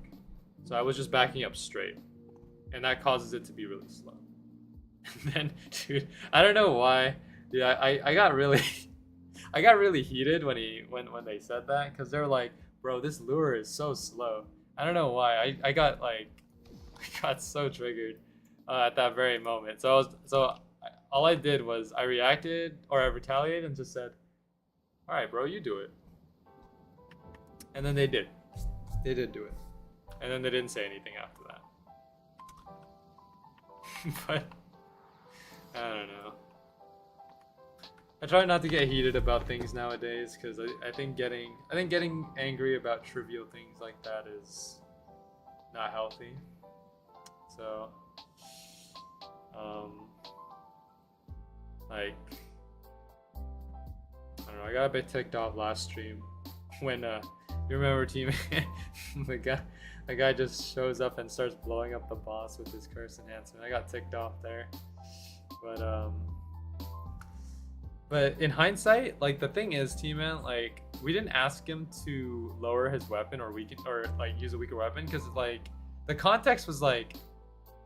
So I was just backing up straight. And that causes it to be really slow. And then, dude, I don't know why. Yeah, I got really I got really heated when they said that, because they're like, bro, this lure is so slow. I don't know why. I got like I got so triggered at that very moment. All I did was I reacted, or I retaliated and just said, all right, bro, you do it. And then they did. They did do it. And then they didn't say anything after that. But I don't know. I try not to get heated about things nowadays, because I think getting angry about trivial things like that is not healthy. So like, I don't know, I got a bit ticked off last stream when you remember team the guy just shows up and starts blowing up the boss with his curse enhancement. I got ticked off there. But in hindsight, like, the thing is, T-Man, like, we didn't ask him to lower his weapon or weaken, or like use a weaker weapon, because like the context was like,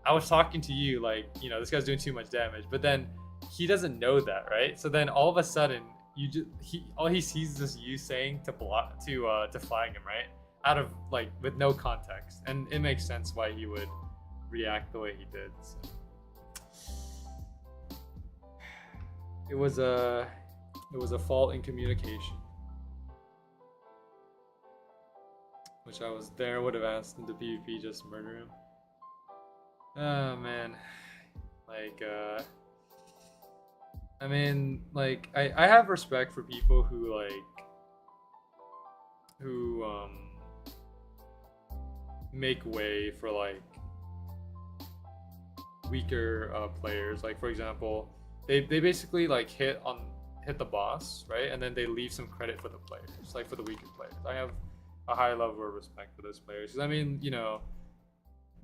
I was talking to you like, you know, this guy's doing too much damage, but then he doesn't know that, right? So then all of a sudden all he sees is you saying to flying him, right? Out of like, with no context, and it makes sense why he would react the way he did. So. It was a fault in communication, which I was there, would have asked him to PvP, just murder him. Oh man, like I mean, like, I have respect for people who make way for like weaker players. Like, for example, they basically like hit the boss, right? And then they leave some credit for the players, like for the weaker players. I have a high level of respect for those players, because I mean, you know,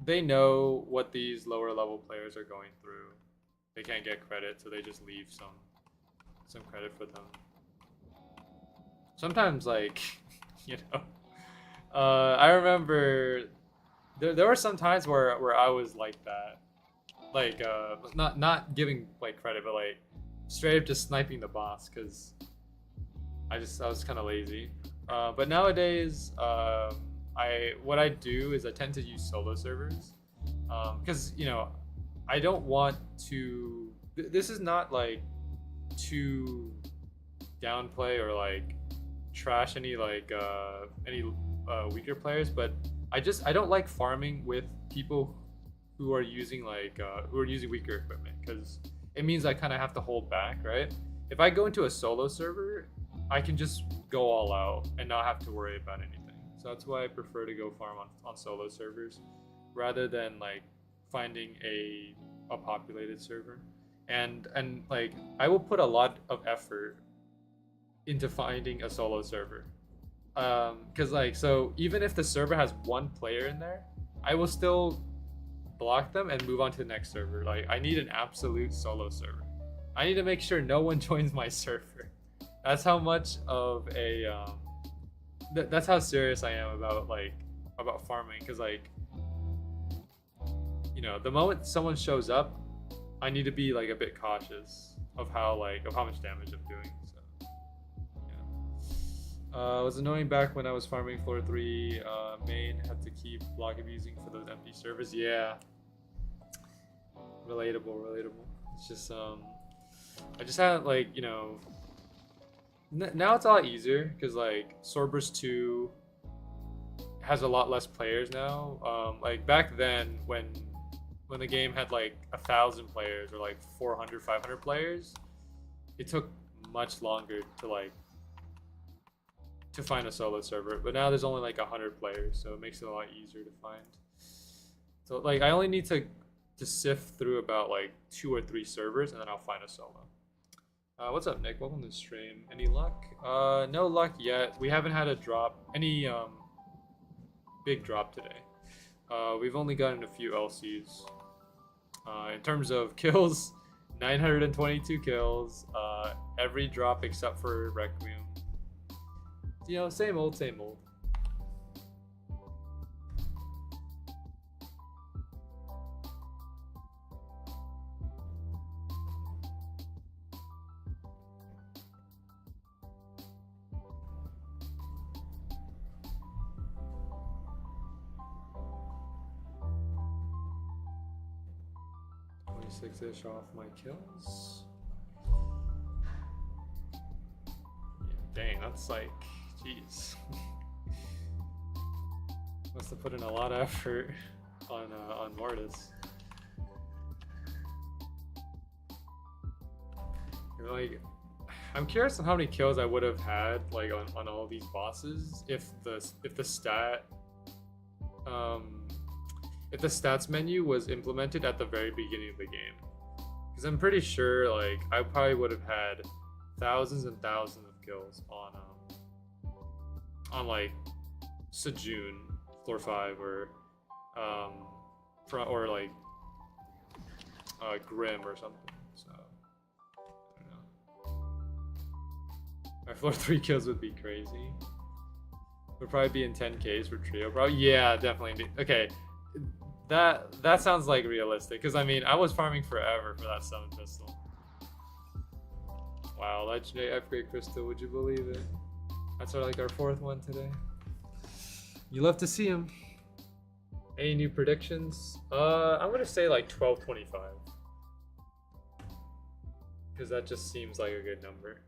they know what these lower level players are going through. They can't get credit, so they just leave some credit for them. Sometimes, like, you know, I remember there were some times where I was like that. Like, not giving like credit, but like straight up just sniping the boss, because I was kind of lazy. But nowadays, what I do is I tend to use solo servers, because you know, I don't want to. This is not like to downplay or like trash any weaker players, but I don't like farming with people who are using weaker equipment, because it means I kind of have to hold back, right? If I go into a solo server, I can just go all out and not have to worry about anything. So that's why I prefer to go farm on solo servers rather than like finding a populated server. And like, I will put a lot of effort into finding a solo server, because like, so even if the server has 1 player in there, I will still block them and move on to the next server. Like, I need an absolute solo server. I need to make sure no one joins my server. That's how much of a that's how serious I am about farming, because like, you know, the moment someone shows up, I need to be like a bit cautious of how much damage I'm doing. So yeah. It was annoying back when I was farming floor 3 main, had to keep block abusing for those empty servers. Yeah. Relatable. It's just I just had like, you know, now it's a lot easier, because like Swordburst 2 has a lot less players now. Like back then when when the game had like 1,000 players or like 400, 500 players, it took much longer to like to find a solo server. But now there's only like 100 players, so it makes it a lot easier to find. So like I only need to sift through about like 2 or 3 servers, and then I'll find a solo. What's up, Nick? Welcome to the stream. Any luck? No luck yet. We haven't had a drop, any big drop today. We've only gotten a few LCs. In terms of kills, 922 kills. Every drop except for Requiem. You know, same old, same old. Six-ish off my kills. Yeah, dang, that's like, jeez. Must have put in a lot of effort on Mortis. Like, I'm curious on how many kills I would have had like on all these bosses if the stat if the stats menu was implemented at the very beginning of the game. Because I'm pretty sure like I probably would have had thousands and thousands of kills on like Sejun, floor 5, or like Grim or something. So I don't know. My floor 3 kills would be crazy. Would probably be in 10Ks for trio. Probably, yeah, definitely. Okay. That sounds like realistic, because I mean I was farming forever for that 7 pistol. Wow, legendary upgrade crystal, would you believe it? That's like our 4th one today. You love to see him. Any new predictions? I'm gonna say like 1225, because that just seems like a good number.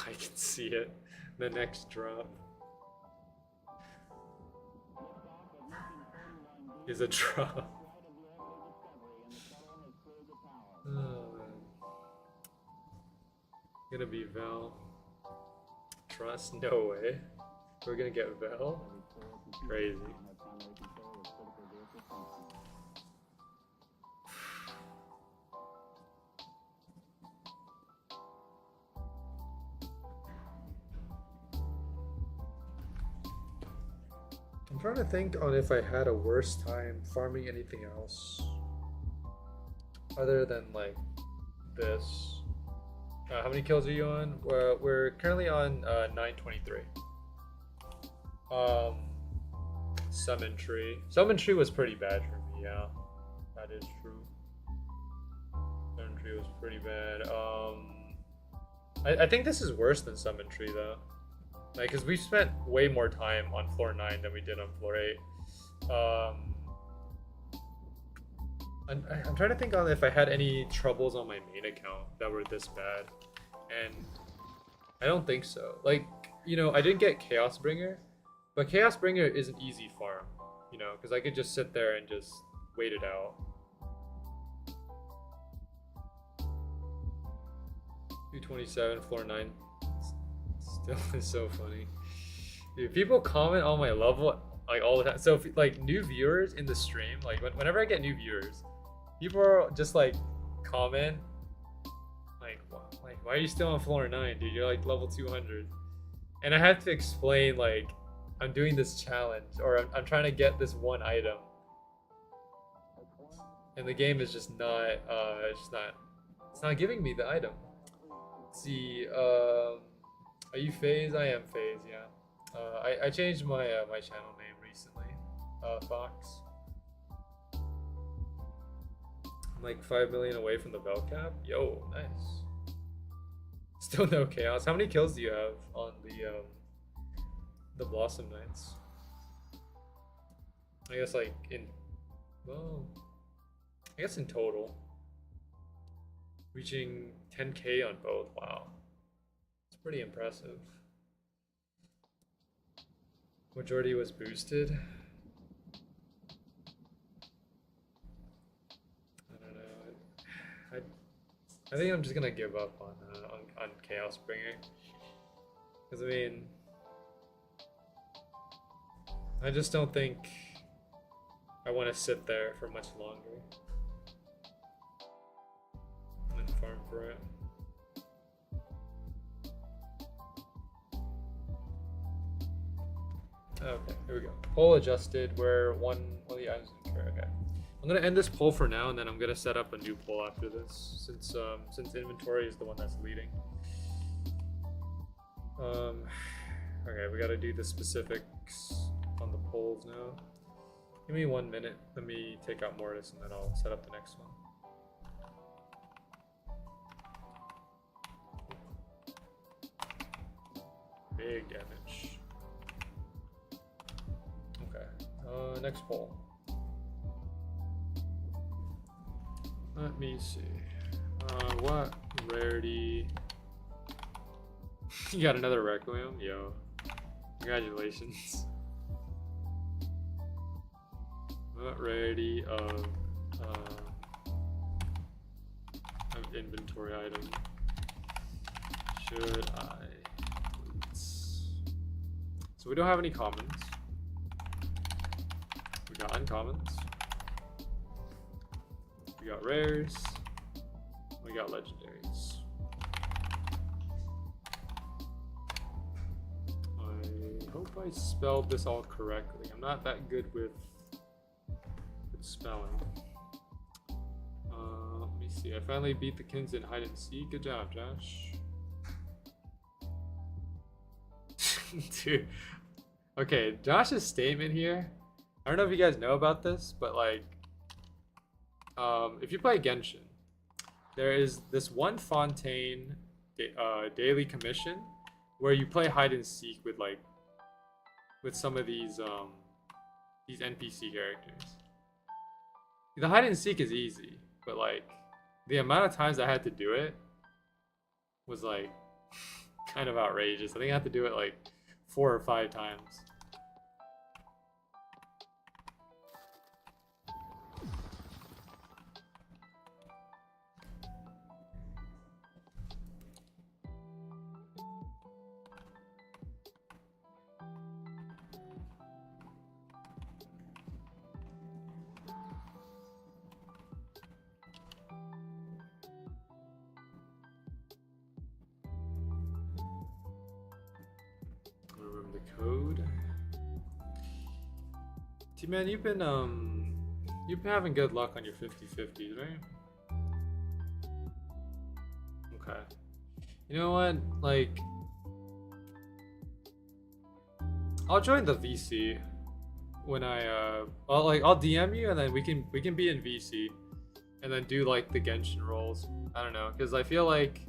I can see it. The next drop is a drop. Oh man. Gonna be Vel. Trust? No way. We're gonna get Vel? Crazy. I'm trying to think on if I had a worse time farming anything else other than like this. How many kills are you on? We're currently on 923. Summon Tree. Summon Tree was pretty bad for me, yeah. That is true. Summon Tree was pretty bad. I think this is worse than Summon Tree though. Like, cause we spent way more time on floor 9 than we did on floor 8. I'm trying to think on if I had any troubles on my main account that were this bad, and I don't think so. Like, you know, I didn't get Chaos Bringer, but Chaos Bringer is an easy farm, you know, because I could just sit there and just wait it out. 227, floor 9. Still is so funny. Dude, people comment on my level like all the time. So if, like, new viewers in the stream, like whenever I get new viewers, people are just like comment like why are you still on floor 9, dude? You're like level 200. And I have to explain like I'm doing this challenge, or I'm trying to get this one item, and the game is just not it's not giving me the item. Let's see, are you FaZe? I am FaZe, yeah. I changed my my channel name recently. Fox. I'm like 5 million away from the bell cap. Yo, nice. Still no chaos. How many kills do you have on the Blossom Nights? I guess like in, well, I guess in total. Reaching 10K on both. Wow. It's pretty impressive. Majority was boosted. I don't know. I think I'm just gonna give up on Chaos Bringer, because I mean, I just don't think I want to sit there for much longer and farm for it. Okay, here we go. Poll adjusted. Where one of the items is correct. Okay. I'm gonna end this poll for now, and then I'm gonna set up a new poll after this, since inventory is the one that's leading. Okay, we gotta do the specifics on the polls now. Give me 1 minute. Let me take out Mortis, and then I'll set up the next one. Big damage. Okay. Next poll. Let me see. What rarity? You got another Requiem? Yo. Congratulations. What rarity of inventory item should I loot? So we don't have any commons. We got uncommons. We got rares. We got legendaries. I hope I spelled this all correctly. I'm not that good with spelling. Let me see. I finally beat the Kings in hide and seek. Good job, Josh. Dude. Okay, Josh's statement here. I don't know if you guys know about this, but like, if you play Genshin, there is this one Fontaine daily commission where you play hide and seek with some of these NPC characters. The hide and seek is easy, but like the amount of times I had to do it was like kind of outrageous. I think I had to do it like 4 or 5 times. Code. T-Man, you've been having good luck on your 50/50s, right? Okay. You know what? Like, I'll join the VC when I'll DM you, and then we can be in VC and then do like the Genshin rolls. I don't know, because I feel like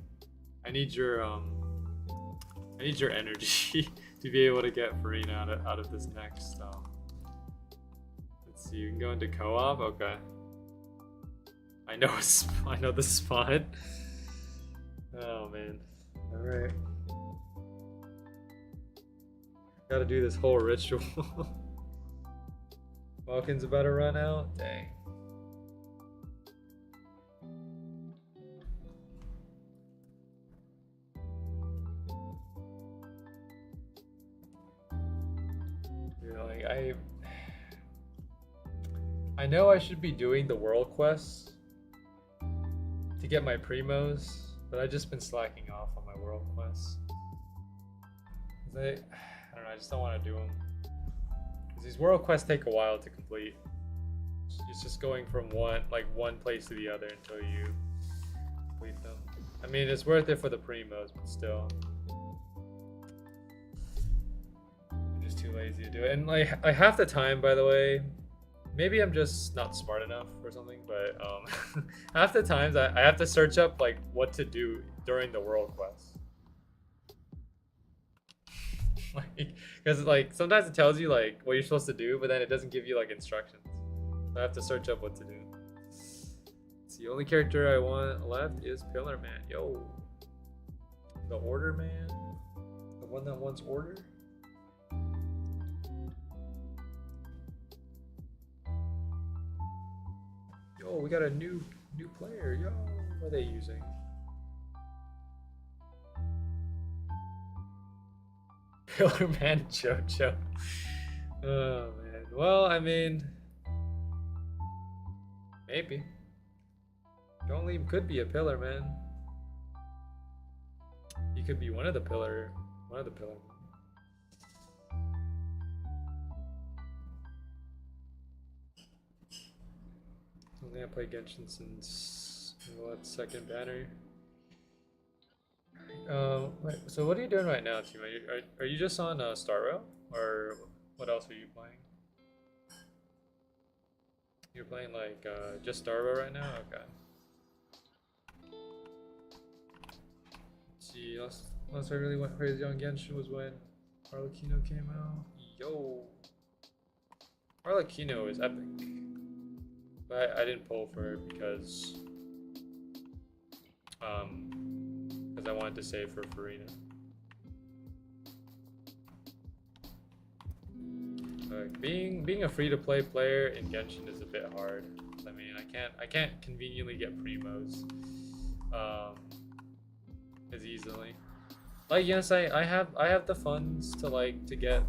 I need your energy to be able to get Farina out of this next. Let's see, you can go into co-op. Okay. I know the spot. Oh man. All right. Got to do this whole ritual. Vulcan's about to run out. Dang. I know I should be doing the world quests to get my primos, but I've just been slacking off on my world quests. I don't know, I just don't want to do them. Because these world quests take a while to complete. It's just going from one place to the other until you complete them. I mean, it's worth it for the primos, but still. I'm just too lazy to do it. And like half the time, by the way, maybe I'm just not smart enough or something, but half the times I have to search up like what to do during the world quest. Because like sometimes it tells you like what you're supposed to do, but then it doesn't give you like instructions. So I have to search up what to do. It's the only character I want left is Pillar Man. Yo, the Order Man, the one that wants order. Yo, we got a new player. Yo, what are they using? Pillar Man Jojo. Oh man. Well, I mean, maybe. Don't leave could be a pillar man. He could be one of the pillar men. I think I played Genshin since what, second banner. Wait, so what are you doing right now, team? Are you just on Star Rail, or what else are you playing? You're playing like just Star Rail right now? Okay. Let's see, last I really went crazy on Genshin was when Arlecchino came out. Yo, Arlecchino is epic, but I didn't pull for it because I wanted to save for Farina. Being a free-to-play player in Genshin is a bit hard. I mean, I can't conveniently get primos as easily. Like, yes, I have the funds to get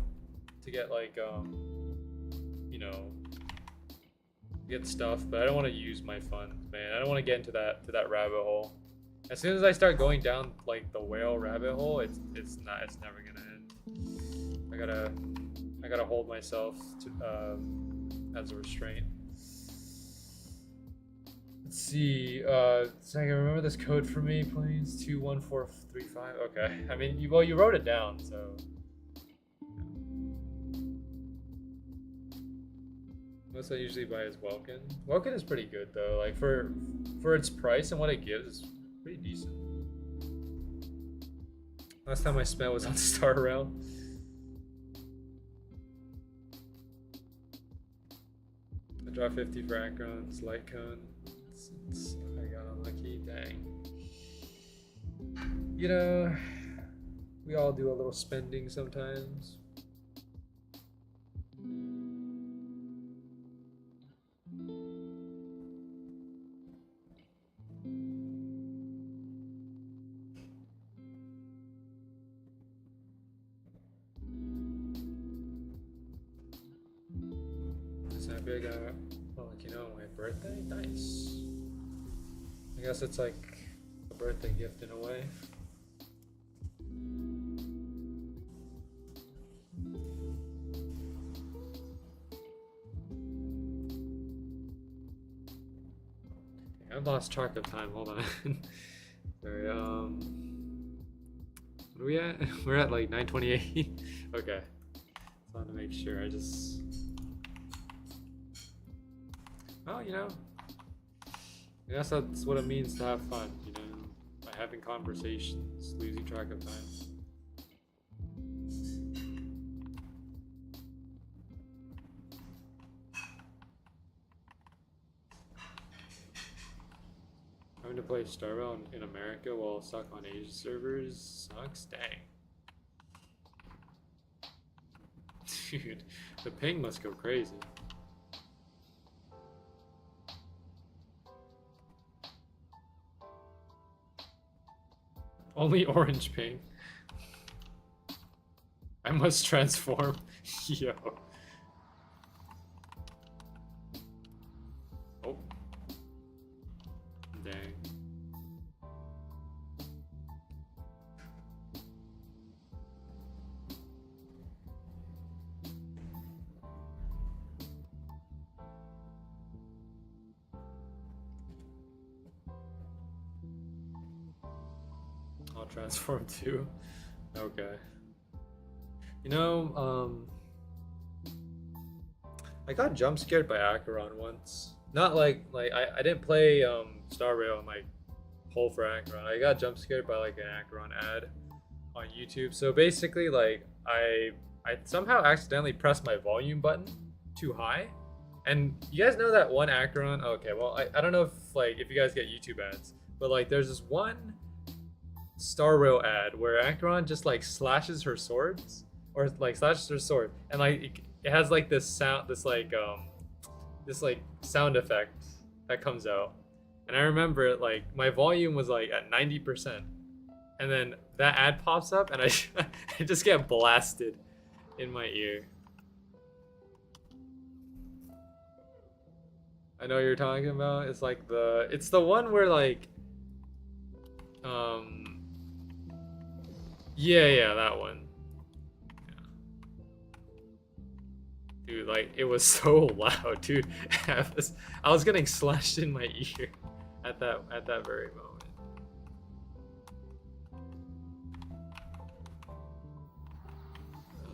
like you know, get stuff, but I don't want to use my funds, man. I don't want to get into that rabbit hole. As soon as I start going down like the whale rabbit hole, it's never gonna end. I gotta hold myself to as a restraint. Let's see. Second, remember this code for me, please. 21435. Okay. I mean, you wrote it down, so. Most I usually buy is Welkin. Welkin is pretty good though. Like for its price and what it gives, it's pretty decent. Last time I spent was on Star Rail. I draw 50 for Acron's light cone. I got unlucky, dang. You know, we all do a little spending sometimes. I got, well, like, you know, my birthday? Nice. I guess it's like a birthday gift in a way. I've lost track of time, hold on. Sorry, what are we at? We're at like 9:28. Okay. Just wanted to make sure, well, you know, I guess that's what it means to have fun, you know, by having conversations, losing track of time. Having to play Star Rail in America while stuck on Asia servers sucks, dang. Dude, the ping must go crazy. Only orange ping. I must transform. Yo. Oh. Dang. I'll transform too. Okay. You know, I got jump scared by Acheron once. Not like I didn't play Star Rail and like pull for Acheron. I got jump scared by like an Acheron ad on YouTube. So basically, like I somehow accidentally pressed my volume button too high. And you guys know that one Acheron? Okay, well I don't know if you guys get YouTube ads, but like there's this one Star Rail ad where Acheron just like slashes her swords, or like slashes her sword, and like it has like this sound, this like sound effect that comes out, and I remember like my volume was like at 90%, and then that ad pops up, and I I just get blasted in my ear. I know what you're talking about. It's like it's the one where like, yeah, that one. Dude, like, it was so loud, dude. I was getting slashed in my ear at that very moment.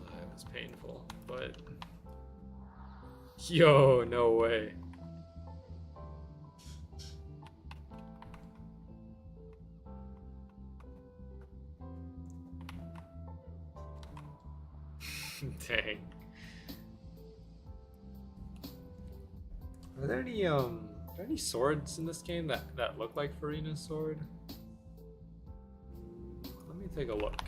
It was painful, but yo, no way. Dang. Are there any swords in this game that look like Farina's sword? Let me take a look.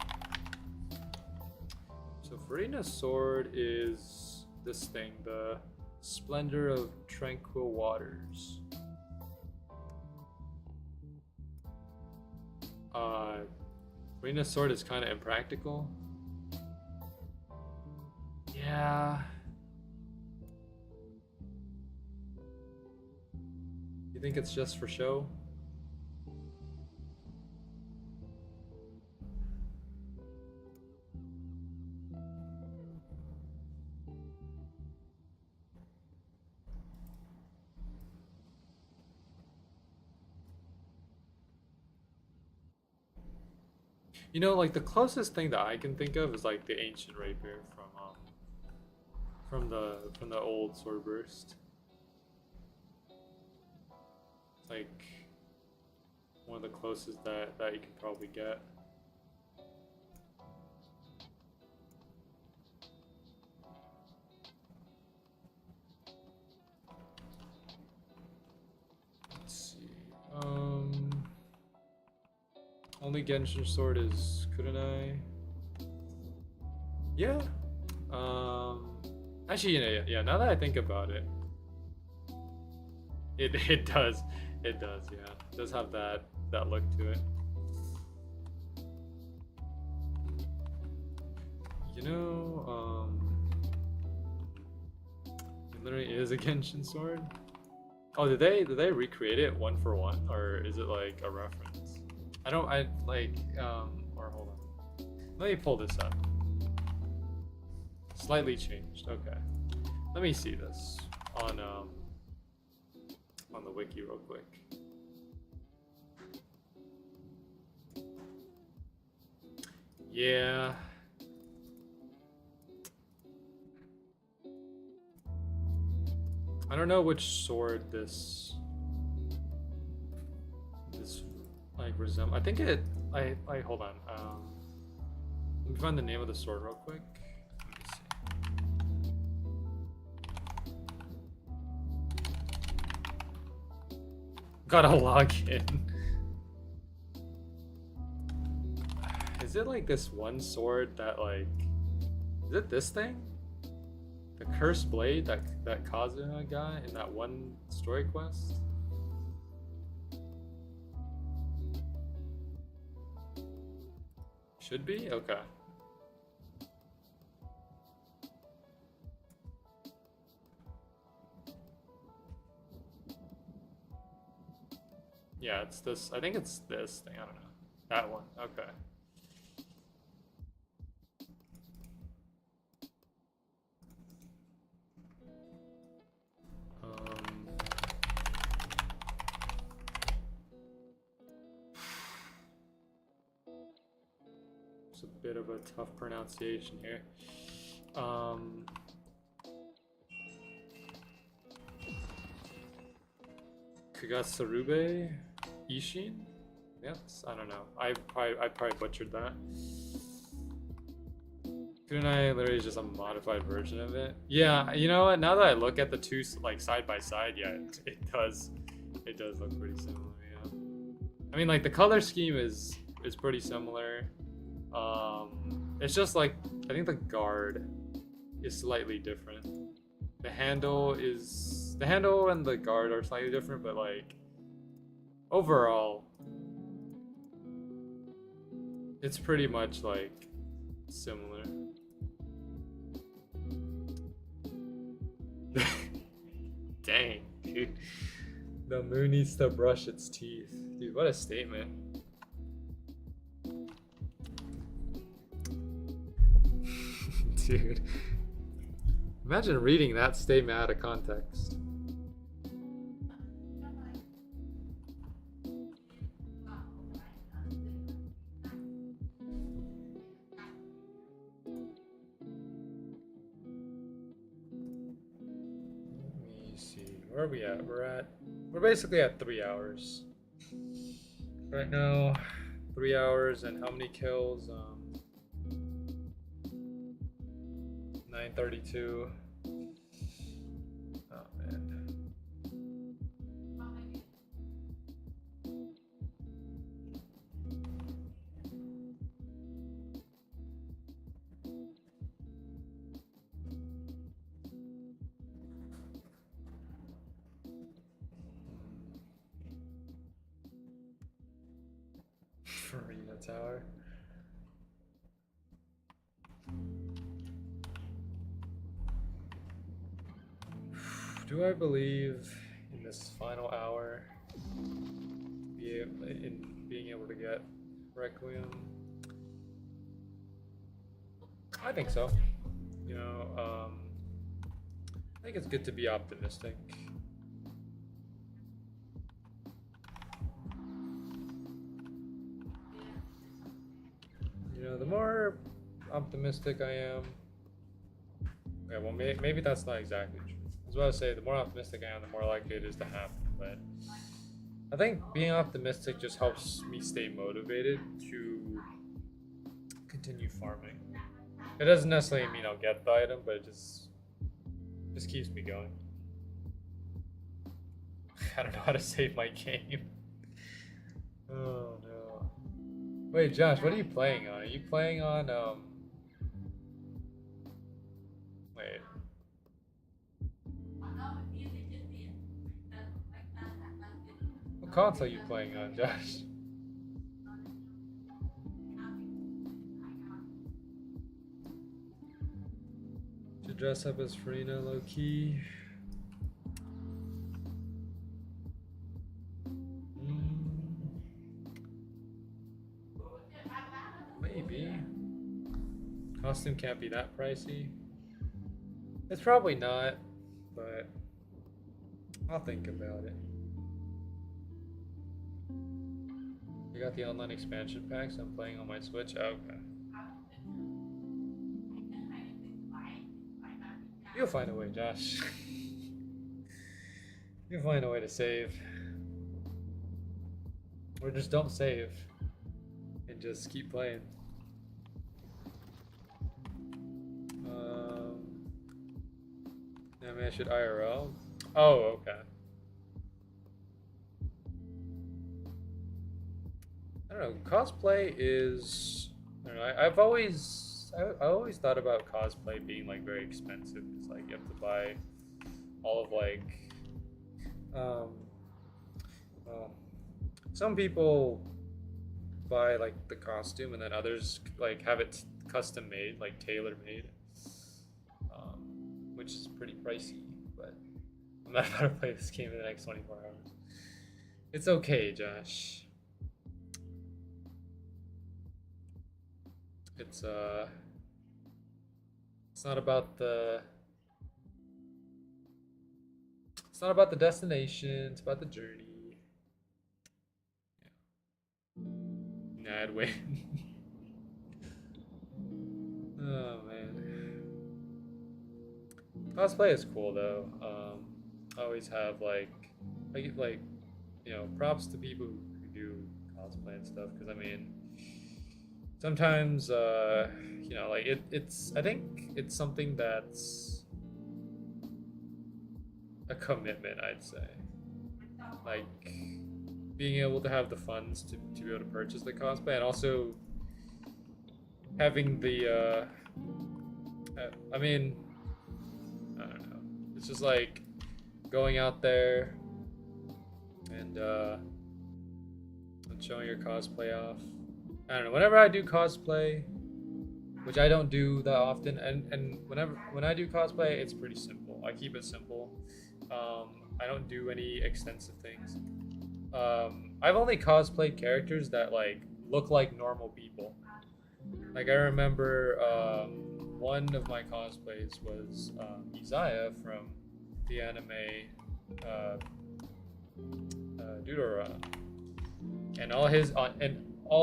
So Farina's sword is this thing, the Splendor of Tranquil Waters. Farina's sword is kind of impractical. Yeah. You think it's just for show? You know, like the closest thing that I can think of is like the ancient rapier from the old Swordburst. Like one of the closest that you can probably get. Let's see. Only Genshin sword is kunai. Yeah. Actually, yeah. Now that I think about it, it does. It does, yeah. It does have that look to it. You know, it literally is a Genshin sword. Oh, did they recreate it one for one, or is it like a reference? Or hold on. Let me pull this up. Slightly changed. Okay. Let me see this on the wiki real quick. Yeah. I don't know which sword this like resembles. I think it. I hold on. Let me find the name of the sword real quick. Gotta log in. Is it like this one sword that like... Is it this thing? The cursed blade that Kazuha got in that one story quest? Should be? Okay. Yeah, it's this. I think it's this thing. I don't know. That one. Okay. It's a bit of a tough pronunciation here. Kagasarube Ishin? Yes, I don't know. I probably butchered that. Kunai literally is just a modified version of it. Yeah, you know what? Now that I look at the two like side by side, yeah, it does look pretty similar. Yeah. I mean, like the color scheme is pretty similar. It's just like I think the guard is slightly different. I the handle and the guard are slightly different, but like overall, it's pretty much like similar. Dang, dude. The moon needs to brush its teeth. Dude, what a statement. Dude. Imagine reading that statement out of context. Where are we at? We're basically at 3 hours. Right now, 3 hours and how many kills? 932. Oh man. Arena Tower. Do I believe in this final hour in being able to get Requiem? I think so. You know, I think it's good to be optimistic. You know, the more optimistic I am, okay, well, maybe that's not exactly true. I was about to say, the more optimistic I am, the more likely it is to happen. But I think being optimistic just helps me stay motivated to continue farming. It doesn't necessarily mean I'll get the item, but it just keeps me going. I don't know how to save my game. Oh no. Wait, Josh, what are you playing on? Are you playing on wait. What console are you playing on, Josh? To dress up as Farina low key. Maybe. Costume can't be that pricey. It's probably not, but I'll think about it. You got the online expansion packs. I'm playing on my Switch. Oh, okay. You'll find a way, Josh. You'll find a way to save. Or just don't save. And just keep playing. I mean, I should IRL. Oh, okay. I don't know. Cosplay is. I don't know. I always thought about cosplay being like very expensive. It's like you have to buy all of like. Well, some people buy like the costume, and then others like have it custom made, like tailor made. Which is pretty pricey, but I'm not about to play this game in the next 24 hours. It's okay, Josh. It's not about the destination, it's about the journey. Yeah. Nah, I'd win. Oh man. Cosplay is cool though. I always have like you know, props to people who do cosplay and stuff, because I mean sometimes you know, like I think it's something that's a commitment, I'd say. Like being able to have the funds to be able to purchase the cosplay, and also having the I mean, I don't know. It's just like going out there and showing your cosplay off. I don't know. Whenever I do cosplay, which I don't do that often, and when I do cosplay, it's pretty simple. I keep it simple. I don't do any extensive things. I've only cosplayed characters that like look like normal people. Like I remember one of my cosplays was Isaiah from the anime Deutera, and all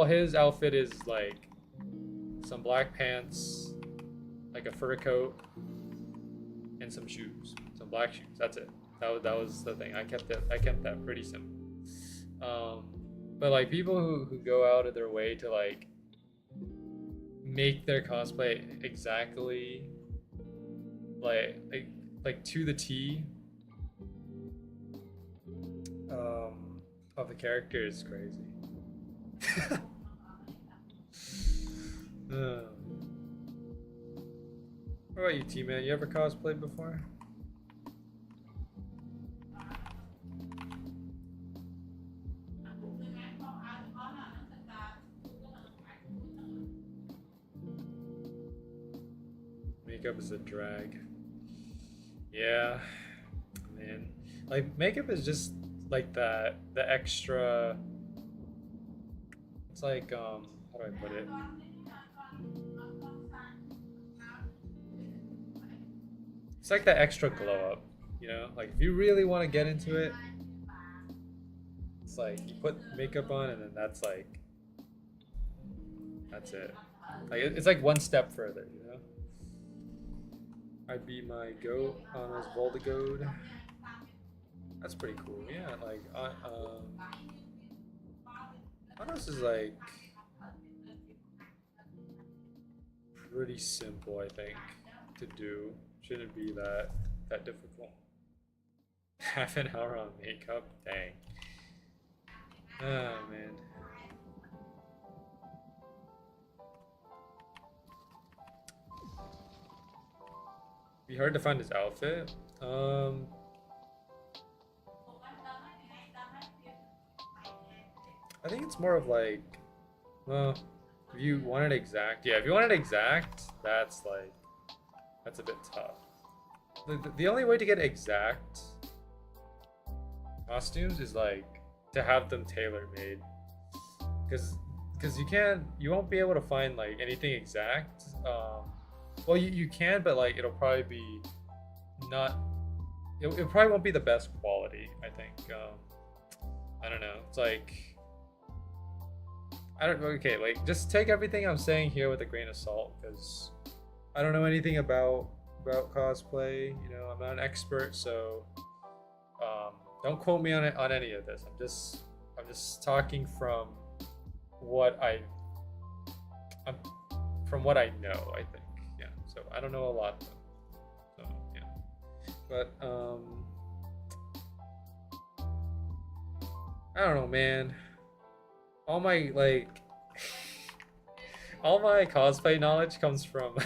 his outfit is like some black pants, like a fur coat, and some shoes, some black shoes. That's it. That was the thing. I kept that pretty simple. But like people who go out of their way to like make their cosplay exactly like to the T of the character is crazy. What about you, T-Man? You ever cosplayed before? Makeup is a drag. Yeah, man. Like makeup is just like the extra. It's like how do I put it? It's like that extra glow up, you know? Like if you really want to get into it, it's like you put makeup on and then that's it. Like it's like one step further, you know? I'd be my goat on his Voltigode. That's pretty cool. Yeah, like Honest is like pretty simple, I think, to do. Shouldn't be that difficult. Half an hour on makeup? Dang. Oh man. Be hard to find his outfit. I think it's more of like, well, if you want it exact, yeah, if you want it exact, that's a bit tough. The only way to get exact costumes is like to have them tailor-made, because you won't be able to find like anything exact. Well, you can, but like it'll probably be not. It probably won't be the best quality. I think. I don't know. It's like. I don't. Okay, like just take everything I'm saying here with a grain of salt, because I don't know anything about cosplay. You know, I'm not an expert, so don't quote me on any of this. I'm just talking from what from what I know. I think. Yeah. So I don't know a lot though. So yeah. But I don't know, man. All my all my cosplay knowledge comes from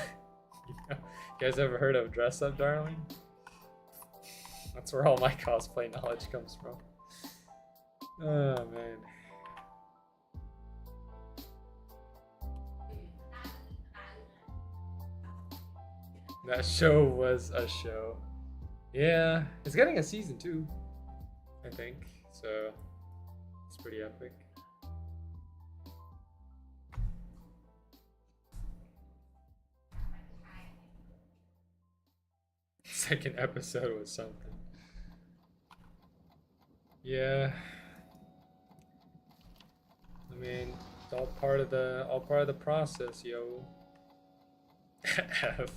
you guys ever heard of Dress Up Darling? That's where all my cosplay knowledge comes from. Oh man. That show was a show. Yeah, it's getting a season 2, I think. So it's pretty epic. Second episode was something. Yeah. I mean, it's all part of the process, yo. F.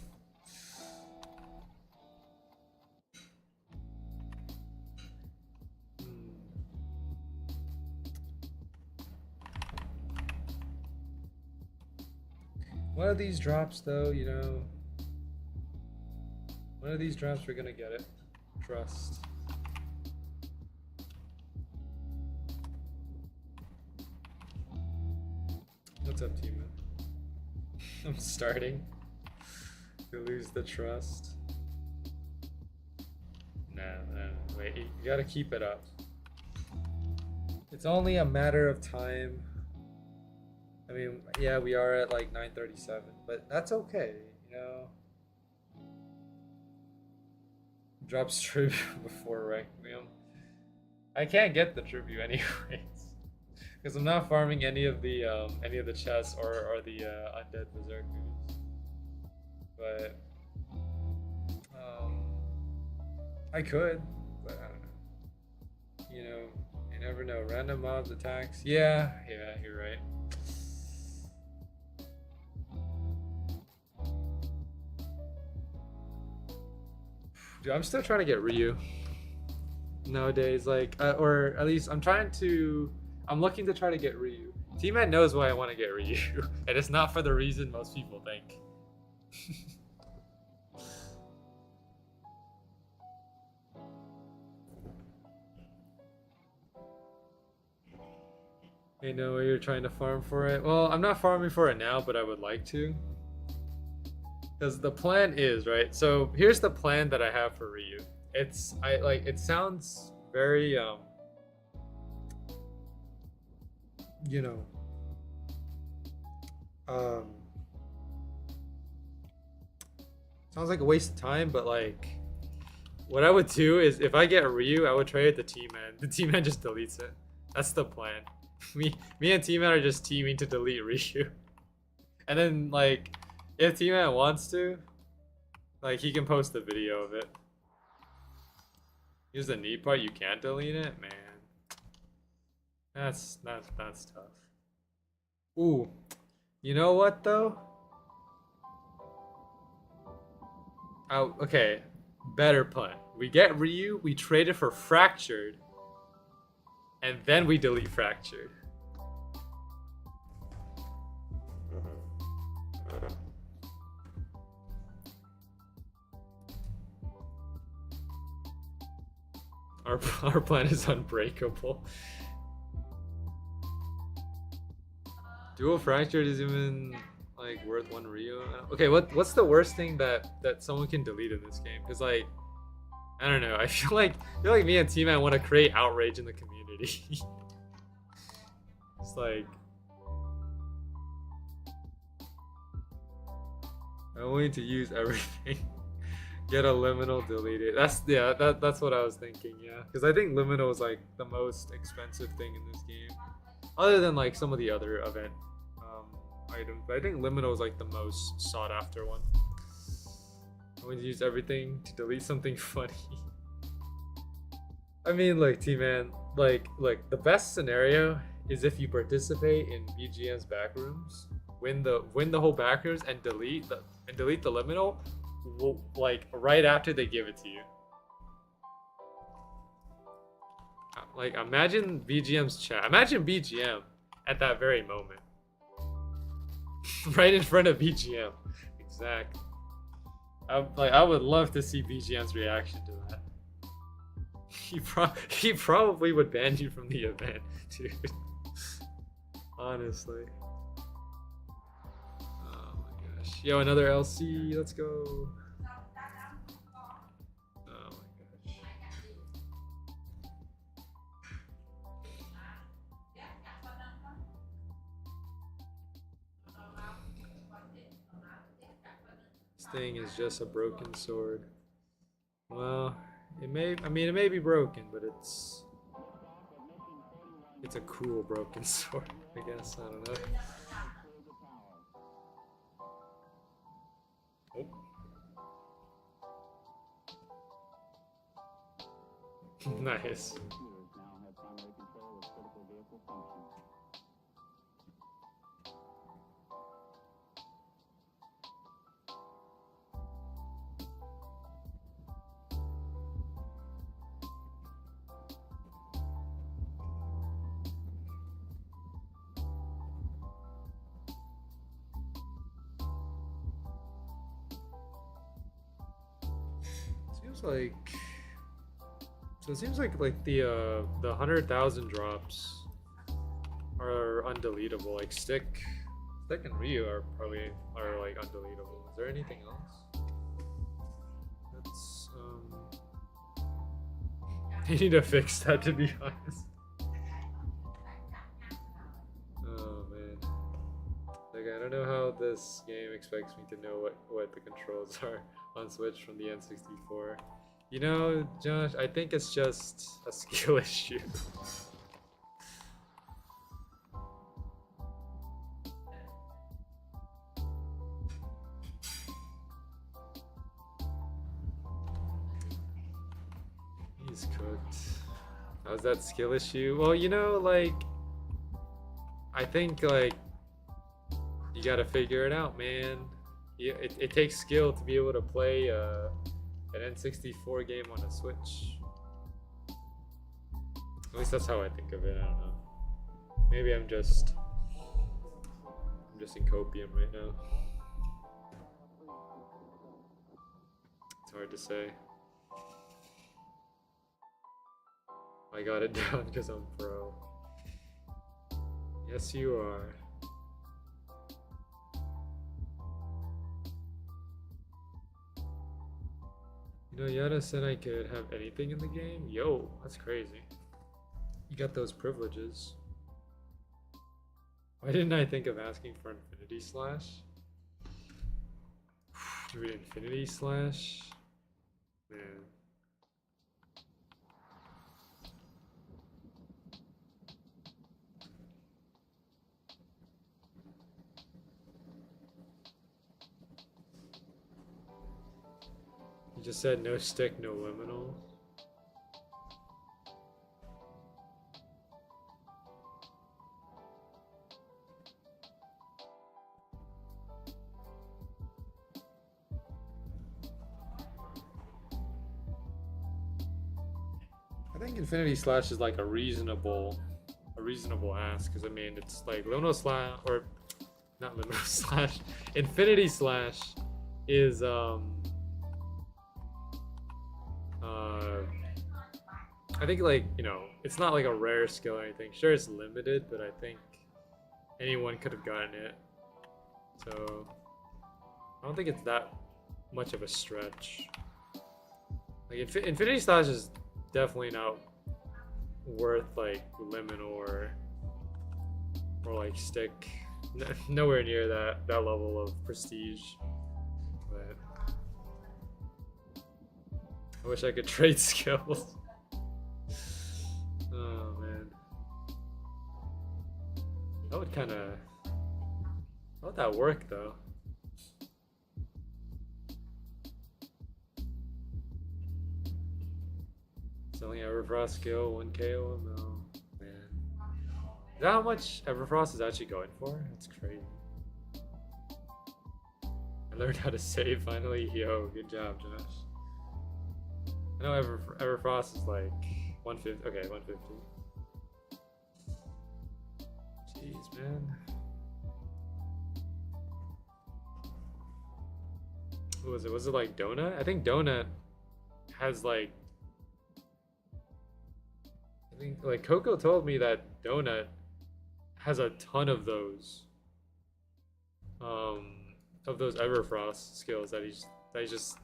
One of these drops, though, you know. One of these drops, we're gonna get it. Trust. What's up, team? I'm starting to lose the trust. You gotta keep it up. It's only a matter of time. I mean, yeah, we are at like 9:37, but that's okay, you know. Drops tribute before Requiem. I can't get the tribute anyways, because I'm not farming any of the chests or the undead berserkers. But I could, but I don't know. You know, you never know. Random mobs attacks. Yeah, you're right. Dude, I'm still trying to get Ryu nowadays, like, or at least I'm looking to try to get Ryu. T-Man knows why I want to get Ryu, and it's not for the reason most people think. I know you're trying to farm for it. Well, I'm not farming for it now, but I would like to. Because the plan is, right? So here's the plan that I have for Ryu. It sounds very you know, sounds like a waste of time, but like what I would do is if I get Ryu, I would trade the T-Man. The T-Man just deletes it. That's the plan. Me and T-Man are just teaming to delete Ryu. And then like if T-Man wants to, like, he can post the video of it. Here's the neat part, you can't delete it? Man. That's tough. Ooh. You know what, though? Oh, okay. Better plan. We get Ryu, we trade it for Fractured, and then we delete Fractured. Our plan is unbreakable. Dual Fractured is even like worth one Ryu. Okay, what's the worst thing that someone can delete in this game? Because like, I don't know. I feel like me and T-Man want to create outrage in the community. It's like I want you to use everything. Get a liminal deleted. That's what I was thinking. Yeah, because I think liminal is like the most expensive thing in this game, other than like some of the other event items. But I think liminal is like the most sought after one. I want to use everything to delete something funny. I mean, like T-Man, like the best scenario is if you participate in BGM's backrooms, win the whole backrooms, and delete the liminal. Like right after they give it to you. Like imagine BGM's chat. Imagine BGM at that very moment. Right in front of BGM. Exactly. I would love to see BGM's reaction to that. He probably would ban you from the event, dude. Honestly. Yo, another LC, let's go. Oh my gosh. This thing is just a broken sword. Well, it may be broken, but it's a cool broken sword, I guess. I don't know. Oh. Nice. It seems like the 100,000 drops are undeletable. Like Stick and Ryu are like undeletable. Is there anything else? That's They need to fix that, to be honest. Oh man. Like, I don't know how this game expects me to know what the controls are on Switch from the N64. You know, Josh, I think it's just a skill issue. He's cooked. How's that skill issue? Well, you know, like, I think, like, you gotta figure it out, man. Yeah, it takes skill to be able to play an N64 game on a Switch. At least that's how I think of it. I don't know. Maybe I'm just in copium right now. It's hard to say. I got it down because I'm pro. Yes, you are. You know, Yada said I could have anything in the game? Yo, that's crazy. You got those privileges. Why didn't I think of asking for Infinity Slash? Maybe Infinity Slash? Man. You just said no stick, no liminal. I think Infinity Slash is like a reasonable ask, because I mean it's like liminal slash, or not liminal slash. Infinity Slash is I think, like, you know, it's not like a rare skill or anything. Sure, it's limited, but I think anyone could have gotten it. So I don't think it's that much of a stretch. Like, Infinity Slash is definitely not worth like liminal or like stick. Nowhere near that level of prestige. But I wish I could trade skills. Oh man, that would kind of. How would that work though? Selling Everfrost skill 1k? No, man. Is that how much Everfrost is actually going for? That's crazy. I learned how to save finally. Yo, good job, Josh. I know Everfrost is like 150. Okay, 150. Jeez, man. What was it? Was it like Donut? I think Donut has like. I think like Coco told me that Donut has a ton of those. Of those Everfrost skills that he's just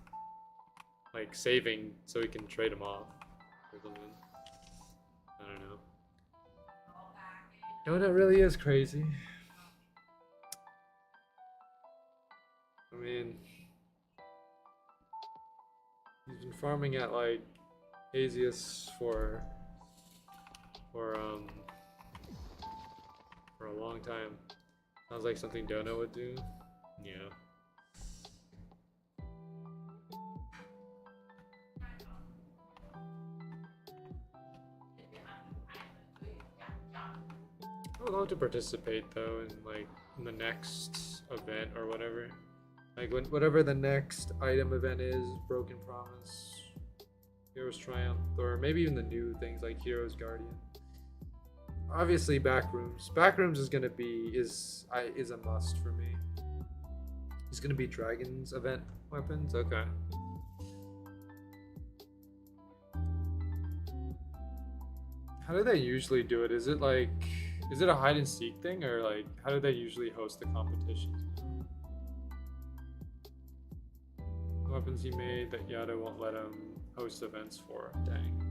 like saving so he can trade them off or something. I don't know. Donut really is crazy. I mean, he's been farming at like Asius for a long time. Sounds like something Donut would do. Yeah. I would love to participate though in the next event or whatever. Like whatever the next item event is, Broken Promise, Heroes Triumph, or maybe even the new things like Heroes Guardian. Obviously Backrooms. Backrooms is gonna be is a must for me. It's gonna be Dragon's event weapons. Okay. How do they usually do it? Is it a hide and seek thing, or like how do they usually host the competitions? Weapons he made that Yada won't let him host events for. Dang.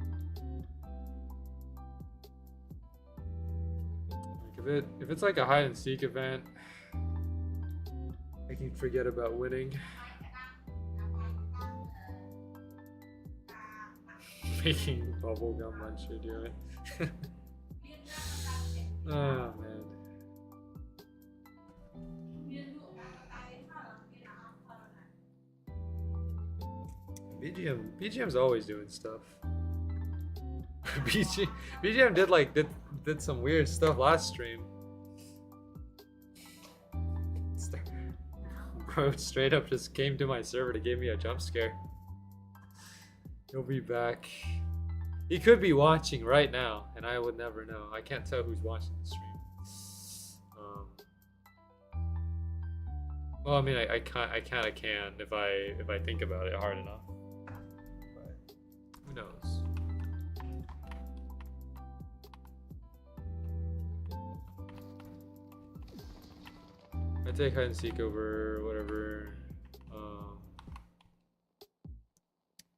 If it's like a hide and seek event, I can forget about winning. Making bubblegum munch you're doing. Oh man. BGM's always doing stuff. BGM did some weird stuff last stream. Bro straight up just came to my server to give me a jump scare. He'll be back. He could be watching right now, and I would never know. I can't tell who's watching the stream. Well, I mean, I kind of can if I think about it hard enough. But who knows? I take hide and seek over whatever.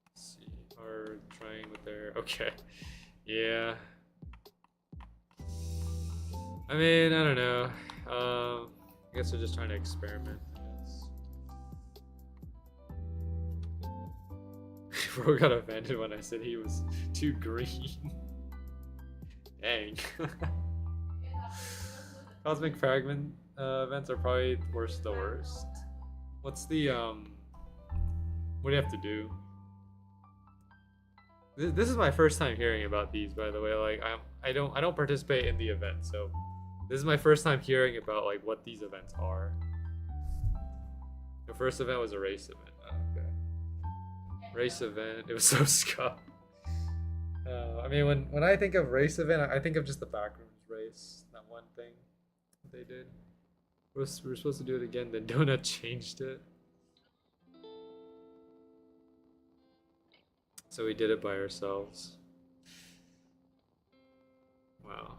Let's see, are trying with their okay, yeah. I mean, I don't know. I guess they're just trying to experiment. Bro got offended when I said he was too green. Dang. Cosmic fragment events are probably the worst. What's the what do you have to do? This is my first time hearing about these, by the way. Like I don't participate in the event, so this is my first time hearing about like what these events are. The first event was a race event. Oh, okay. Race event. It was so scuffed. I mean, when I think of race event, I think of just the backrooms race. That one thing that they did. We were supposed to do it again, then Donut changed it. So we did it by ourselves. Wow.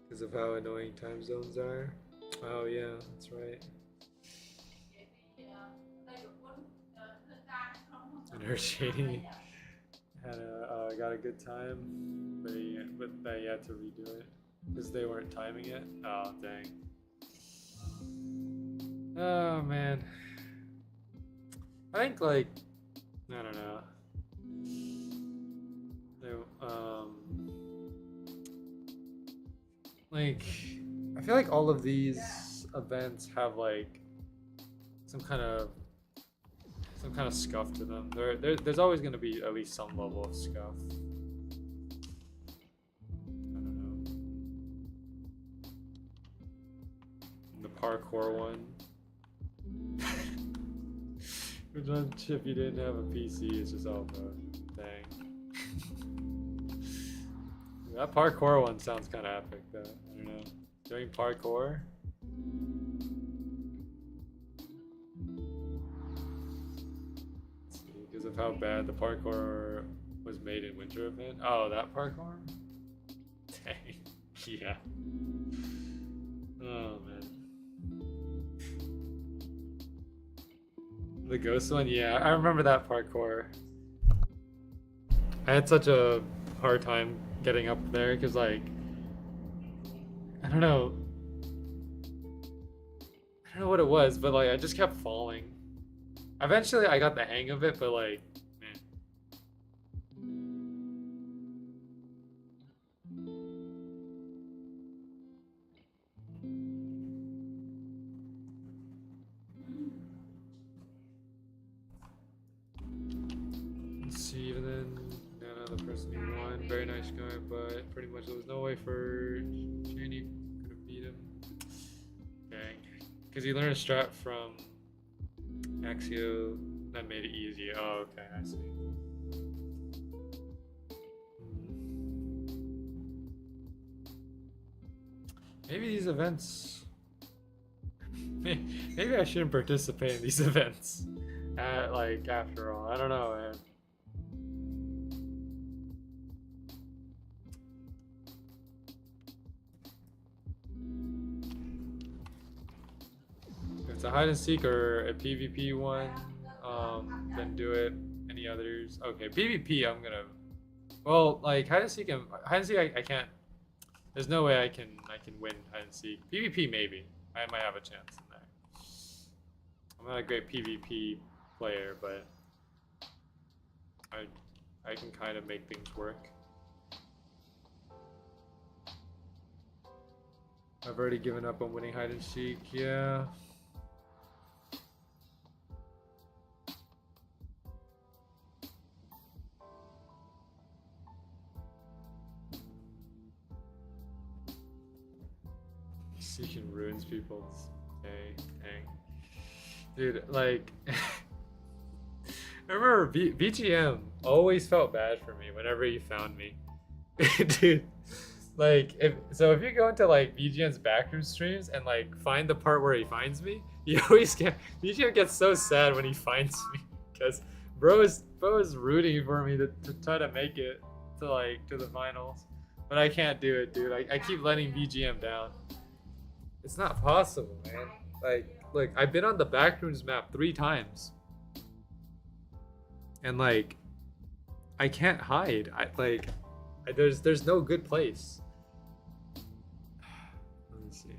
Because of how annoying time zones are. Oh yeah, that's right. And her shady had got a good time, but they had to redo it because they weren't timing it. Oh dang. Oh man. I think like I don't know. Like I feel like all of these events have like some kind of scuff to them. There's always going to be at least some level of scuff. I don't know. The parkour one. Which one if you didn't have a PC, it's just all the dang. That parkour one sounds kind of epic though. I don't know. Doing parkour. Because of how bad the parkour was made in winter event. Oh, that parkour? Dang. Yeah. Oh man. The ghost one? Yeah, I remember that parkour. I had such a hard time getting up there because like I don't know what it was, but like I just kept falling. Eventually I got the hang of it, but like man. Let's see, even then Nana, the person who won, very nice guy, but pretty much there was no way for Shani could have beat him. Dang. Because he learned a strat from Axio that made it easy. Oh, okay, I see. Maybe these events. Maybe I shouldn't participate in these events. Like after all, I don't know, man. It's a hide and seek or a PvP one, then do it. Any others? Okay, PvP I'm gonna, well, like hide and seek I can't There's no way I can win hide and seek. PvP maybe. I might have a chance in there. I'm not a great PvP player, but I can kind of make things work. I've already given up on winning hide and seek, yeah. Seeking ruins people's day, dang. Dude, like, I remember VGM always felt bad for me whenever he found me. Dude, like, if you go into like VGM's backroom streams and like find the part where he finds me, VGM gets so sad when he finds me because bro is rooting for me to try to make it to the finals, but I can't do it, dude. I keep letting VGM down. It's not possible, man. Like, look, I've been on the backrooms map 3 times. And like, I can't hide. There's no good place. Let me see.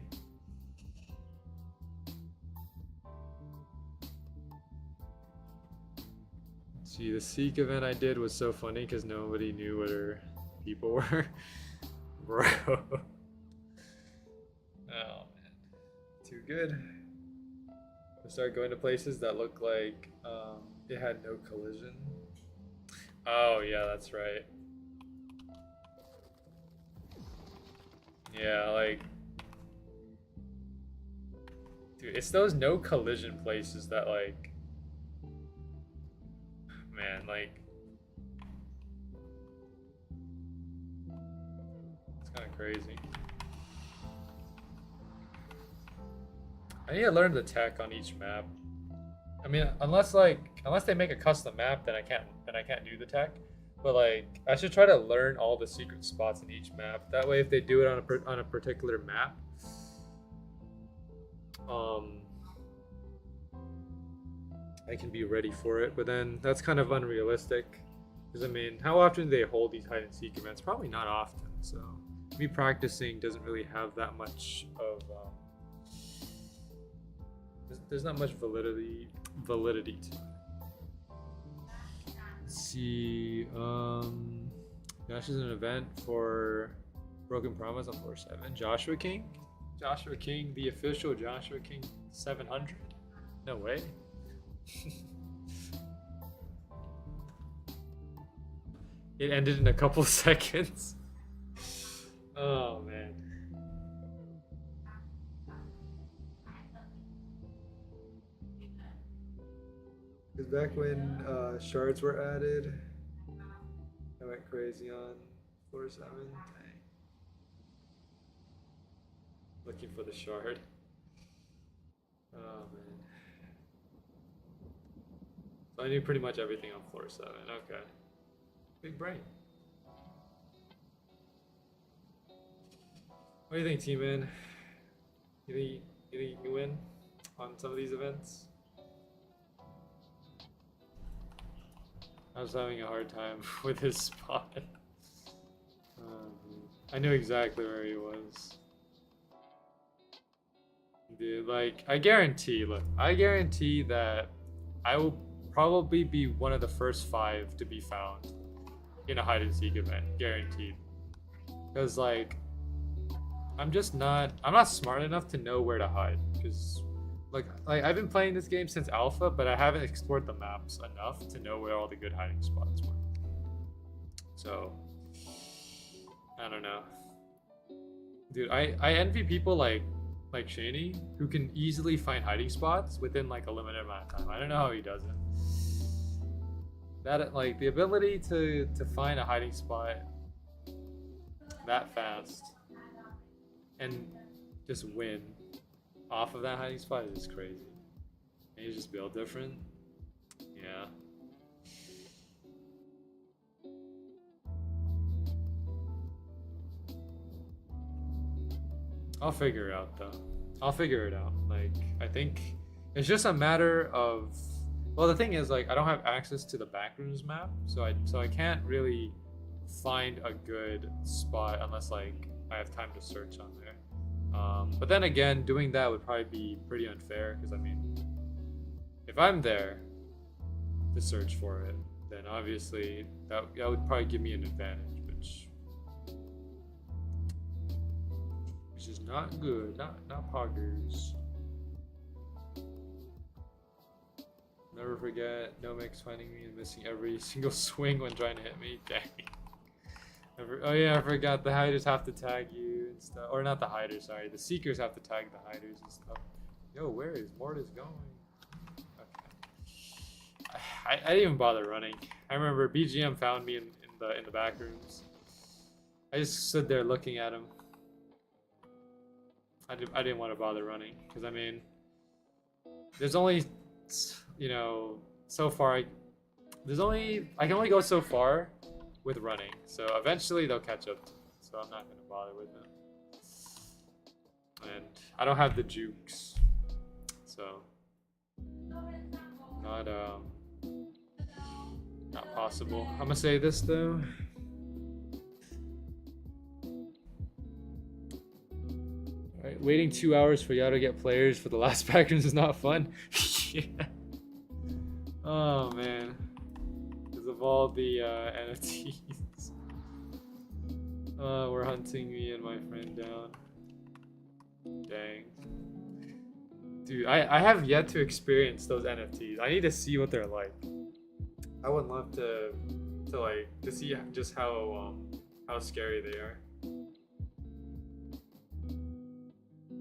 See, the Seek event I did was so funny because nobody knew what her people were. Bro. Oh man, too good. I started going to places that look like it had no collision. Oh yeah, that's right. Yeah, like, dude, it's those no collision places that like, man, like, it's kind of crazy. I need to learn the tech on each map. I mean, unless they make a custom map, then I can't do the tech. But like, I should try to learn all the secret spots in each map. That way, if they do it on a particular map, I can be ready for it. But then that's kind of unrealistic, because I mean, how often do they hold these hide and seek events? Probably not often. So me practicing doesn't really have that much of. There's not much validity to it. Let's see. Josh is an event for Broken Promise on 4-7. Joshua King, the official Joshua King 700. No way. It ended in a couple seconds. Oh man. Because back when shards were added, I went crazy on 4-7. Dang. Looking for the shard. Oh man. So I knew pretty much everything on 4-7. Okay. Big brain. What do you think, T-Man? You think you can win on some of these events? I was having a hard time with his spot. I knew exactly where he was. Dude, like, I guarantee that I will probably be one of the first 5 to be found in a hide and seek event. Guaranteed. Because, like, I'm not smart enough to know where to hide. Because, like I've been playing this game since alpha, but I haven't explored the maps enough to know where all the good hiding spots were. So, I don't know. Dude, I envy people like Shaney who can easily find hiding spots within like a limited amount of time. I don't know how he does it. That, like, the ability to find a hiding spot that fast and just win off of that hiding spot is just crazy. And you just build different. Yeah. I'll figure it out though. I'll figure it out. Like, I think it's just a matter of, well, the thing is, like, I don't have access to the backrooms map, so I can't really find a good spot unless, like, I have time to search on there. But then again, doing that would probably be pretty unfair because I mean, if I'm there to search for it, then obviously that would probably give me an advantage, which is not good, not poggers. Never forget Nomix finding me and missing every single swing when trying to hit me. Dang. Oh yeah, I forgot the hiders have to tag you and stuff. Or not the hiders, sorry. The seekers have to tag the hiders and stuff. Yo, where is Mortis going? Okay. I didn't even bother running. I remember BGM found me in the back rooms. I just stood there looking at him. I didn't want to bother running because I mean, there's only, you know, so far I can only go so far with running, so eventually they'll catch up to me, so I'm not going to bother with them. And I don't have the jukes, so not possible. I'm gonna say this though. Alright, waiting 2 hours for y'all to get players for the last packers is not fun. Yeah. Oh man. Because of all the NFTs. We're hunting me and my friend down. Dang. Dude, I have yet to experience those NFTs. I need to see what they're like. I would love to see just how scary they are.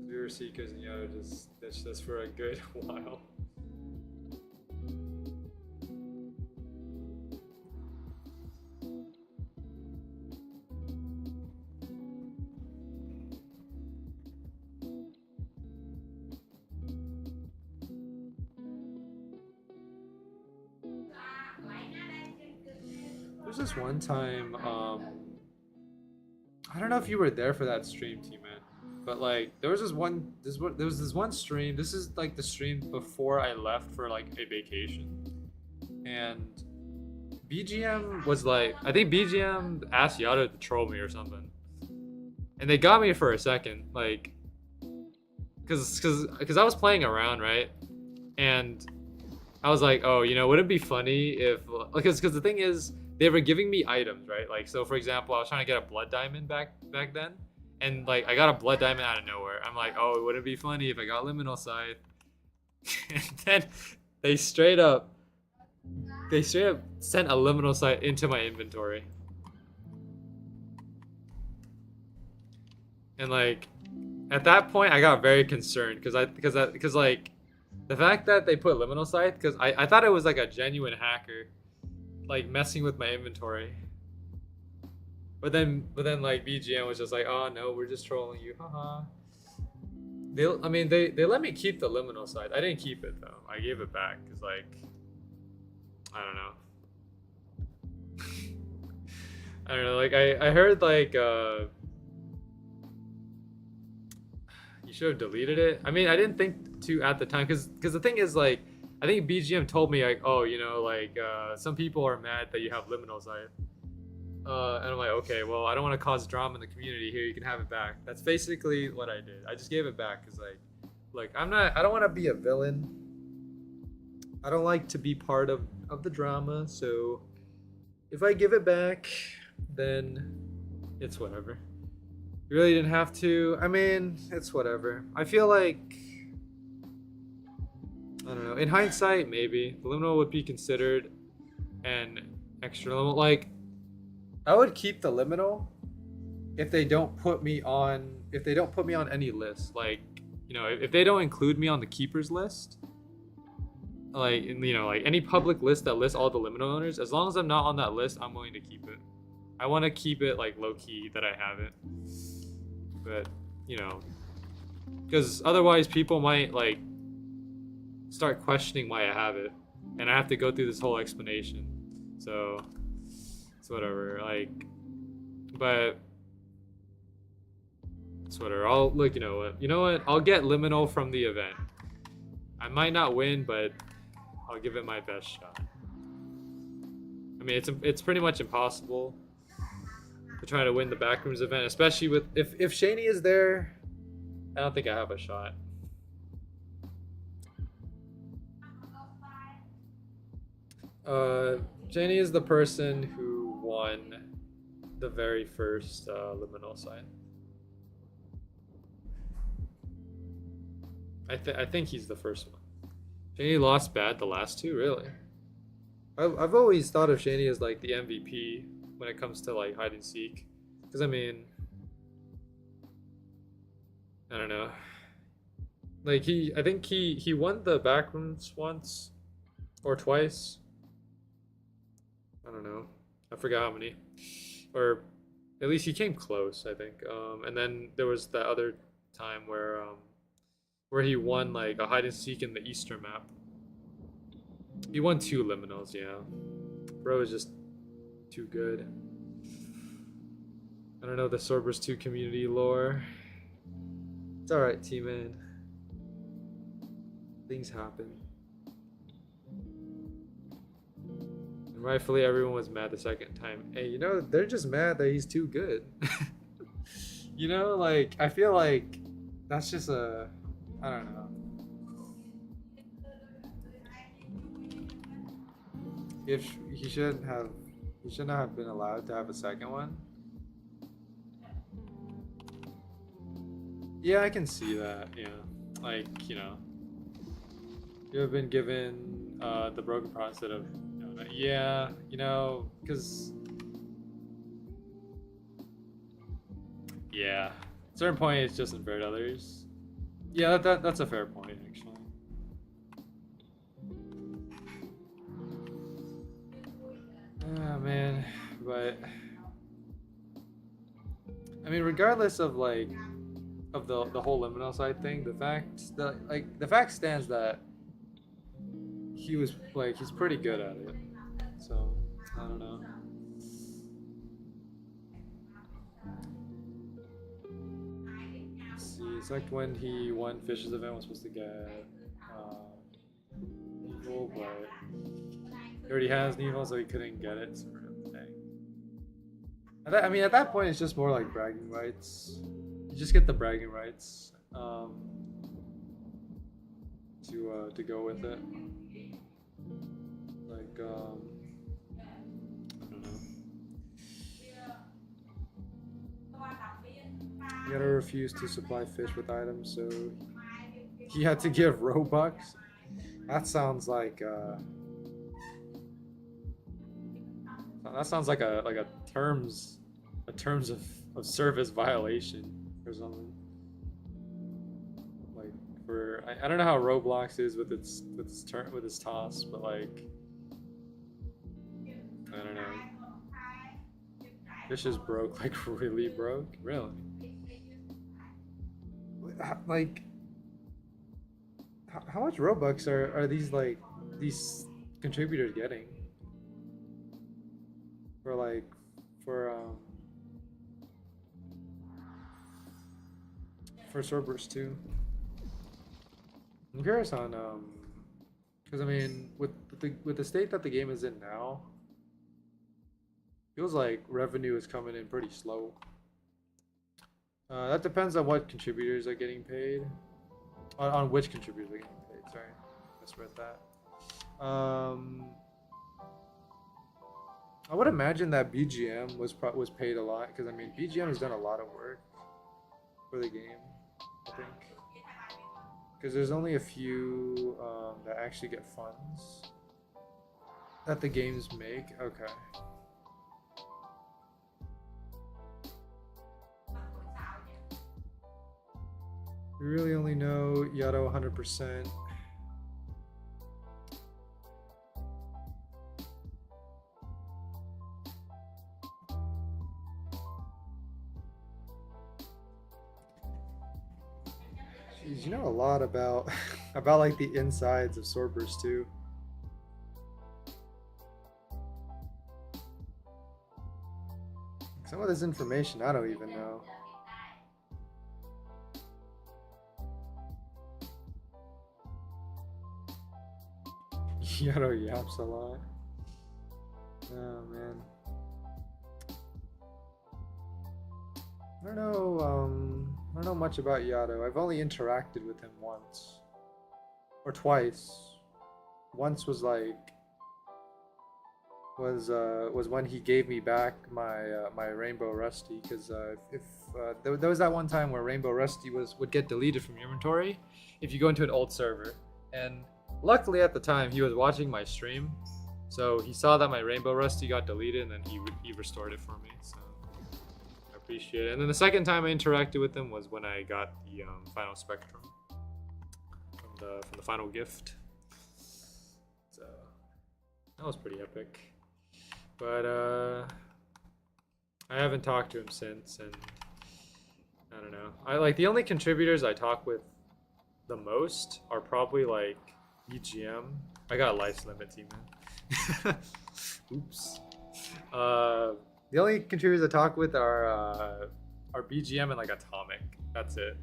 Viewer seekers and Yada just ditched us for a good while. There's this one time, I don't know if you were there for that stream, T-Man, but like there was this one stream. This is like the stream before I left for like a vacation, and BGM was like, I think BGM asked Yada to troll me or something, and they got me for a second, like, cause I was playing around, right, and I was like, oh, you know, would it be funny if, because the thing is, they were giving me items, right? Like, so for example, I was trying to get a blood diamond back then, and like I got a blood diamond out of nowhere. I'm like, oh, would it be funny if I got liminal scythe? And then they straight up sent a liminal scythe into my inventory. And like at that point I got very concerned because like the fact that they put liminal scythe, because I thought it was like a genuine hacker like messing with my inventory, but then like BGM was just like, oh no, we're just trolling you, haha. They let me keep the liminal scythe. I didn't keep it though. I gave it back because like I don't know. Like I heard like you should have deleted it. I mean, I didn't think to at the time because the thing is like, I think BGM told me like, oh, you know, like some people are mad that you have liminal scythe. And I'm like, okay, well, I don't want to cause drama in the community here. You can have it back. That's basically what I did. I just gave it back because like I don't want to be a villain. I don't like to be part of the drama. So if I give it back, then it's whatever. You really didn't have to. I mean, it's whatever. I feel like, I don't know. In hindsight, maybe the liminal would be considered an extra liminal. Like, I would keep the liminal if they don't put me on any list. Like, you know, if they don't include me on the keepers list, like, you know, like any public list that lists all the liminal owners, as long as I'm not on that list, I'm willing to keep it. I want to keep it like low key that I have it, but you know, because otherwise people might like start questioning why I have it, and I have to go through this whole explanation. So it's whatever. Like, but it's whatever. I'll look. You know what? I'll get liminal from the event. I might not win, but I'll give it my best shot. I mean, it's pretty much impossible. to try to win the backrooms event, especially with if Shaney is there. I don't think I have a shot. Shaney is the person who won the very first liminal sign. I think he's the first one. Shaney lost bad the last two, really. I've always thought of Shaney as like the MVP when it comes to like hide and seek, because I mean, I don't know. Like I think he won the backrooms once or twice. I don't know. I forgot how many, or at least he came close, I think. And then there was that other time where he won like a hide and seek in the Easter map. He won 2 liminals, yeah. Bro is just too good. I don't know the Swordburst 2 community lore. It's alright, T-Man. Things happen. And rightfully, everyone was mad the second time. Hey, you know, they're just mad that he's too good. You know, like, I feel like that's just a... I don't know. If he shouldn't have been allowed to have a second one. Yeah, I can see that. Yeah, like, you know, you have been given the broken pawn instead of, you know, yeah, you know, because yeah, at a certain point it's just unfair to others. Yeah, that's a fair point, actually. Oh man, but I mean, regardless of like of the whole liminal side thing, the fact stands that he's pretty good at it. So I don't know. Let's see, it's like when he won Fish's event was supposed to get evil, but he already has Neville, so he couldn't get it. So I mean, at that point, it's just more like bragging rights. You just get the bragging rights to go with it. Like I don't know. He had to refuse to supply fish with items, so he had to give Robux. That sounds like a terms of service violation or something. Like for I don't know how Roblox is with its toss, but like I don't know. Fish is broke, like really broke, really. Like how much Robux are these contributors getting? For Swordburst 2. I'm curious on because I mean with the state that the game is in now, feels like revenue is coming in pretty slow. That depends on what contributors are getting paid. On which contributors are getting paid. Sorry, misread that. I would imagine that BGM was paid a lot, because I mean BGM has done a lot of work for the game, I think. Because there's only a few that actually get funds that the games make. Okay. We really only know Yato 100%. Jeez, you know a lot about like the insides of Swordburst 2. Some of this information I don't even know. Yato yaps a lot. Oh man. I don't know. I don't know much about Yato. I've only interacted with him once or twice. Once was like was when he gave me back my Rainbow Rusty, because if there was that one time where Rainbow Rusty would get deleted from your inventory if you go into an old server, and luckily at the time he was watching my stream, so he saw that my Rainbow Rusty got deleted and then he restored it for me. So I appreciate it. And then the second time I interacted with him was when I got the final Spectrum from the final gift. So that was pretty epic. But I haven't talked to him since, and I don't know. I like the only contributors I talk with the most are probably like BGM. I got a life limit team, man. Oops. The only contributors I talk with are BGM and like Atomic. That's it.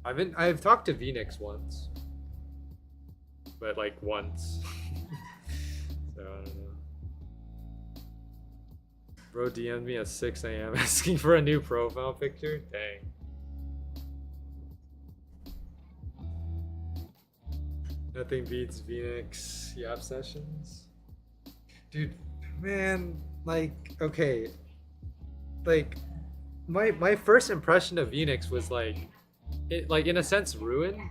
I've talked to Phoenix once, but like once. So I don't know. Bro DM'd me at 6 a.m. asking for a new profile picture. Dang. Nothing beats Phoenix Yap sessions. Dude, man, like, okay. Like, my first impression of Phoenix was like, it like in a sense ruined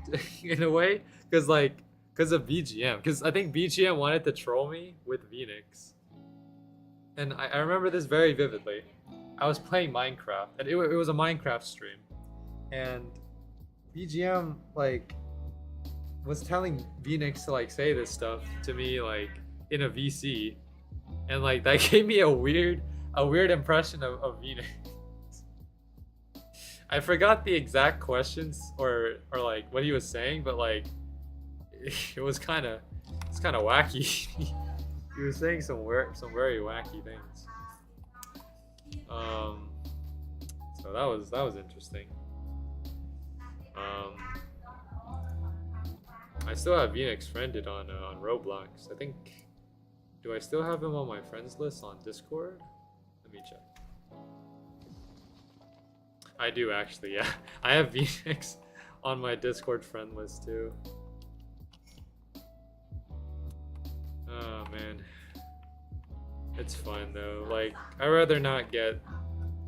in a way, because of BGM. Because I think BGM wanted to troll me with Phoenix. And I remember this very vividly. I was playing Minecraft, and it was a Minecraft stream, and BGM like was telling Phoenix to like say this stuff to me like in a VC, and like that gave me a weird impression of Phoenix. I forgot the exact questions or like what he was saying, but like it was kind of wacky. He was saying some very wacky things. So that was interesting. I still have Phoenix friended on Roblox. I think. Do I still have him on my friends list on Discord? Let me check. I do actually. Yeah, I have Phoenix on my Discord friend list too. Oh man, it's fun though. Like I'd rather not get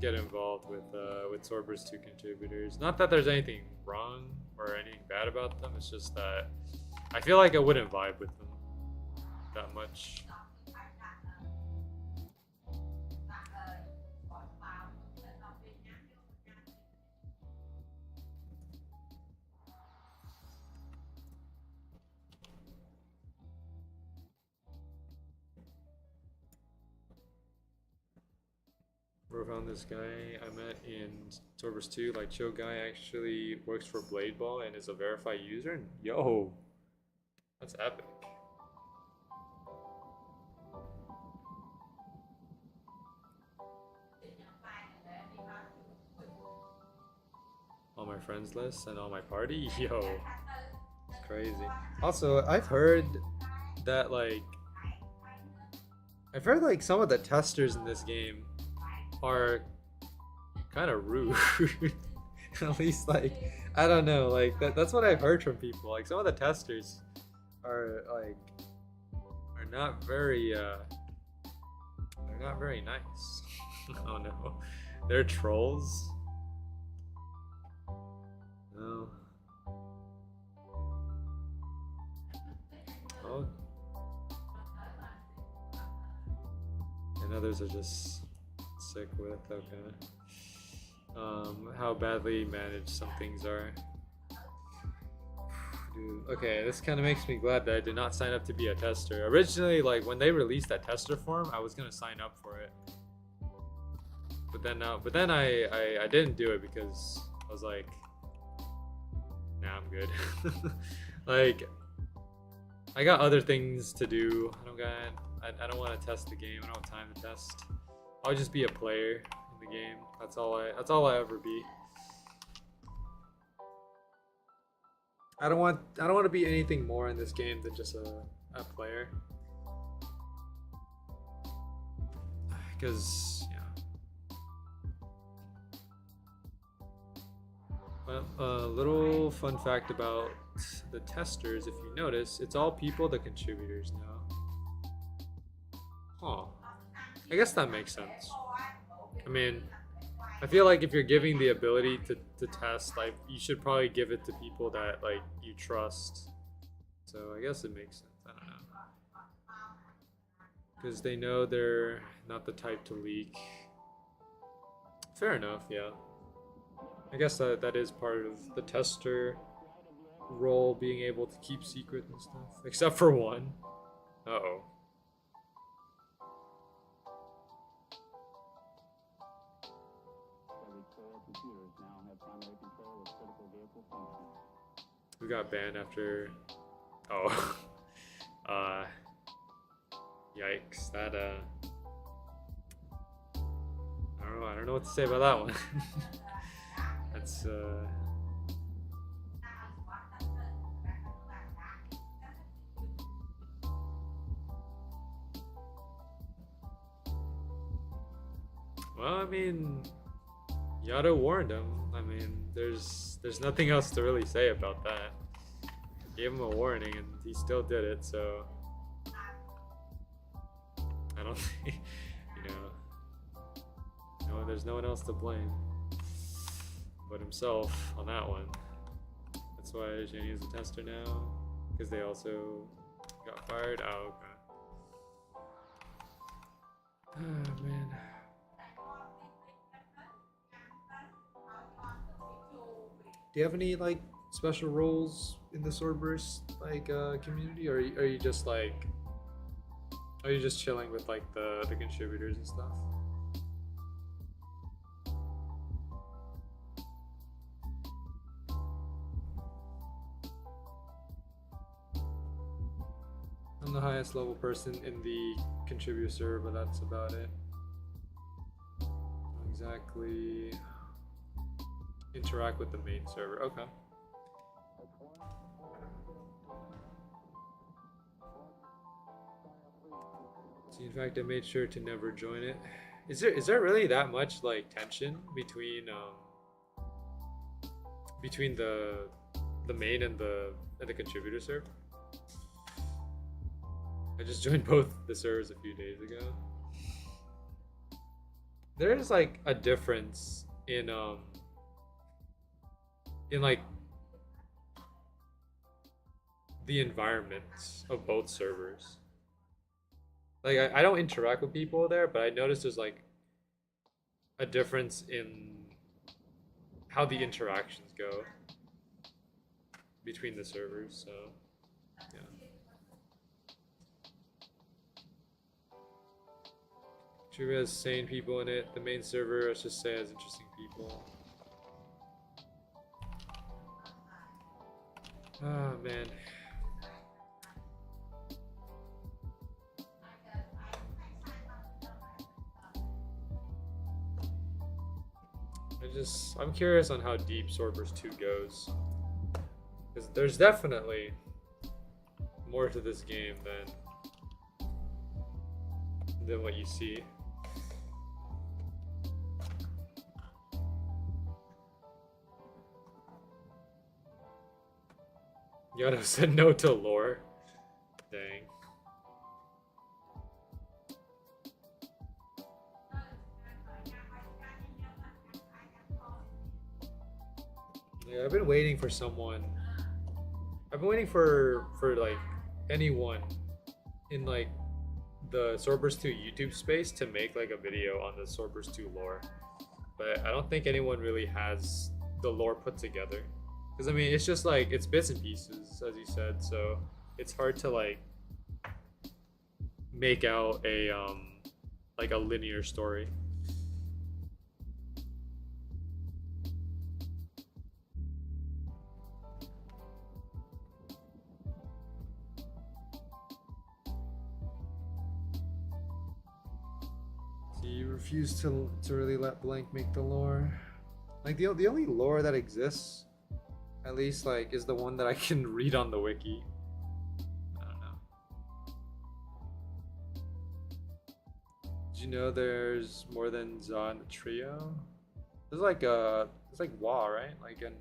involved with Swordburst 2 contributors. Not that there's anything wrong or anything bad about them. It's just that I feel like I wouldn't vibe with them that much. Found this guy I met in Swordburst 2, like chill guy, actually works for Blade Ball and is a verified user. And yo, that's epic. On my friends list and on my party, yo, it's crazy. Also, I've heard like some of the testers in this game are kind of rude. At least like I don't know, like that's what I've heard from people. Like some of the testers are not very nice. Oh no, they're trolls. No. Oh. And others are just sick with. Okay. How badly managed some things are. Dude, okay, this kind of makes me glad that I did not sign up to be a tester. Originally, like when they released that tester form, I was gonna sign up for it. But then I didn't do it because I was like, nah, I'm good. Like, I got other things to do. I don't want to test the game. I don't have time to test. I'll just be a player in the game. That's all I ever be. I don't want to be anything more in this game than just a player. Because Well, a little fun fact about the testers, if you notice, it's all people, the contributors now. Huh. I guess that makes sense. I mean, I feel like if you're giving the ability to test, like, you should probably give it to people that, like, you trust. So I guess it makes sense. I don't know. Because they know they're not the type to leak. Fair enough, yeah. I guess that is part of the tester role, being able to keep secrets and stuff. Except for one. Uh-oh. We got banned after... Oh. Yikes. That, I don't know what to say about that one. That's, well, I mean, Yato warned him. I mean, there's nothing else to really say about that. Gave him a warning and he still did it, so I don't think, there's no one else to blame but himself on that one. That's why Jenny is a tester now, because they also got fired. Oh, okay. Oh, man. Do you have any, like, special roles in the Swordburst, like, community, or are you just, like, are you just chilling with, like, the contributors and stuff? I'm the highest level person in the contributor server, but that's about it. Don't exactly interact with the main server. Okay. See, in fact, I made sure to never join it. Is there really that much, like, tension between the main and the contributor server? I just joined both the servers a few days ago. There is, like, a difference in like the environments of both servers. Like, I don't interact with people there, but I noticed there's, like, a difference in how the interactions go between the servers, so yeah. True has sane people in it. The main server, let's just say, has interesting people. Oh, man. I'm curious on how deep Swordburst 2 goes. Because there's definitely more to this game than what you see. Yato said no to lore. Dang. Yeah, I've been waiting for someone. I've been waiting for like anyone in, like, the Swordburst 2 YouTube space to make, like, a video on the Swordburst 2 lore. But I don't think anyone really has the lore put together. Because, I mean, it's just, like, it's bits and pieces, as you said, so it's hard to, like, make out a, like, a linear story. So you refuse to really let Blank make the lore? Like, the only lore that exists, at least, like, is the one that I can read on the wiki. I don't know. Did you know there's more than Za in the trio? there's like wall, right? Like in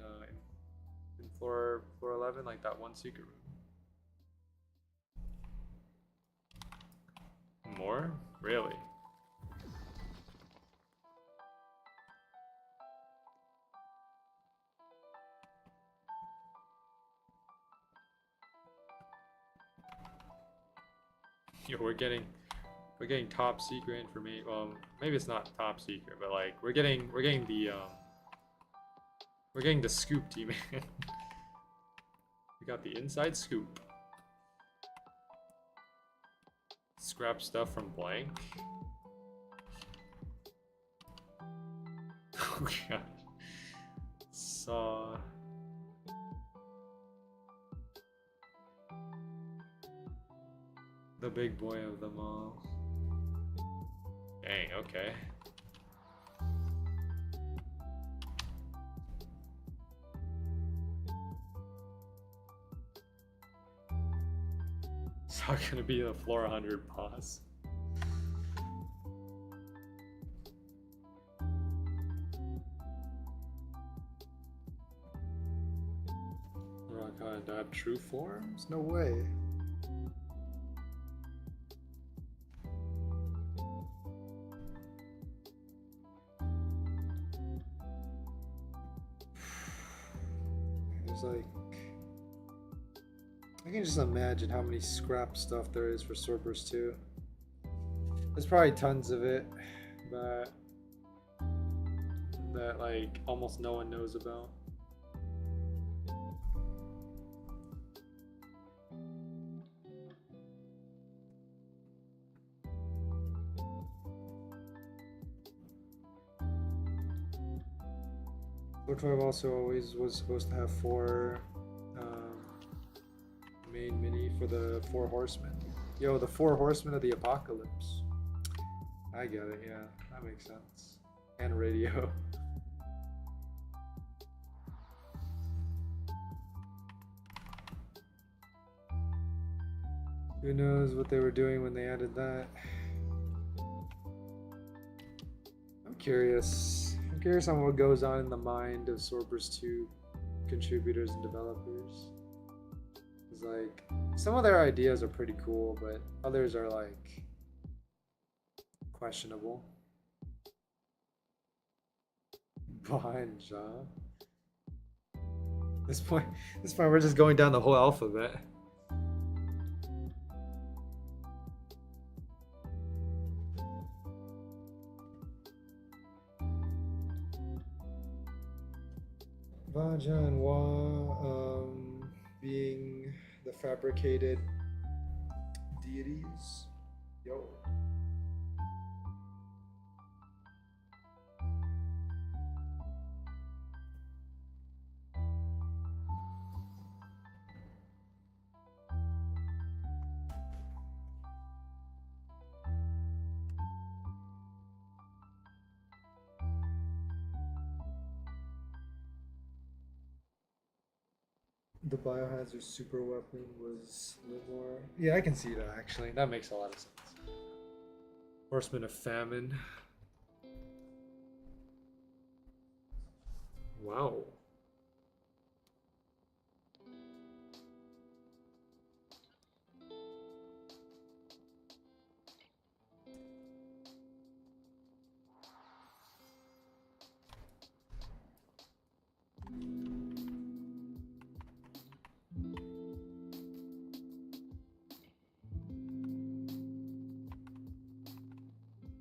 floor 11, like that one secret room. More? Really? Yo, we're getting top secret information. Well, maybe it's not top secret, but like we're getting the scoop, T-Man. We got the inside scoop. Scrap stuff from blank. Oh god. Saw. The big boy of them all. Dang, okay. It's not gonna be the floor 100 boss. Rock on, do I have true forms? No way. There's like, I can just imagine how many scrap stuff there is for Swordburst 2. There's probably tons of it, but that like almost no one knows about. Sword 5 also always was supposed to have 4 main mini for the 4 horsemen. Yo, the 4 horsemen of the apocalypse. I get it, yeah, that makes sense. And radio. Who knows what they were doing when they added that? I'm curious. I'm curious on what goes on in the mind of Swordburst 2 contributors and developers. It's like, some of their ideas are pretty cool, but others are like questionable. Behind job. This point we're just going down the whole alphabet. Vaja and Wa being the fabricated deities. Yo. The biohazard super weapon was a little more. Yeah, I can see that actually. That makes a lot of sense. Horseman of Famine. Wow.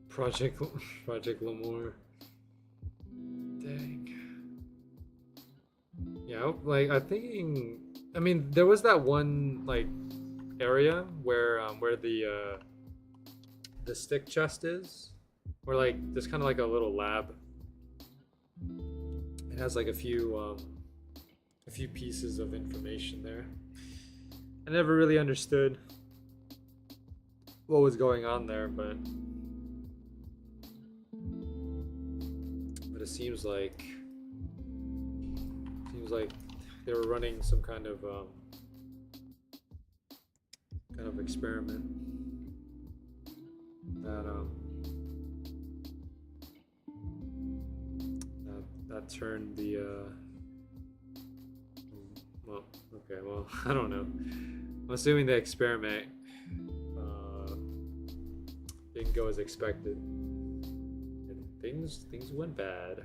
Project Lamore. Dang. Yeah, like I mean, there was that one like area where the stick chest is, where like there's kind of like a little lab. It has like a few pieces of information there. I never really understood what was going on there, but it seems like they were running some kind of experiment that turn the well, okay, well, I don't know. I'm assuming the experiment didn't go as expected, and things went bad.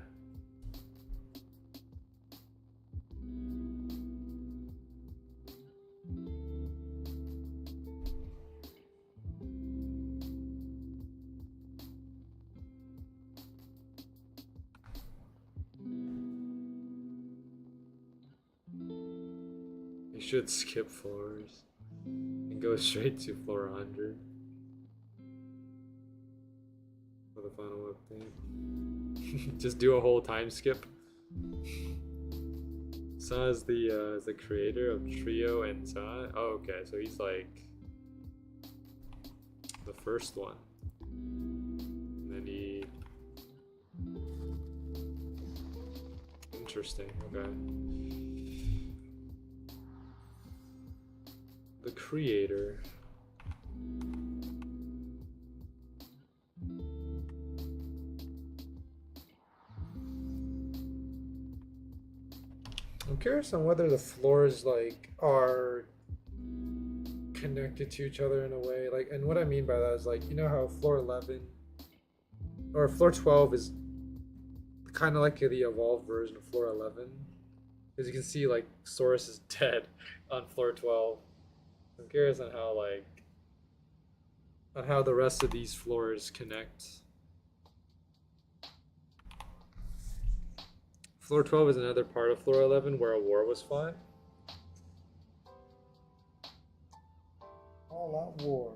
You should skip floors and go straight to floor 100 for the final update. Just do a whole time skip. Sa is the creator of Trio and Sa. Oh, okay, so he's like the first one. And then he. Interesting. Okay. The creator. I'm curious on whether the floors like are connected to each other in a way. Like, and what I mean by that is like, you know how floor 11 or floor 12 is kind of like the evolved version of floor 11. As you can see, like Saurus is dead on floor 12. I'm curious on how the rest of these floors connect. Floor 12 is another part of floor 11 where a war was fought. All out war.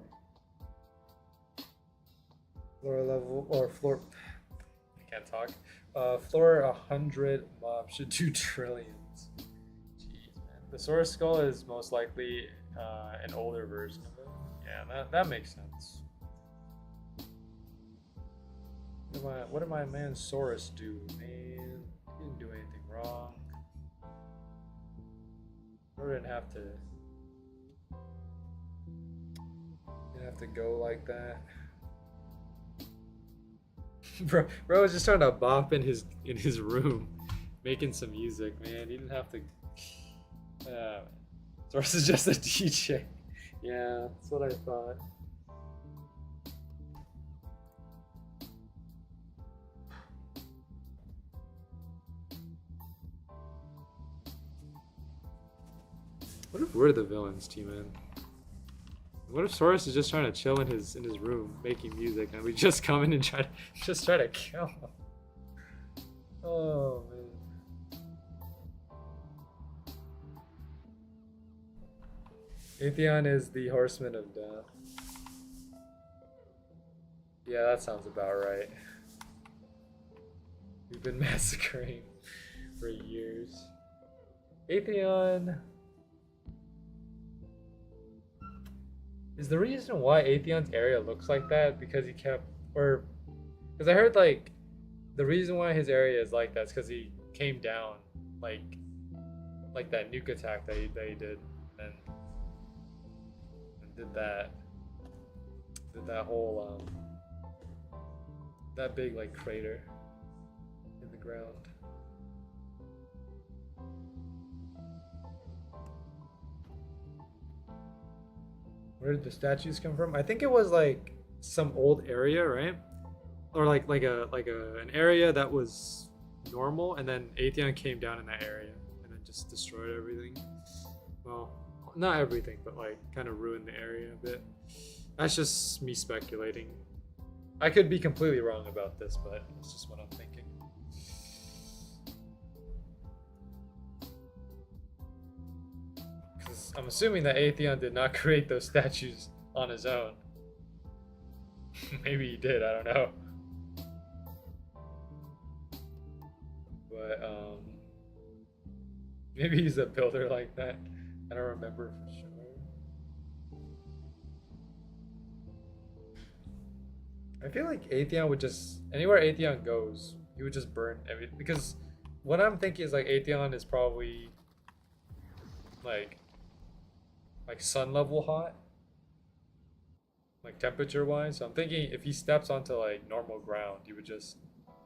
Floor 11 or floor. I can't talk. Floor 100 mob should do trillions. Jeez, man. The Saurus skull is most likely an older version of it. Yeah, that makes sense. What did my man Saurus do, man? He didn't do anything wrong. Bro didn't have to go like that. Bro was just trying to bop in his room, making some music, man. He didn't have to. Saurus is just a DJ. Yeah, that's what I thought. What if we're the villains, T-Man? What if Saurus is just trying to chill in his room, making music, and we just come in and try to kill him? Oh man. Atheon is the horseman of death. Yeah, that sounds about right. We've been massacring for years. Atheon is the reason why Atheon's area looks like that because he kept, or because I heard like the reason why his area is like that is because he came down like that nuke attack that he did and did that whole that big like crater in the ground. Where did the statues come from? I think it was like some old area, right? Or like an area that was normal, and then Atheon came down in that area and then just destroyed everything. Well, not everything, but like kind of ruined the area a bit. That's just me speculating. I could be completely wrong about this, but it's just what I'm thinking. I'm assuming that Atheon did not create those statues on his own. Maybe he did, I don't know. But maybe he's a builder like that. I don't remember for sure. I feel like Atheon would just, anywhere Atheon goes, he would just burn everything. Because what I'm thinking is like Atheon is probably like sun level hot, like temperature wise. So I'm thinking if he steps onto like normal ground, he would just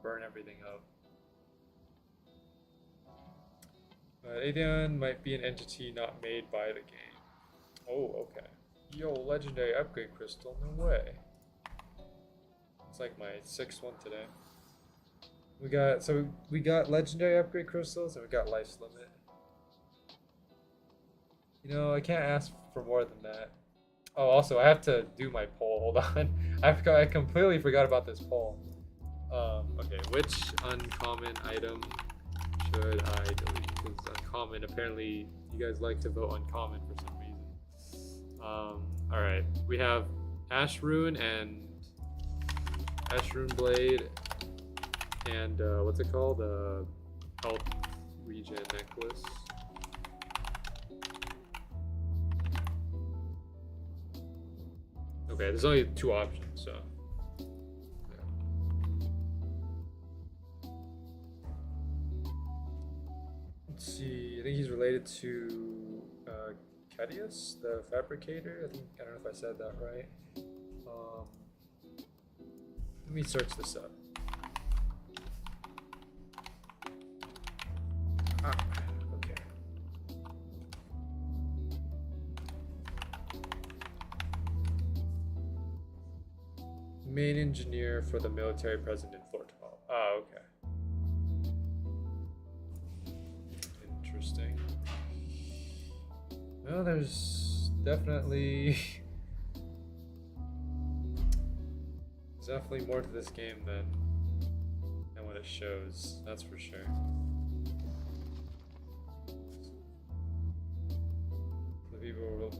burn everything up. Atheon might be an entity not made by the game. Oh, okay. Yo, legendary upgrade crystal, no way. It's like my 6th one today. We got legendary upgrade crystals and we got life's limit. You know, I can't ask for more than that. Oh, also I have to do my poll. Hold on. I completely forgot about this poll. Okay, which uncommon item should I delete? Because uncommon, apparently you guys like to vote uncommon for some reason. Alright, we have Ash Rune and Ash Rune Blade and what's it called? Health Regen Necklace. Okay, there's only 2 options, so. Let's see, I think he's related to Cadius, the fabricator. I don't know if I said that right. Let me search this up. Okay. Main engineer for the military president in Floor 12. Ah, okay. Interesting. Well, there's definitely more to this game than what it shows. That's for sure. The people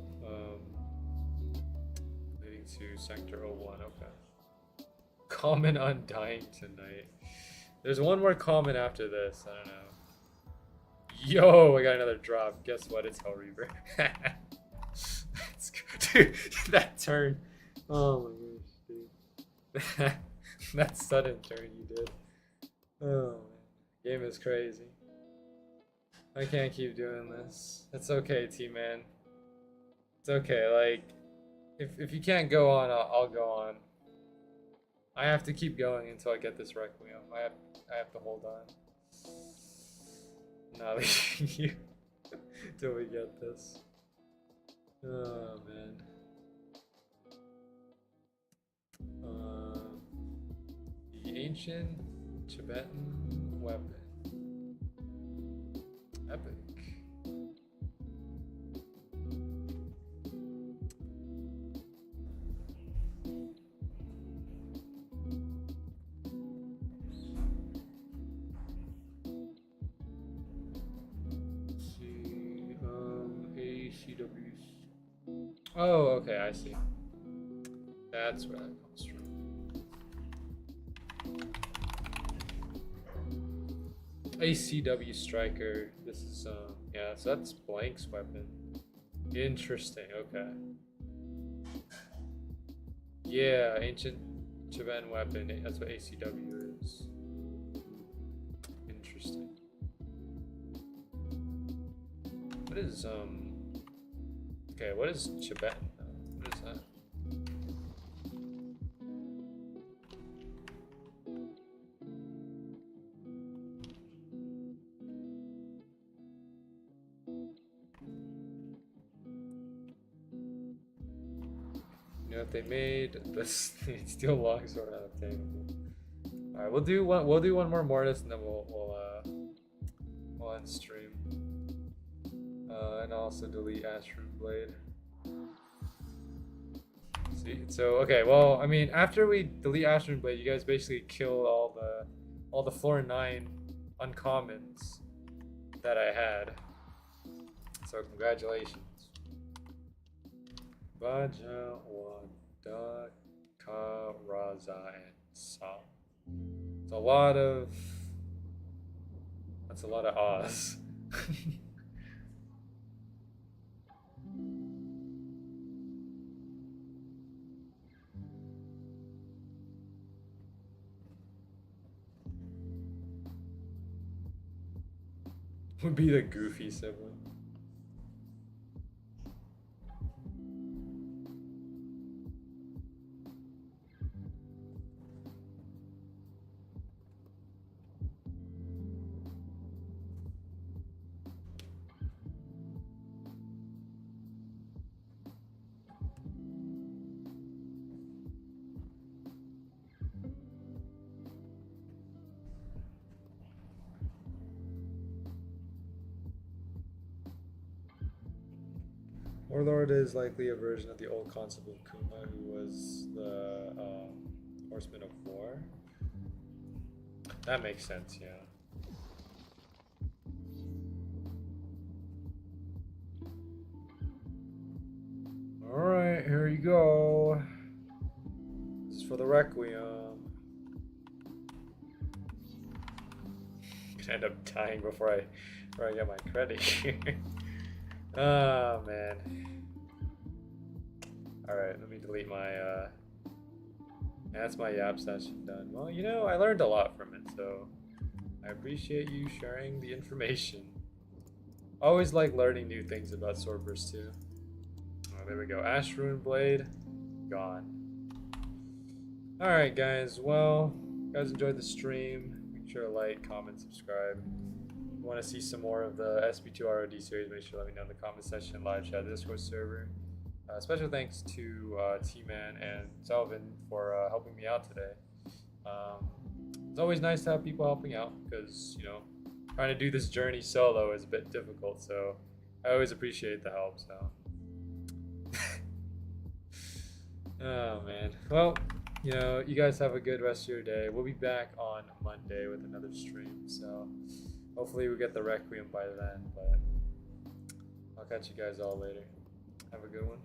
leading to Sector 01. Okay. Common undying tonight. There's one more common after this. I don't know. Yo, I got another drop. Guess what? It's Hell Reaver. Let's go. Dude, that turn. Oh my gosh, dude. That sudden turn you did. Oh man. Game is crazy. I can't keep doing this. It's okay, T-Man. It's okay. Like, if you can't go on, I'll go on. I have to keep going until I get this Requiem. I have to hold on. Not leaving you till we get this. Oh man. The ancient Tibetan weapon. Epic. Oh, okay, I see. That's where that comes from. ACW Striker. This is, yeah, so that's Blank's weapon. Interesting, okay. Yeah, ancient Tibetan weapon. That's what ACW is. Interesting. What is, okay, what is Tibetan? What is that? You know, if they made this steel longsword out of obtainable. All right, we'll do one more Mortis, and then we'll end stream. And also delete Ash Rune Blade. See, so okay, well, I mean, after we delete Ash Rune Blade, you guys basically killed all the floor 9 uncommons that I had. So congratulations. Baja, Wada, Karaza, and Sa. It's that's a lot of Oz. Would be the goofy sibling. Warlord is likely a version of the old constable Kuma, who was the horseman of war. That makes sense, yeah. Alright, here you go. This is for the Requiem. Gonna end up dying before I get my credit here. Oh man. Alright, let me delete my that's my Yap session done. Well, you know, I learned a lot from it, so I appreciate you sharing the information. Always like learning new things about Swordburst too. Oh, there we go. Ash Rune Blade, gone. Alright guys, well, if you guys enjoyed the stream. Make sure to like, comment, subscribe. If you want to see some more of the SP2ROD series, make sure to let me know in the comment section, live chat, Discord server. Special thanks to T-Man and Selvin for helping me out today. It's always nice to have people helping out because, you know, trying to do this journey solo is a bit difficult, so I always appreciate the help, so. Oh man. Well, you know, you guys have a good rest of your day. We'll be back on Monday with another stream, so hopefully we get the Requiem by then, but I'll catch you guys all later. Have a good one.